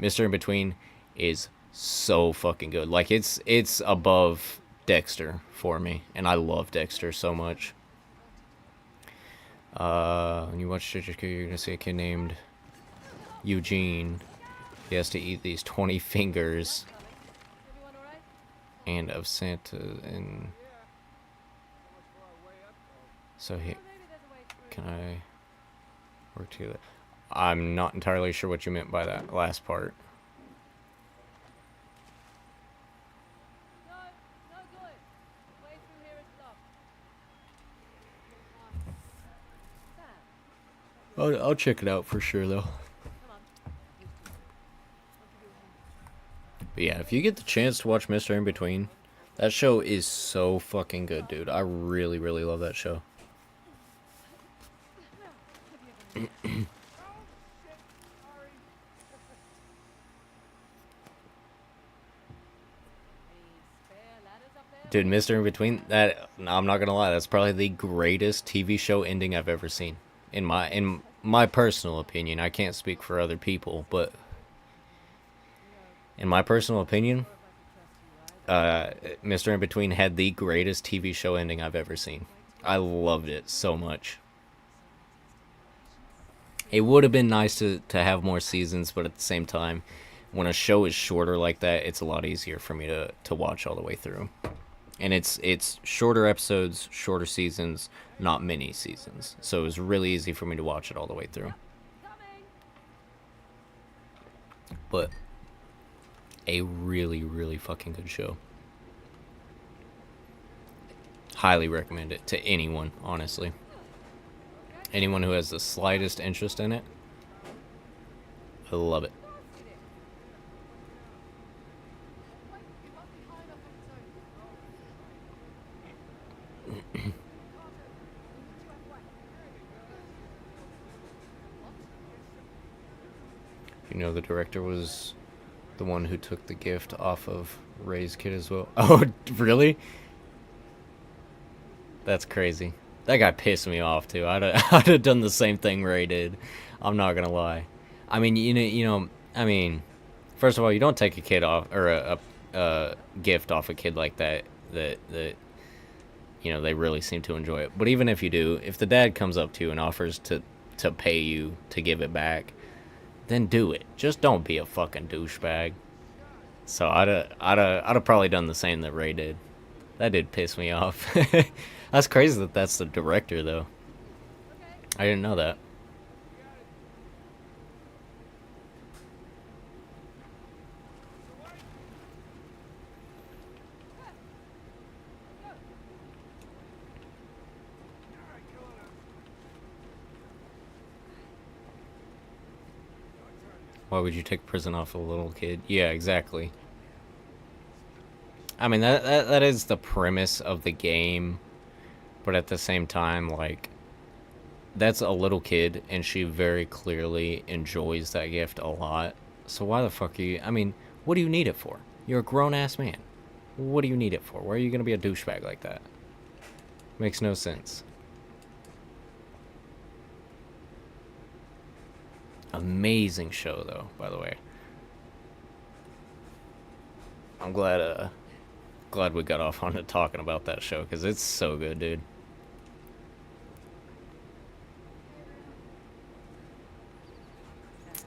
Mr. In Between is so fucking good. Like, it's above Dexter for me, and I love Dexter so much. When you watch JJK, you're gonna see a kid named Eugene. He has to eat these 20 fingers Everyone all right? and of Santa, and so he Maybe there's a way through. can I work together? I'm not entirely sure what you meant by that last part. No, no good. The way through here is blocked. Sam, I'll check it out for sure though. come on. But yeah, if you get the chance to watch Mr. In Between, that show is so fucking good, dude. I really, really love that show. Any spare ladders up there? Dude, Mr. In Between, that I'm not gonna lie, that's probably the greatest TV show ending I've ever seen. In my personal opinion, I can't speak for other people, but in my personal opinion, Mr. In Between had the greatest TV show ending I've ever seen. I loved it so much. It would have been nice to have more seasons, but at the same time, when a show is shorter like that, it's a lot easier for me to watch all the way through. And it's shorter episodes, shorter seasons, not mini seasons. So it was really easy for me to watch it all the way through. Coming! But a really, really fucking good show. Highly recommend it to anyone, honestly. Anyone who has the slightest interest in it, I love it. You know, the director was the one who took the gift off of Ray's kid as well. Oh, really? That's crazy. That guy pissed me off too. I'd have done the same thing Ray did. I'm not gonna lie. I mean, I mean, first of all, you don't take a kid off or a gift off a kid like that. That they really seem to enjoy it. But even if you do, if the dad comes up to you and offers to pay you to give it back, then do it. Just don't be a fucking douchebag. So I'd have probably done the same that Ray did. That did piss me off. That's crazy that that's the director, though. I didn't know that. Why would you take prison off a little kid? Yeah, exactly. I mean, that is the premise of the game. But at the same time, like, that's a little kid, and she very clearly enjoys that gift a lot. So why the fuck are you... I mean, what do you need it for? You're a grown-ass man. What do you need it for? Why are you gonna be a douchebag like that? Makes no sense. Amazing show, though, by the way. I'm glad we got off on to talking about that show, because it's so good, dude.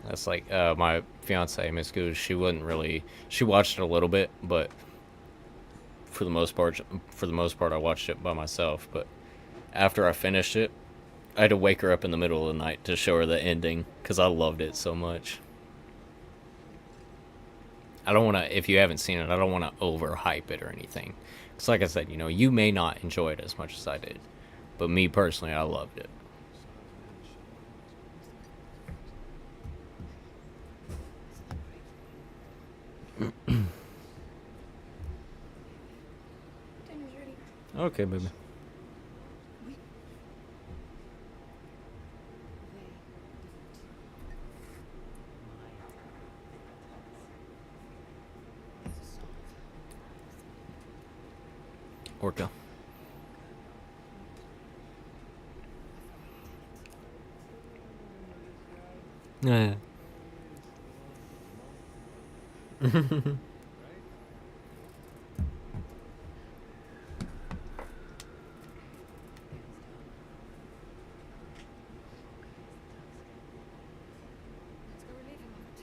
That's like my fiance, Miss Goose. She watched it a little bit, but for the most part, I watched it by myself. But after I finished it, I had to wake her up in the middle of the night to show her the ending because I loved it so much. I don't want to, if you haven't seen it, I don't want to overhype it or anything. Because like I said, you may not enjoy it as much as I did. But me personally, I loved it. Dinner's ready. Okay, baby. Orca. Yeah. Let's go relieve him of it.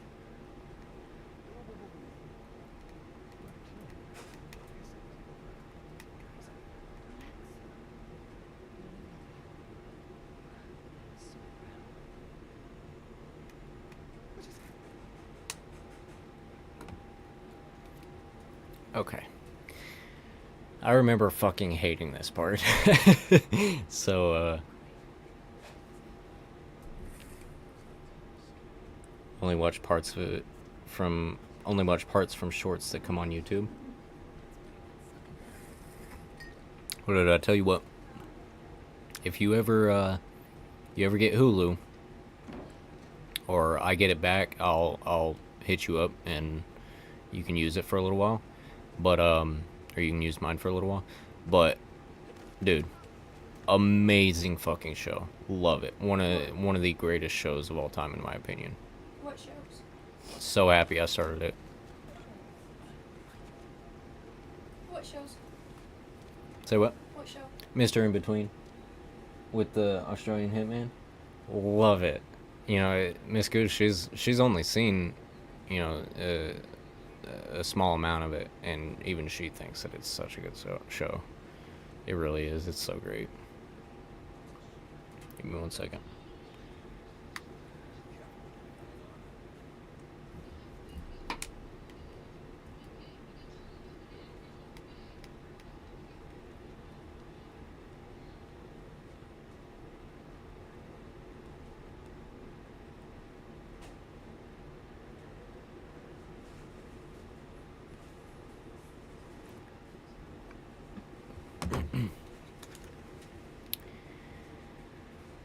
Okay. I remember fucking hating this part. So, only watch parts of it from shorts that come on YouTube. What did I tell you? What? If you ever get Hulu, or I get it back, I'll hit you up and you can use it for a little while. But or you can use mine for a little while. But dude, amazing fucking show. Love it. One of the greatest shows of all time in my opinion. What shows? So happy I started it. What shows? Say what? What show? Mr. In Between with the Australian hitman. Love it. You know, Miss Goose, she's only seen, you know, a small amount of it, and even she thinks that it's such a good show. It really is. It's so great. Give me 1 second.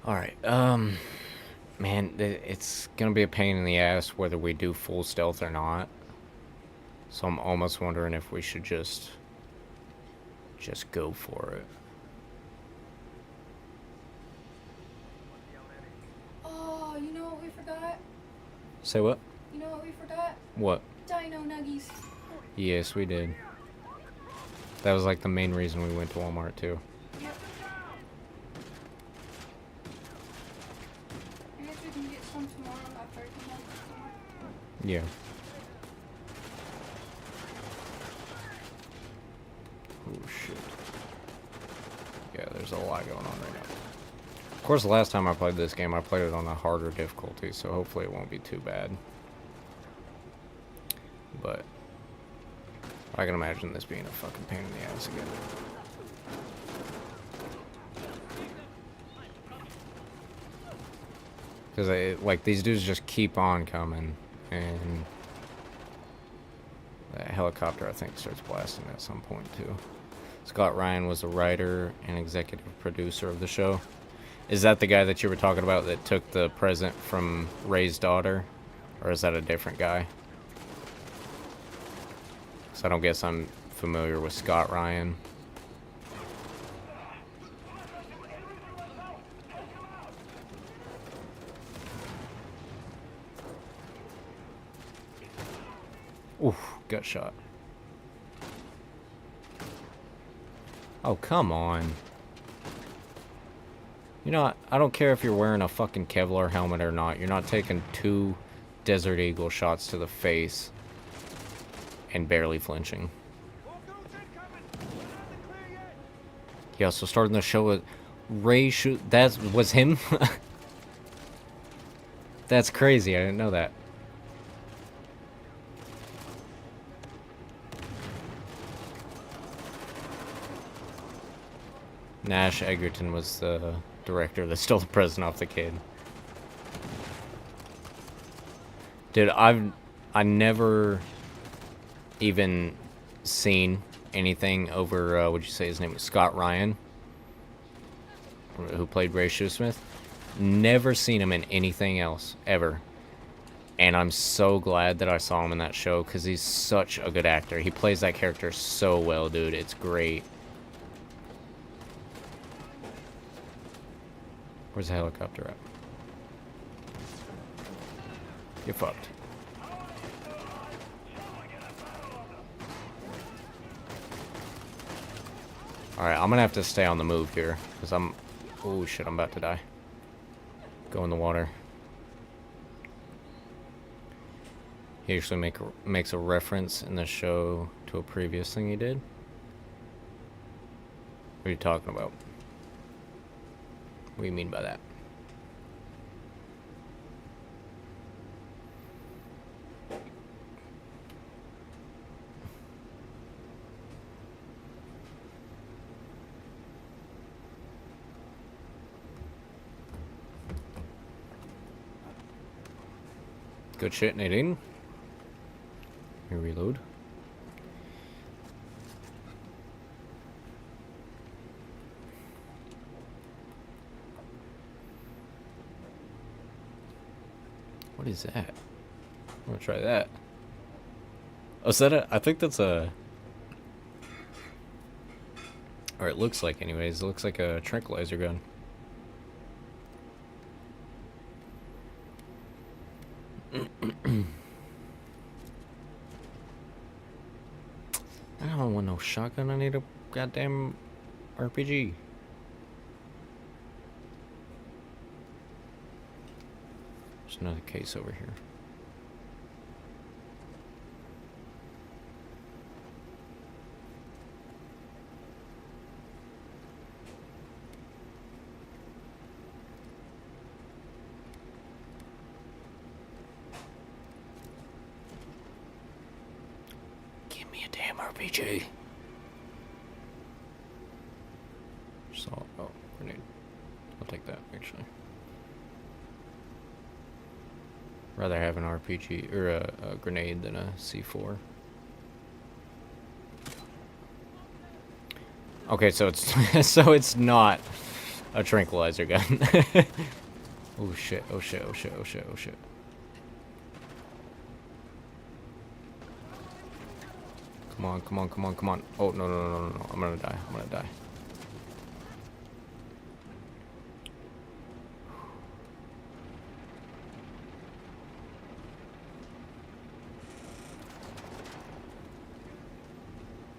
Alright, man, it's gonna be a pain in the ass whether we do full stealth or not. So I'm almost wondering if we should just go for it. Oh, you know what we forgot? Say what? You know what we forgot? What? Dino Nuggies. Yes, we did. That was like the main reason we went to Walmart too. Yep. I guess we can get some tomorrow after I come home from somewhere. Yeah. Oh shit. Yeah, there's a lot going on right now. Of course, the last time I played this game, I played it on a harder difficulty, so hopefully it won't be too bad. But I can imagine this being a fucking pain in the ass again. Because like these dudes just keep on coming, and that helicopter I think starts blasting at some point too. Scott Ryan was the writer and executive producer of the show. Is that the guy that you were talking about that took the present from Ray's daughter, or is that a different guy? So I don't guess I'm familiar with Scott Ryan. Oof, got shot. Oh, come on. You know, I don't care if you're wearing a fucking Kevlar helmet or not. You're not taking 2 Desert Eagle shots to the face and barely flinching. Yeah, so starting the show with Ray shoot. That was him? That's crazy. I didn't know that. Nash Egerton was the director that stole the present off the kid. Dude, I never even seen anything over, would you say his name was Scott Ryan, who played Ray Shoesmith. Never seen him in anything else, ever. And I'm so glad that I saw him in that show, because he's such a good actor. He plays that character so well, dude. It's great. Where's the helicopter at? You're fucked. Alright, I'm gonna have to stay on the move here. Because I'm... Oh shit, I'm about to die. Go in the water. He actually makes a reference in the show to a previous thing he did. What are you talking about? What do you mean by that? Good shit, Nadine. Here, reload. What is that? I'm gonna try that. Oh, is that a... I think that's a... Or it looks like anyways. It looks like a tranquilizer gun. I don't want no shotgun. I need a goddamn RPG. There's another case over here. Give me a damn RPG. Oh, grenade. I'll take that, actually. Rather have an RPG or a grenade than a C4. Okay, so it's so it's not a tranquilizer gun. Oh shit! Oh shit! Oh shit! Oh shit! Oh shit! Come on! Come on! Come on! Come on! Oh no! No! No! No! No! I'm gonna die! I'm gonna die!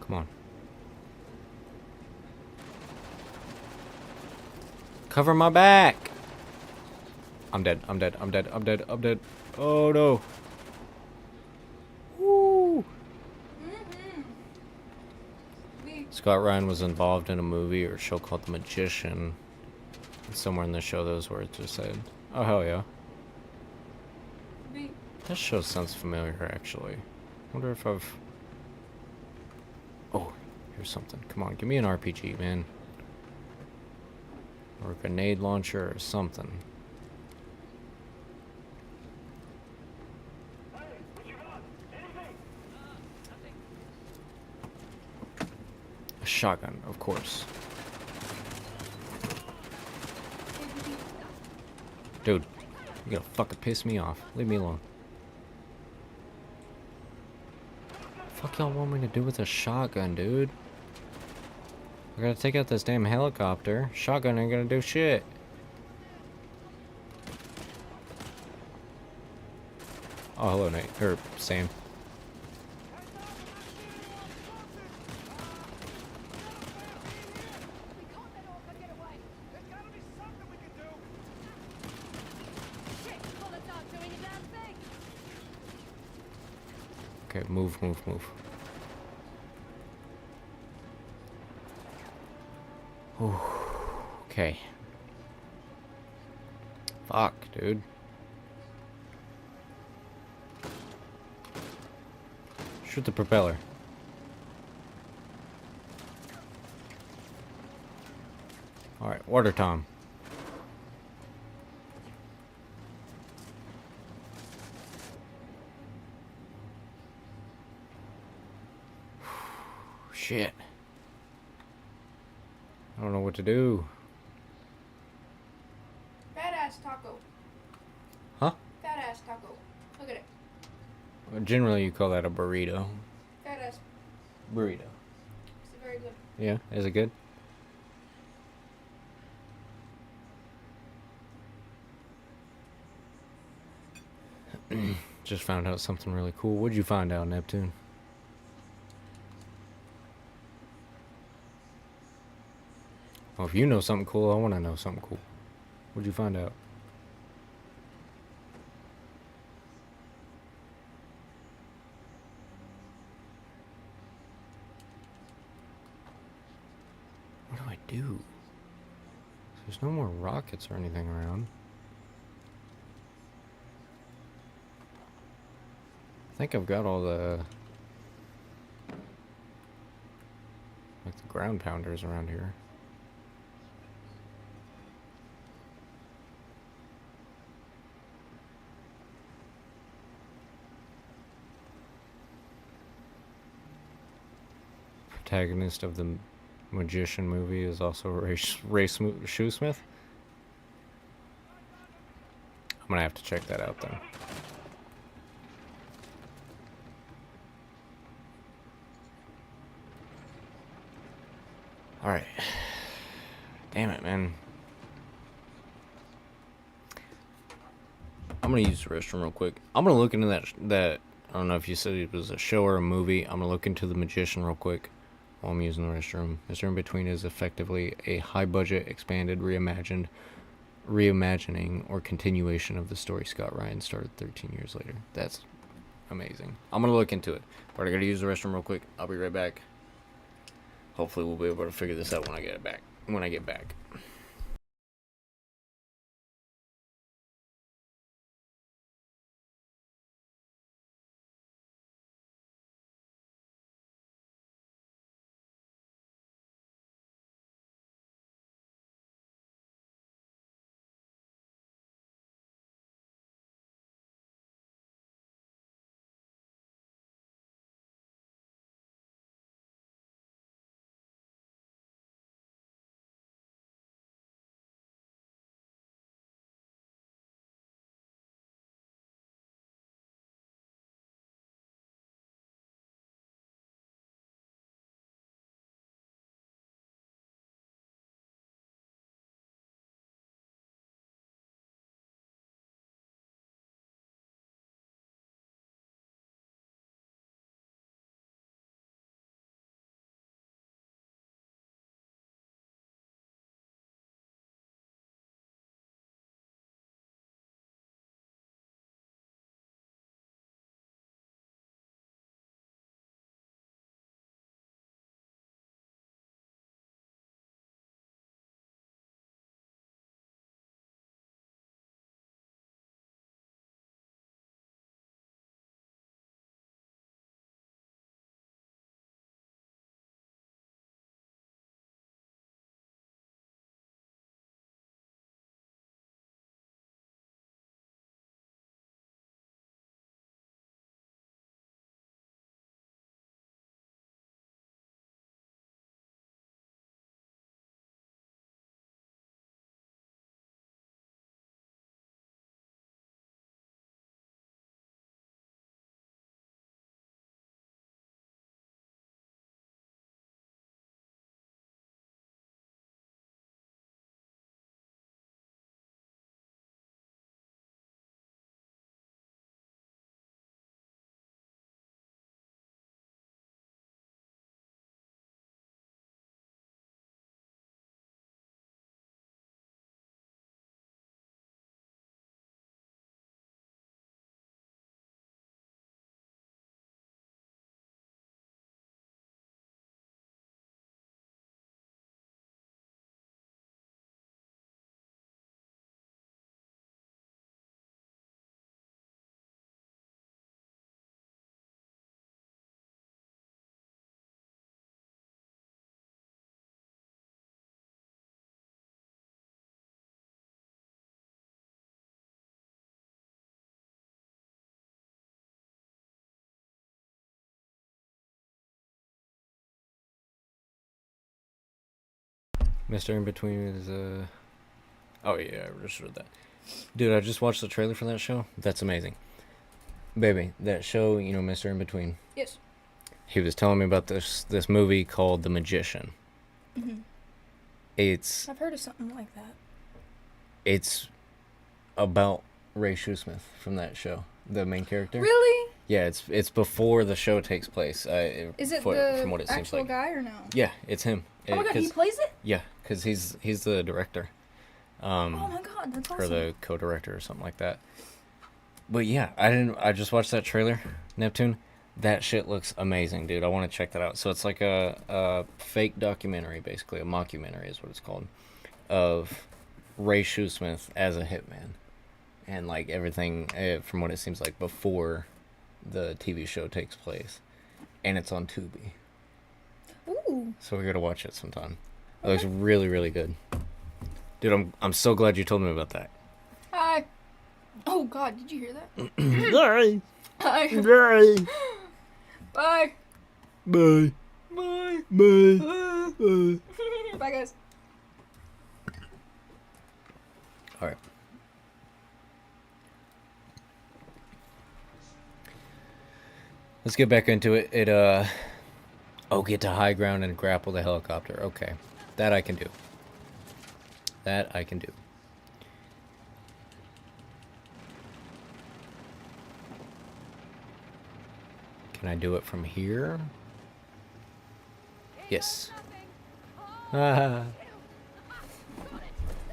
Come on. Cover my back! I'm dead. I'm dead. I'm dead. I'm dead. I'm dead. Oh no. Woo! Scott Ryan was involved in a movie or show called The Magician. Somewhere in the show those words are said. Oh hell yeah. That show sounds familiar actually. Wonder if I've... Oh, here's something. Come on, give me an RPG, man. Or a grenade launcher or something. A shotgun, of course. Dude, you're gonna fucking piss me off. Leave me alone. Fuck y'all want me to do with a shotgun, dude? I gotta take out this damn helicopter. Shotgun ain't gonna do shit. Oh, hello, Nate. Or Sam. Okay, move, move, move. Ooh, okay. Fuck, dude. Shoot the propeller. Alright, water time. Shit. I don't know what to do. Fat ass taco. Huh? Fat ass taco. Look at it. Well, generally, you call that a burrito. Fat ass. Burrito. It's very good. Yeah, is it good? Just found out something really cool. What'd you find out, Neptune? Well, if you know something cool, I want to know something cool. What'd you find out? What do I do? There's no more rockets or anything around. I think I've got all the like the ground pounders around here. Protagonist of the Magician movie is also Ray Shoesmith. I'm gonna have to check that out then. All right. Damn it, man. I'm gonna use the restroom real quick. I'm gonna look into that. I don't know if you said it was a show or a movie. I'm gonna look into The Magician real quick while I'm using the restroom. Mr. In Between is effectively a high-budget, expanded, reimagining or continuation of the story Scott Ryan started 13 years later. That's amazing. I'm gonna look into it, but I gotta use the restroom real quick. I'll be right back. Hopefully, we'll be able to figure this out when I get back. Mr. In Between is Oh yeah, I just read that. Dude, I just watched the trailer for that show. That's amazing. Baby, that show, Mr. In Between. Yes. He was telling me about this movie called The Magician. Mhm. It's I've heard of something like that. it's about Ray Shoesmith from that show. The main character. Really? Yeah, it's before the show takes place. Is it from the what it seems actual like. guy or no? Yeah, it's him. Oh my god, he 'Cause- plays it? Yeah, because he's the director. Oh my god, that's awesome. Or the co-director or something like that. But yeah, I just watched that trailer, Neptune. That shit looks amazing, dude. I want to check that out. So it's like a fake documentary, basically a mockumentary is what it's called, of Ray Shoesmith as a hitman, and like everything from what it seems like before the TV show takes place, and it's on Tubi. Ooh. So we're gonna watch it sometime. It looks really, really good. Dude, I'm so glad you told me about that. Hi. Oh god, did you hear that? Bye. Hi. Bye. Bye. Bye. Bye. Bye. Bye. Bye, guys. All right. Let's get back into it. Get to high ground and grapple the helicopter. Okay. That I can do. That I can do. Can I do it from here? Yes. Ah.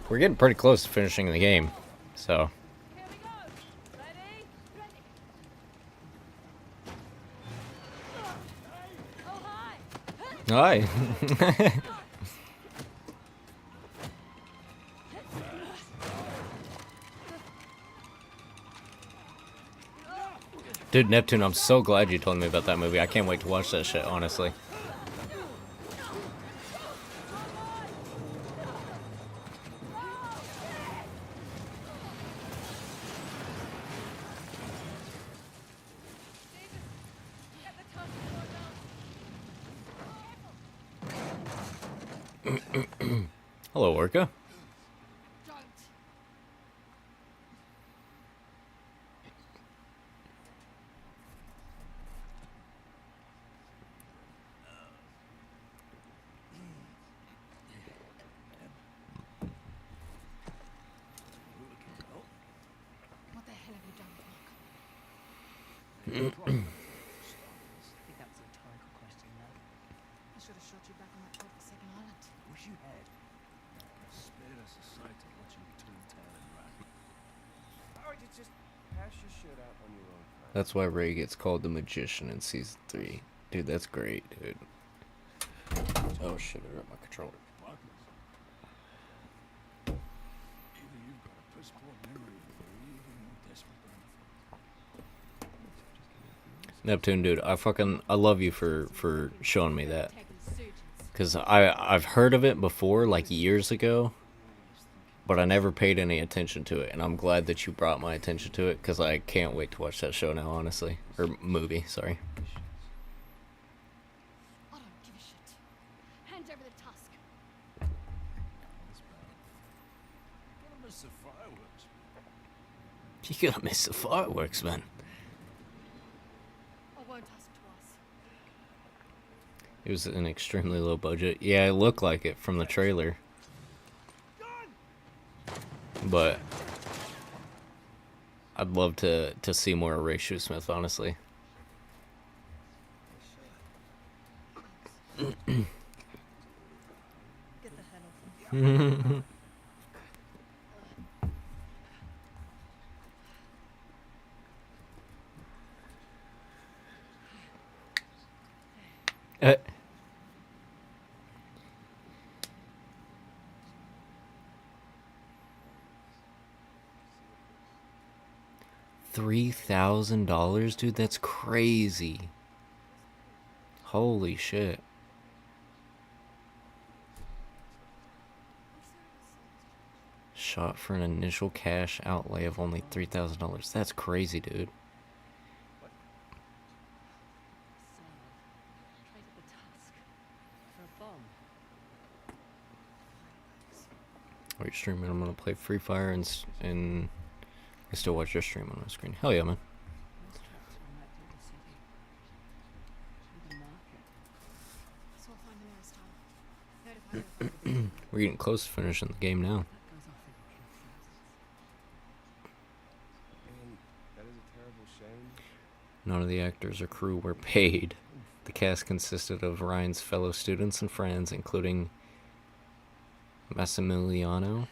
We're getting pretty close to finishing the game, so. Here we go. Ready? Ready. Oh, hi. Hi. Dude, Neptune, I'm so glad you told me about that movie. I can't wait to watch that shit, honestly. Hello, Orca. What the hell have you done, Mark? I think that was a rhetorical question, no? I should have shot you back on that second island. Wish you had. Spared us a sight of watching you turn tail and run. Why would you just hash your shit out on your own time? That's why Ray gets called the Magician in Season 3. Dude, that's great, dude. Oh shit, I got my controller. Either you've got a piss poor memory or you're desperate for anything. Neptune, dude, I love you for showing me that. Taking surgeons. Because I've heard of it before, like years ago, but I never paid any attention to it, and I'm glad that you brought my attention to it, because I can't wait to watch that show now, honestly. Or movie, sorry. I don't give a shit. Hand over the tusk. Gonna miss the fireworks. You're gonna miss the fireworks, man. I won't tusk twice. It was an extremely low budget. Yeah, it looked like it from the trailer. But I'd love to see more of Ray Shoesmith, honestly. Get the hell off me. uh, $3,000, dude, that's crazy. Holy shit. Shot for an initial cash outlay of only $3,000. That's crazy, dude. Traded the tusk for a bomb. While you're streaming, I'm gonna play Free Fire and I still watch your stream on my screen. Hell yeah, man. Most traps are in that little city. With a market. So I'll find the nearest town. Notify the authorities. We're getting close to finishing the game now. That goes off in thousands. And that is a terrible shame. None of the actors or crew were paid. The cast consisted of Ryan's fellow students and friends, including Massimiliano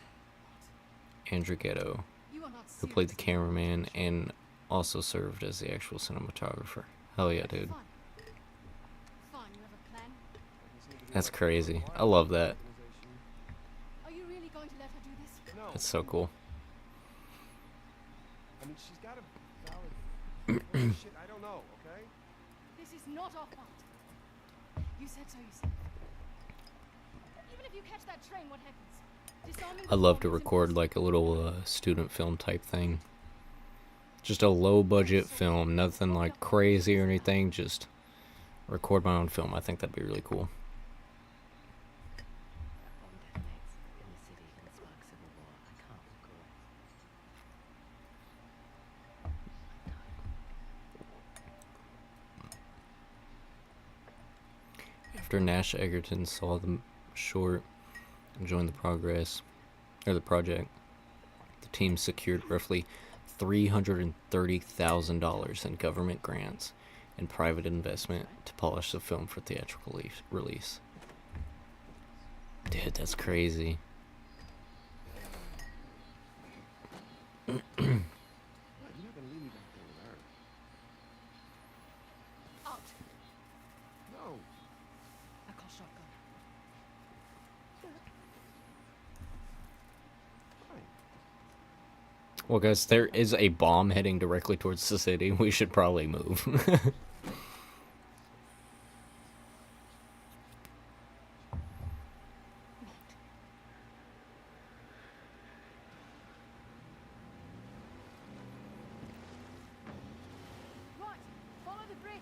Andrighetto, You are not who played the serious. cameraman and also served as the actual cinematographer. Hell yeah, dude. Fine. Fine, you have a plan? That's crazy. I love that. Are you really going to let her do this? No. That's so cool. I mean, she's got a valid... shit, I don't know, okay? This is not our fault. You said so, you said. Even if you catch that train, what happens? Disarming I'd the love to bomb is record impossible. like a little student film type thing. Just a low budget film, nothing like crazy or anything, just record my own film. I think that'd be really cool. Bomb detonates in the city and sparks civil war. I can't walk away. After Nash Egerton saw the short and joined the project, the team secured roughly $330,000 in government grants and private investment to polish the film for theatrical release. Dude, that's crazy. You're not gonna leave me back there with her. Out. No. I call shotgun. Fine. Well, guys, there is a bomb heading directly towards the city. We should probably move. Right. Follow the bridge.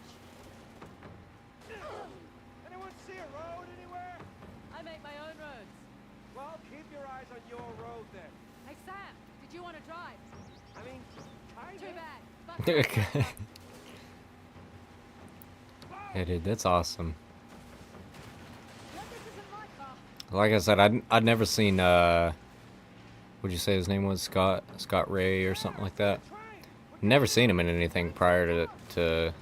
Anyone see a road anywhere? I make my own roads. Well, keep your eyes on your road then. Hey, Sam, did you want to drive? I mean, Too kinda. bad. Yeah, dude, that's awesome. No, this isn't my car. Like I said, I'd never seen what'd you say his name was? Scott Ray or something like that. Never seen him in anything prior to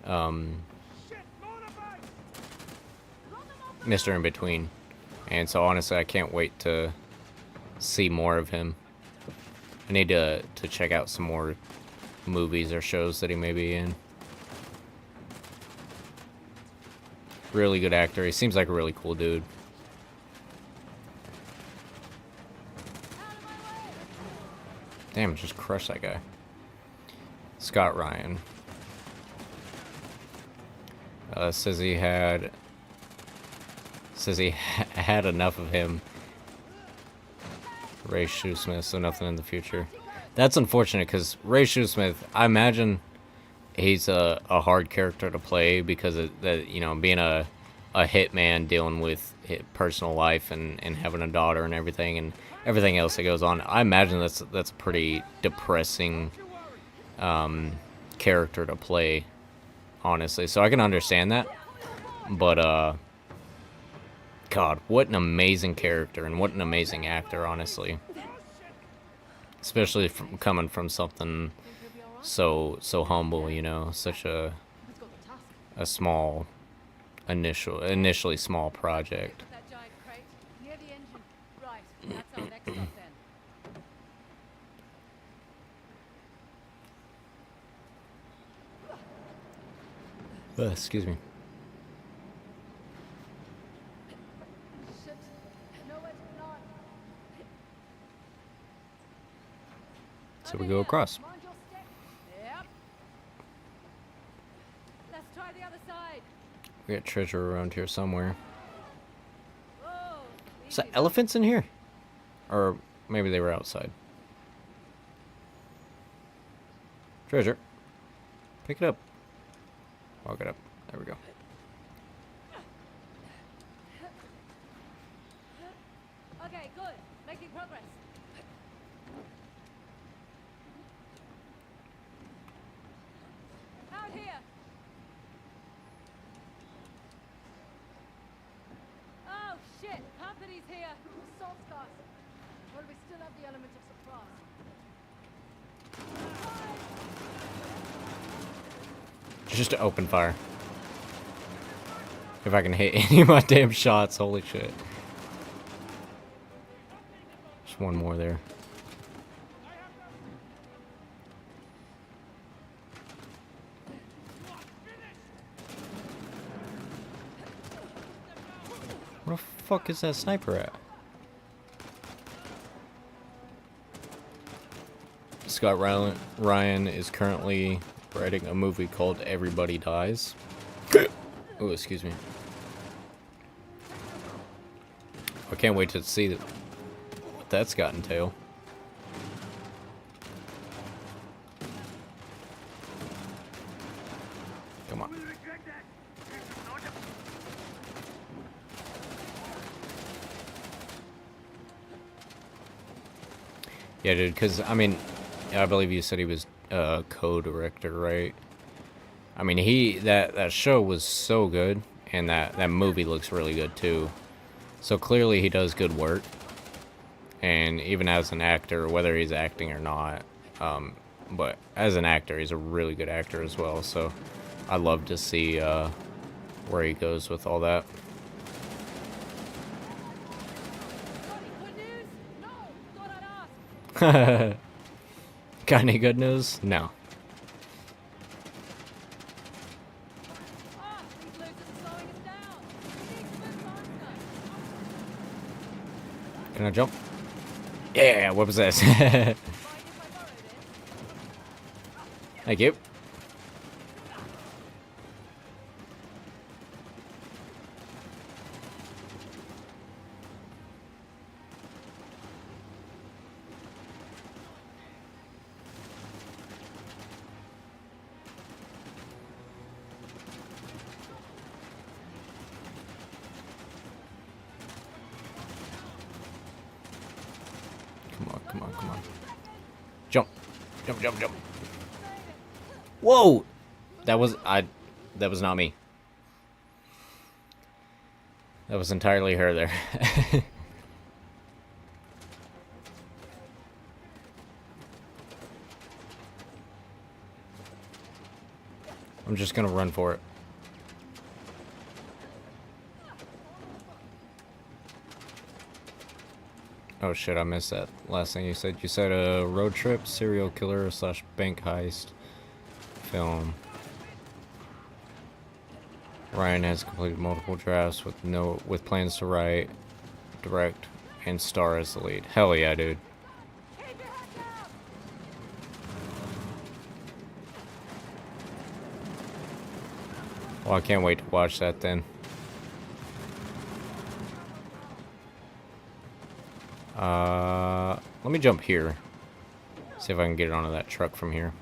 Shit, motorbike! Mr. In Between. And so honestly, I can't wait to see more of him. I need to check out some more movies or shows that he may be in. Really good actor. He seems like a really cool dude. Damn, just crushed that guy. Scott Ryan. Says he had enough of him. Ray Shoesmith, so nothing in the future. That's unfortunate because Ray Shoesmith, I imagine he's a hard character to play because of that, you know, being a hitman dealing with personal life and having a daughter and everything else that goes on. I imagine that's a pretty depressing character to play, honestly. So I can understand that, but God, what an amazing character and what an amazing actor, honestly. Especially coming from something so humble, you know, such a small initially small project. That giant crate near the engine. Right. That's our next stop then. Excuse me. Shit. Nowhere to fly. So we go across. Mind your step. Yep. Let's try the other side. We got treasure around here somewhere. Whoa. Is that elephants in here? Or maybe they were outside. Treasure. Pick it up. Walk it up. There we go. Okay, good. Making progress. Out here. Oh shit! Company's here. Assault gas. Well, we still have the element of surprise. Just to open fire. If I can hit any of my damn shots, holy shit. Just one more there. Where the fuck is that sniper at? Scott Ryan is currently writing a movie called Everybody Dies. Oh, excuse me. I can't wait to see what that's got entail. Come on. Yeah, dude, because, I mean, I believe you said he was co-director, right? I mean, that show was so good, and that movie looks really good, too. So clearly he does good work. And even as an actor, whether he's acting or not, but as an actor, he's a really good actor as well. So I'd love to see where he goes with all that. Got any good news? No. Can I jump? Yeah, what was this? Thank you. Come on, come on. Jump. Jump, jump, jump. Whoa! That was not me. That was entirely her there. I'm just gonna run for it. Oh shit, I missed that last thing you said. You said a road trip, serial killer / bank heist film. Ryan has completed multiple drafts with plans to write, direct, and star as the lead. Hell yeah, dude. Well, I can't wait to watch that then. Let me jump here. See if I can get it onto that truck from here.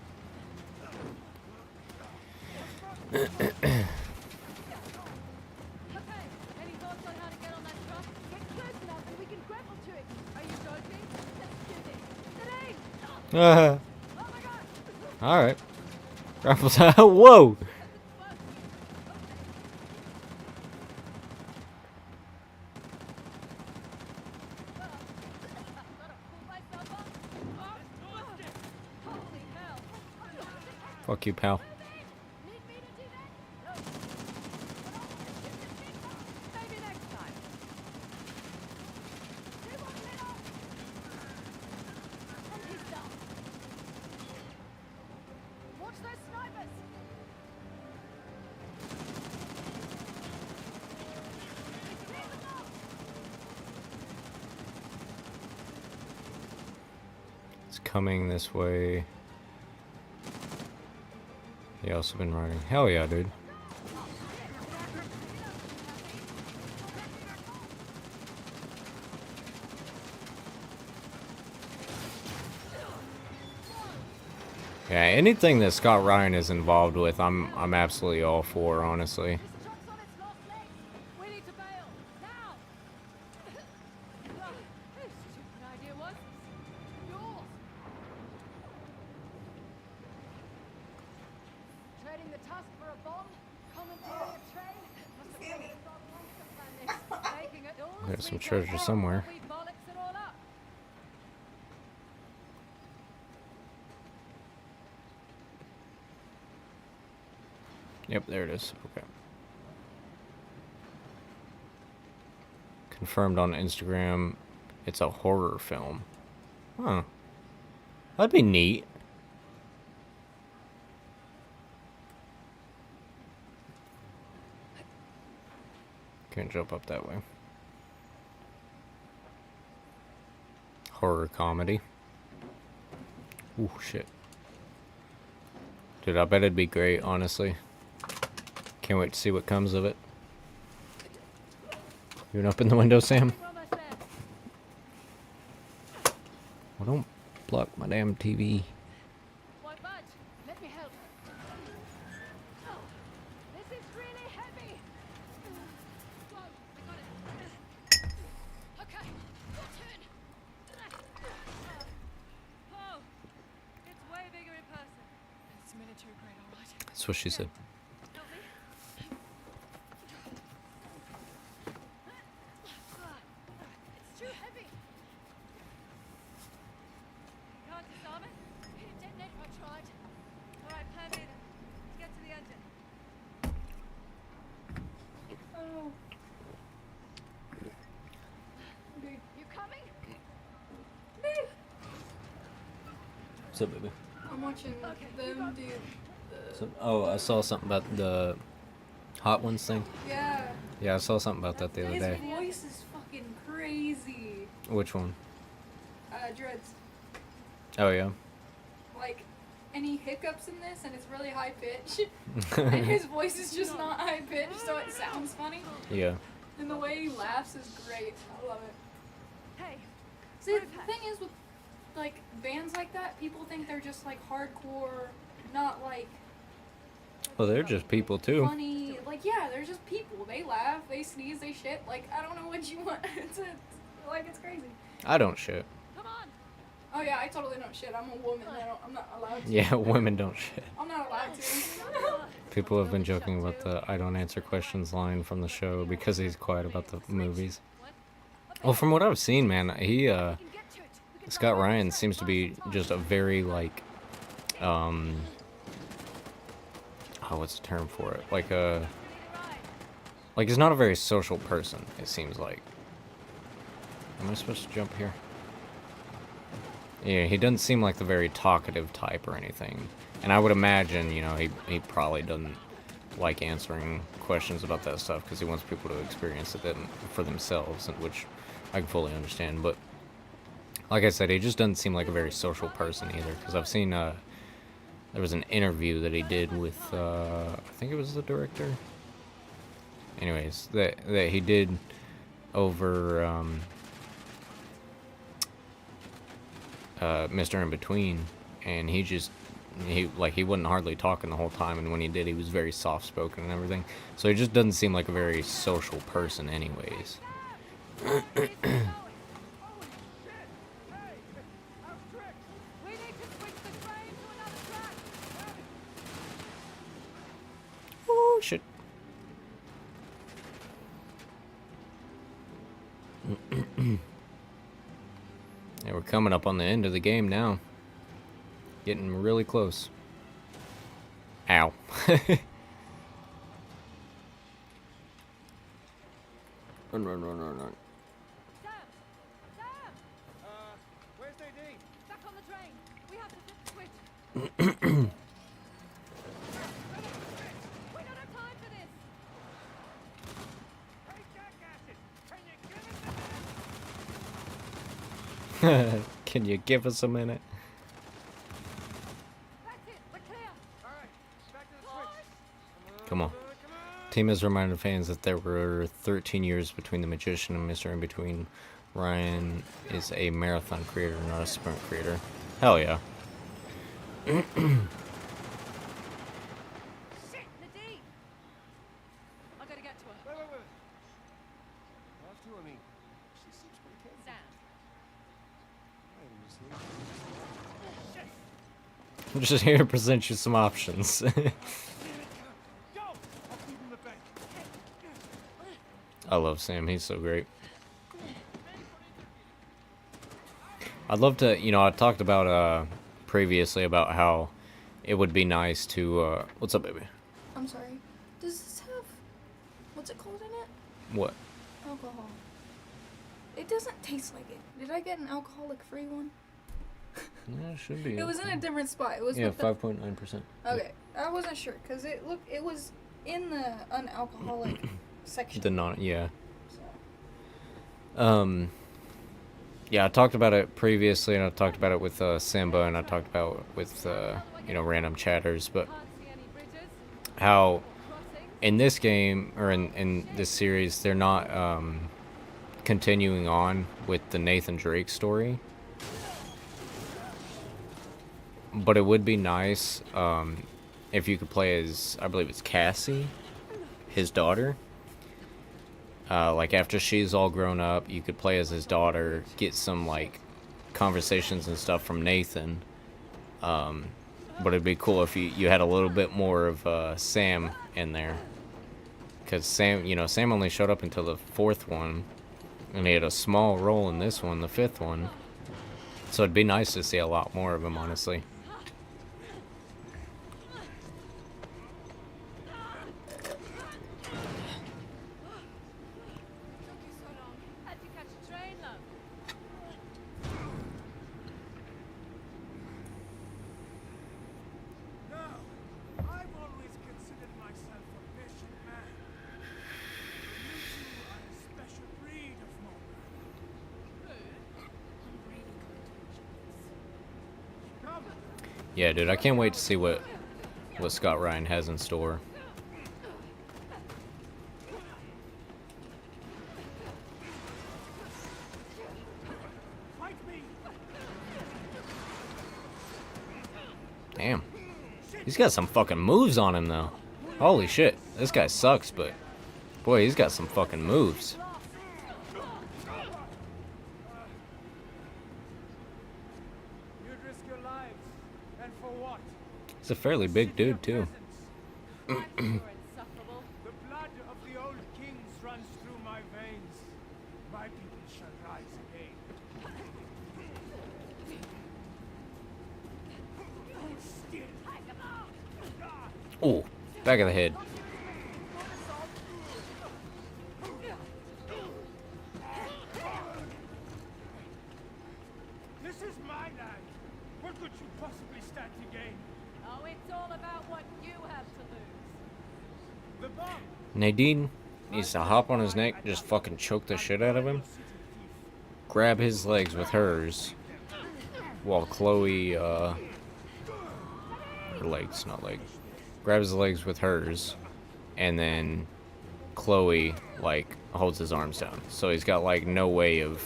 Alright. Whoa! Fuck you, pal. It's coming this way. He also been riding. Hell yeah, dude. Yeah, anything that Scott Ryan is involved with, I'm absolutely all for, honestly. There's some treasure somewhere. Yep, there it is. Okay. Confirmed on Instagram. It's a horror film. Huh. That'd be neat. Can't jump up that way. Horror comedy. Ooh, shit. Dude, I bet it'd be great, honestly. Can't wait to see what comes of it. You gonna open the window, Sam? We're almost there. Well, don't block my damn TV. Won't budge. Let me help. Oh, this is really heavy. Whoa, I got it. Okay, your turn. Oh, it's way bigger in person. It's military grade, all right. That's what she said. Help me. It's too heavy. Can't disarm it? It detonated if I tried. All right, plan B then. Let's get to the engine. Oh. Dude, You coming? What's up, baby? I'm watching Okay, them do Oh, I saw something about the Hot Ones thing. yeah. Yeah, I saw something about that the other His day. voice is fucking crazy. Which one? Dreads. Oh, yeah. Like, and he hiccups in this, and it's really high pitch. And his voice is just not high pitched, so it sounds funny. Yeah. And the way he laughs is great. I love it. Hey, See, the thing is with like bands like that, people think they're just like hardcore, not like Well, they're just people, too. funny. Like, yeah, they're just people. They laugh, they sneeze, they shit. Like, I don't know what you want. It's crazy. I don't shit. come on. Oh yeah, I totally don't shit. I'm a woman. I'm not allowed to. Yeah, women don't shit. I'm not allowed to. People have been joking about the I don't answer questions line from the show because he's quiet about the movies. Well, from what I've seen, man, he, We can get to it. We can Scott find Ryan answers seems to one be at a time. just a very, like, oh, what's the term for it? Like, like, he's not a very social person, it seems like. Am I supposed to jump here? Yeah, he doesn't seem like the very talkative type or anything. And I would imagine, you know, he probably doesn't like answering questions about that stuff because he wants people to experience it for themselves, and which I can fully understand. But like I said, he just doesn't seem like a very social person either. Because I've seen there was an interview that he did with I think it was the director. Anyways, that he did over Mr. In Between, and he wasn't hardly talking the whole time, and when he did, he was very soft spoken and everything. So he just doesn't seem like a very social person, anyways. We need to switch the train to another track. Oh shit! Yeah, we're coming up on the end of the game now. Getting really close. Ow. Run, run, run, run, run. Sam! Sam! Where's Nadine? Back on the train. We have to flip the switch. We don't have time for this. Hey, jackasses! Can you give us Can you give us a minute? That's it. We're clear. All right, back to the switch. Come on. Team has reminded fans that there were 13 years between the Magician and Mr. In Between. Ryan is a marathon creator, not a sprint creator. Hell yeah. Shit, Nadine! I gotta get to her. Wait. Have to, I mean, she seems pretty capable. Sam. I'm just here to present you some options. Go! I'll keep him the bank. I love Sam, he's so great. I'd love to, you know, I talked about previously about how it would be nice to what's up, baby? I'm sorry. Does this have, what's it called in it? What? Alcohol. It doesn't taste like it. Did I get an alcoholic-free one? Yeah, it should be. It was in a different spot. It was Yeah, with the, 5.9%. okay, I wasn't sure because it was in the unalcoholic section. The non, yeah. So. Yeah, I talked about it previously, and I talked about it with Simba, and I talked about it with random chatters, but Can't see any bridges how or crossings. in this game or in this series they're not continuing on with the Nathan Drake story, but it would be nice if you could play as, I believe it's Cassie, his daughter. Like after she's all grown up, you could play as his daughter, get some like conversations and stuff from Nathan. But it'd be cool if you had a little bit more of Sam in there, because Sam only showed up until the 4th one, and he had a small role in this one, the 5th one. So it'd be nice to see a lot more of him, honestly. Took you so long. Had to catch a train, love. Now, I've always considered myself a patient man. But you two are a special breed of mongrel. Come, Yeah, dude, I can't wait to see what Scott Ryan has in store. fight me. Damn. He's got some fucking moves on him, though. Holy shit. This guy sucks, but boy, he's got some fucking moves. You'd risk your lives, and for what? He's a fairly big dude, too. You're insufferable. The blood of the old kings runs through my veins. My people shall rise again. Still. Ooh, back of the head. This is my land. What could you possibly stand to gain? Oh, it's all about what you have to lose. The bomb. Nadine needs to hop on his neck, just fucking choke the shit out of him, grab his legs with hers, while Chloe, her legs, not leg, grab his legs with hers, and then Chloe, like, holds his arms down. So he's got, like, no way of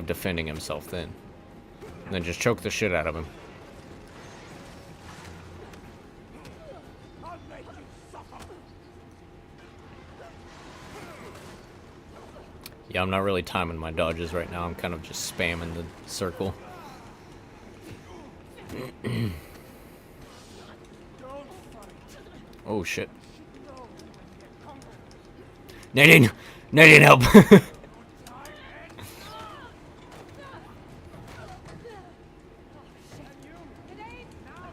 defending himself then. And then just choke the shit out of him. I'll make you suffer. Yeah, I'm not really timing my dodges right now. I'm kind of just spamming the circle. Don't fight. Oh shit. Know when you get conquered. Nadine! Nadine, help! Time ends. And you, Nadine, I'm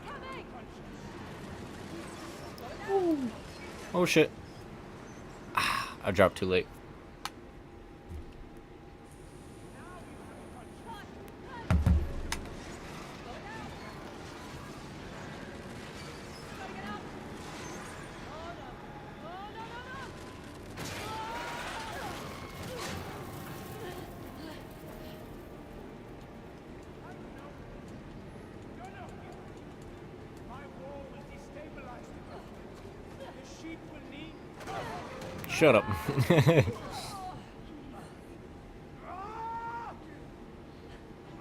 coming. Oh shit. Ah, I dropped too late. my wall is destabilized enough. The sheep will need. Shut up. Ah!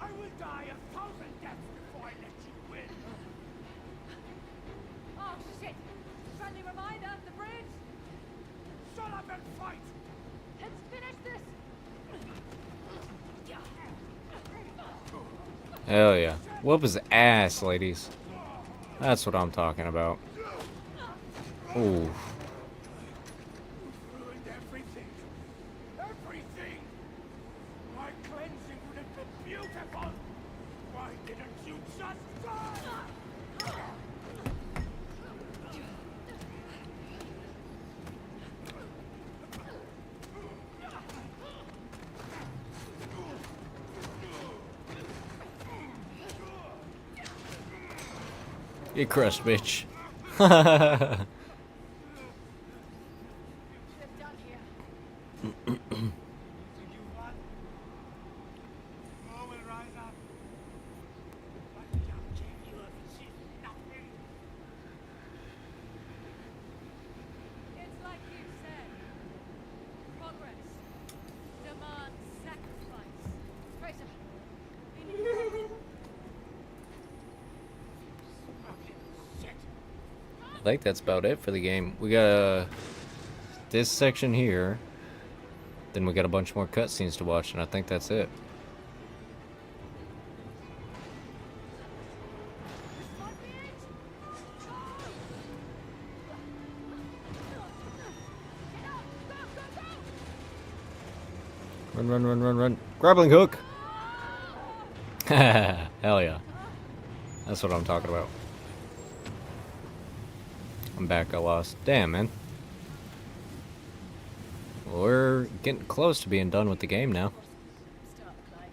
I will die 1,000 deaths before I let you win. Oh, shit. Friendly reminder, the bridge. Shut up and fight. Let's finish this. Hell yeah. Whoop his ass, ladies. That's what I'm talking about. Ooh. Ruined everything. Everything. My cleansing would have been beautiful. Why didn't you just die? Get crushed, bitch. We're done here. Think you what? All will rise up. But young King, you have achieved nothing. It's like you said. Progress demands sacrifice. Fraser, we need help. I think that's about it for the game. We got this section here. Then we got a bunch more cutscenes to watch, and I think that's it. Run, run, run, run, run. Grappling hook! Hell yeah. That's what I'm talking about. I'm back, I lost. Damn, man. We're getting close to being done with the game now. Stop, Clyde.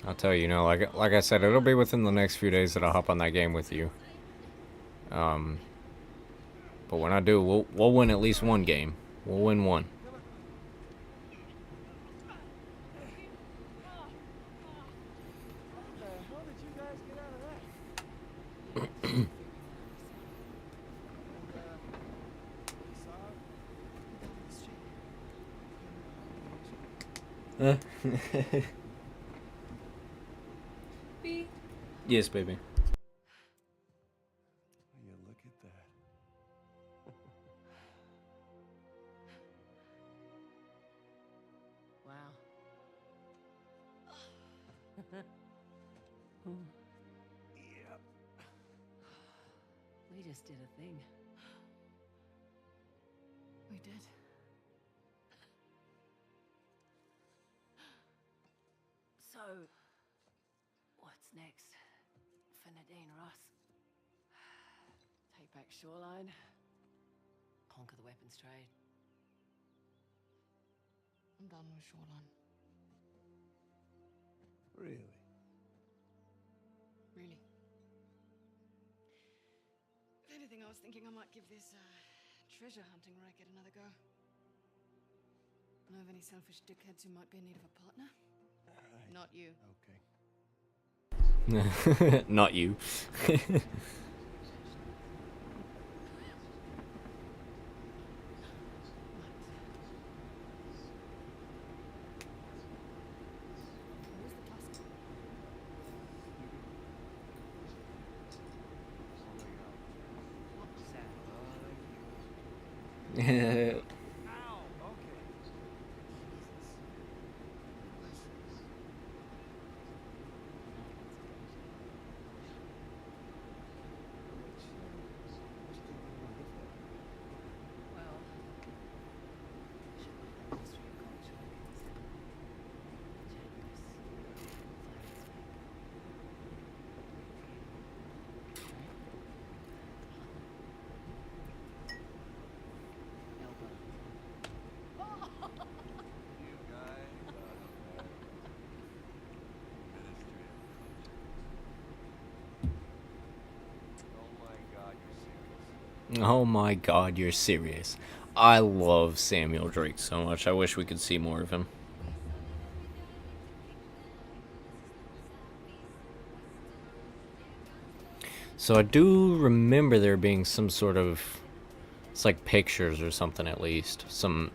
I'll tell you, like I said, it'll be within the next few days that I'll hop on that game with you. But when I do, we'll win at least one game. We'll win one. How the hell did you guys get out of that? B. Yes, baby. You look at that. Wow. Yep. We just did a thing. We did. So, what's next for Nadine Ross? Take back Shoreline? Conquer the weapons trade? I'm done with Shoreline. Really? Really. If anything, I was thinking I might give this treasure hunting racket another go. Know of any selfish dickheads who might be in need of a partner? Right. Not you. Okay. Not you. Where's the tusk? Ow! Okay. Well, history of culture You guys are the Ministry of Culture. Oh my God, you're serious. Oh my god, you're serious. I love Samuel Drake so much. I wish we could see more of him. So I do remember there being some sort of, it's like pictures or something at least. Some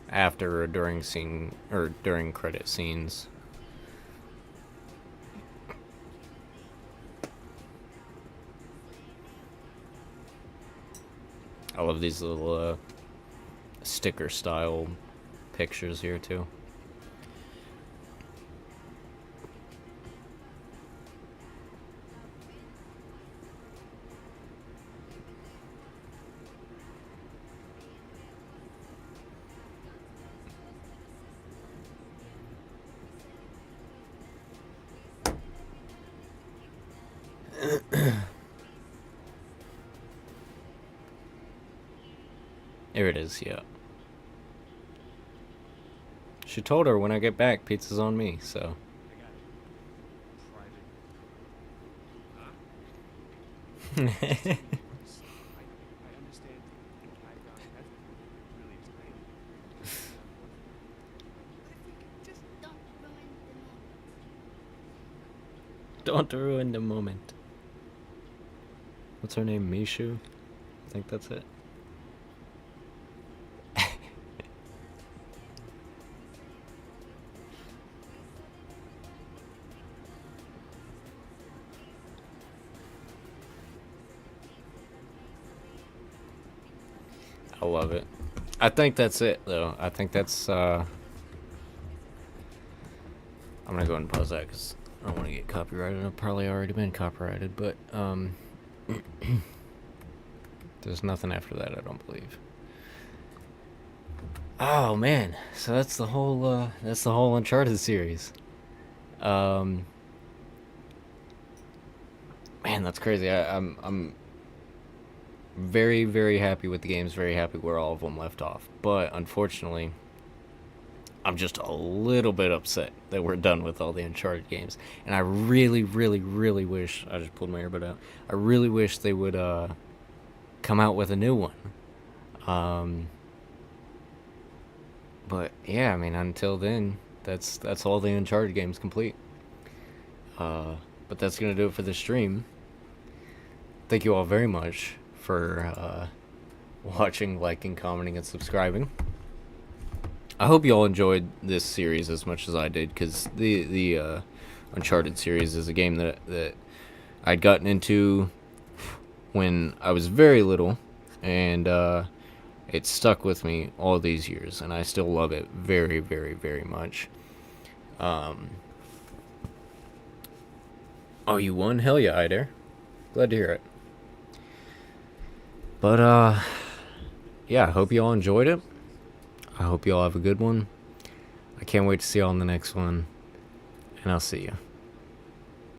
after or during scene or during credit scenes. I love these little sticker style pictures here too. There it is, yeah. she told her when I get back, pizza's on me. So. I got it. Private. Huh? I understand. That's really explained. Just don't ruin the moment. Don't ruin the moment. What's her name? Mishu? I think that's it. I love it. I think that's it, though. I think that's, I'm gonna go ahead and pause that, because I don't want to get copyrighted. I've probably already been copyrighted, but, there's nothing after that, I don't believe. Oh, man. So that's the whole Uncharted series. Man, that's crazy. I'm very, very happy with the games, very happy where all of them left off. But unfortunately, I'm just a little bit upset that we're done with all the Uncharted games. And I really, really, really wish, I just pulled my earbud out, I really wish they would come out with a new one. But yeah, I mean, until then, that's all the Uncharted games complete. But that's gonna do it for the stream. Thank you all very much for watching, liking, commenting, and subscribing. I hope you all enjoyed this series as much as I did, because the Uncharted series is a game that I'd gotten into when I was very little, and it stuck with me all these years, and I still love it very, very, very much. Oh, you won? Hell yeah, Idair. Glad to hear it. But, yeah, I hope you all enjoyed it. I hope you all have a good one. I can't wait to see you all in the next one, and I'll see you.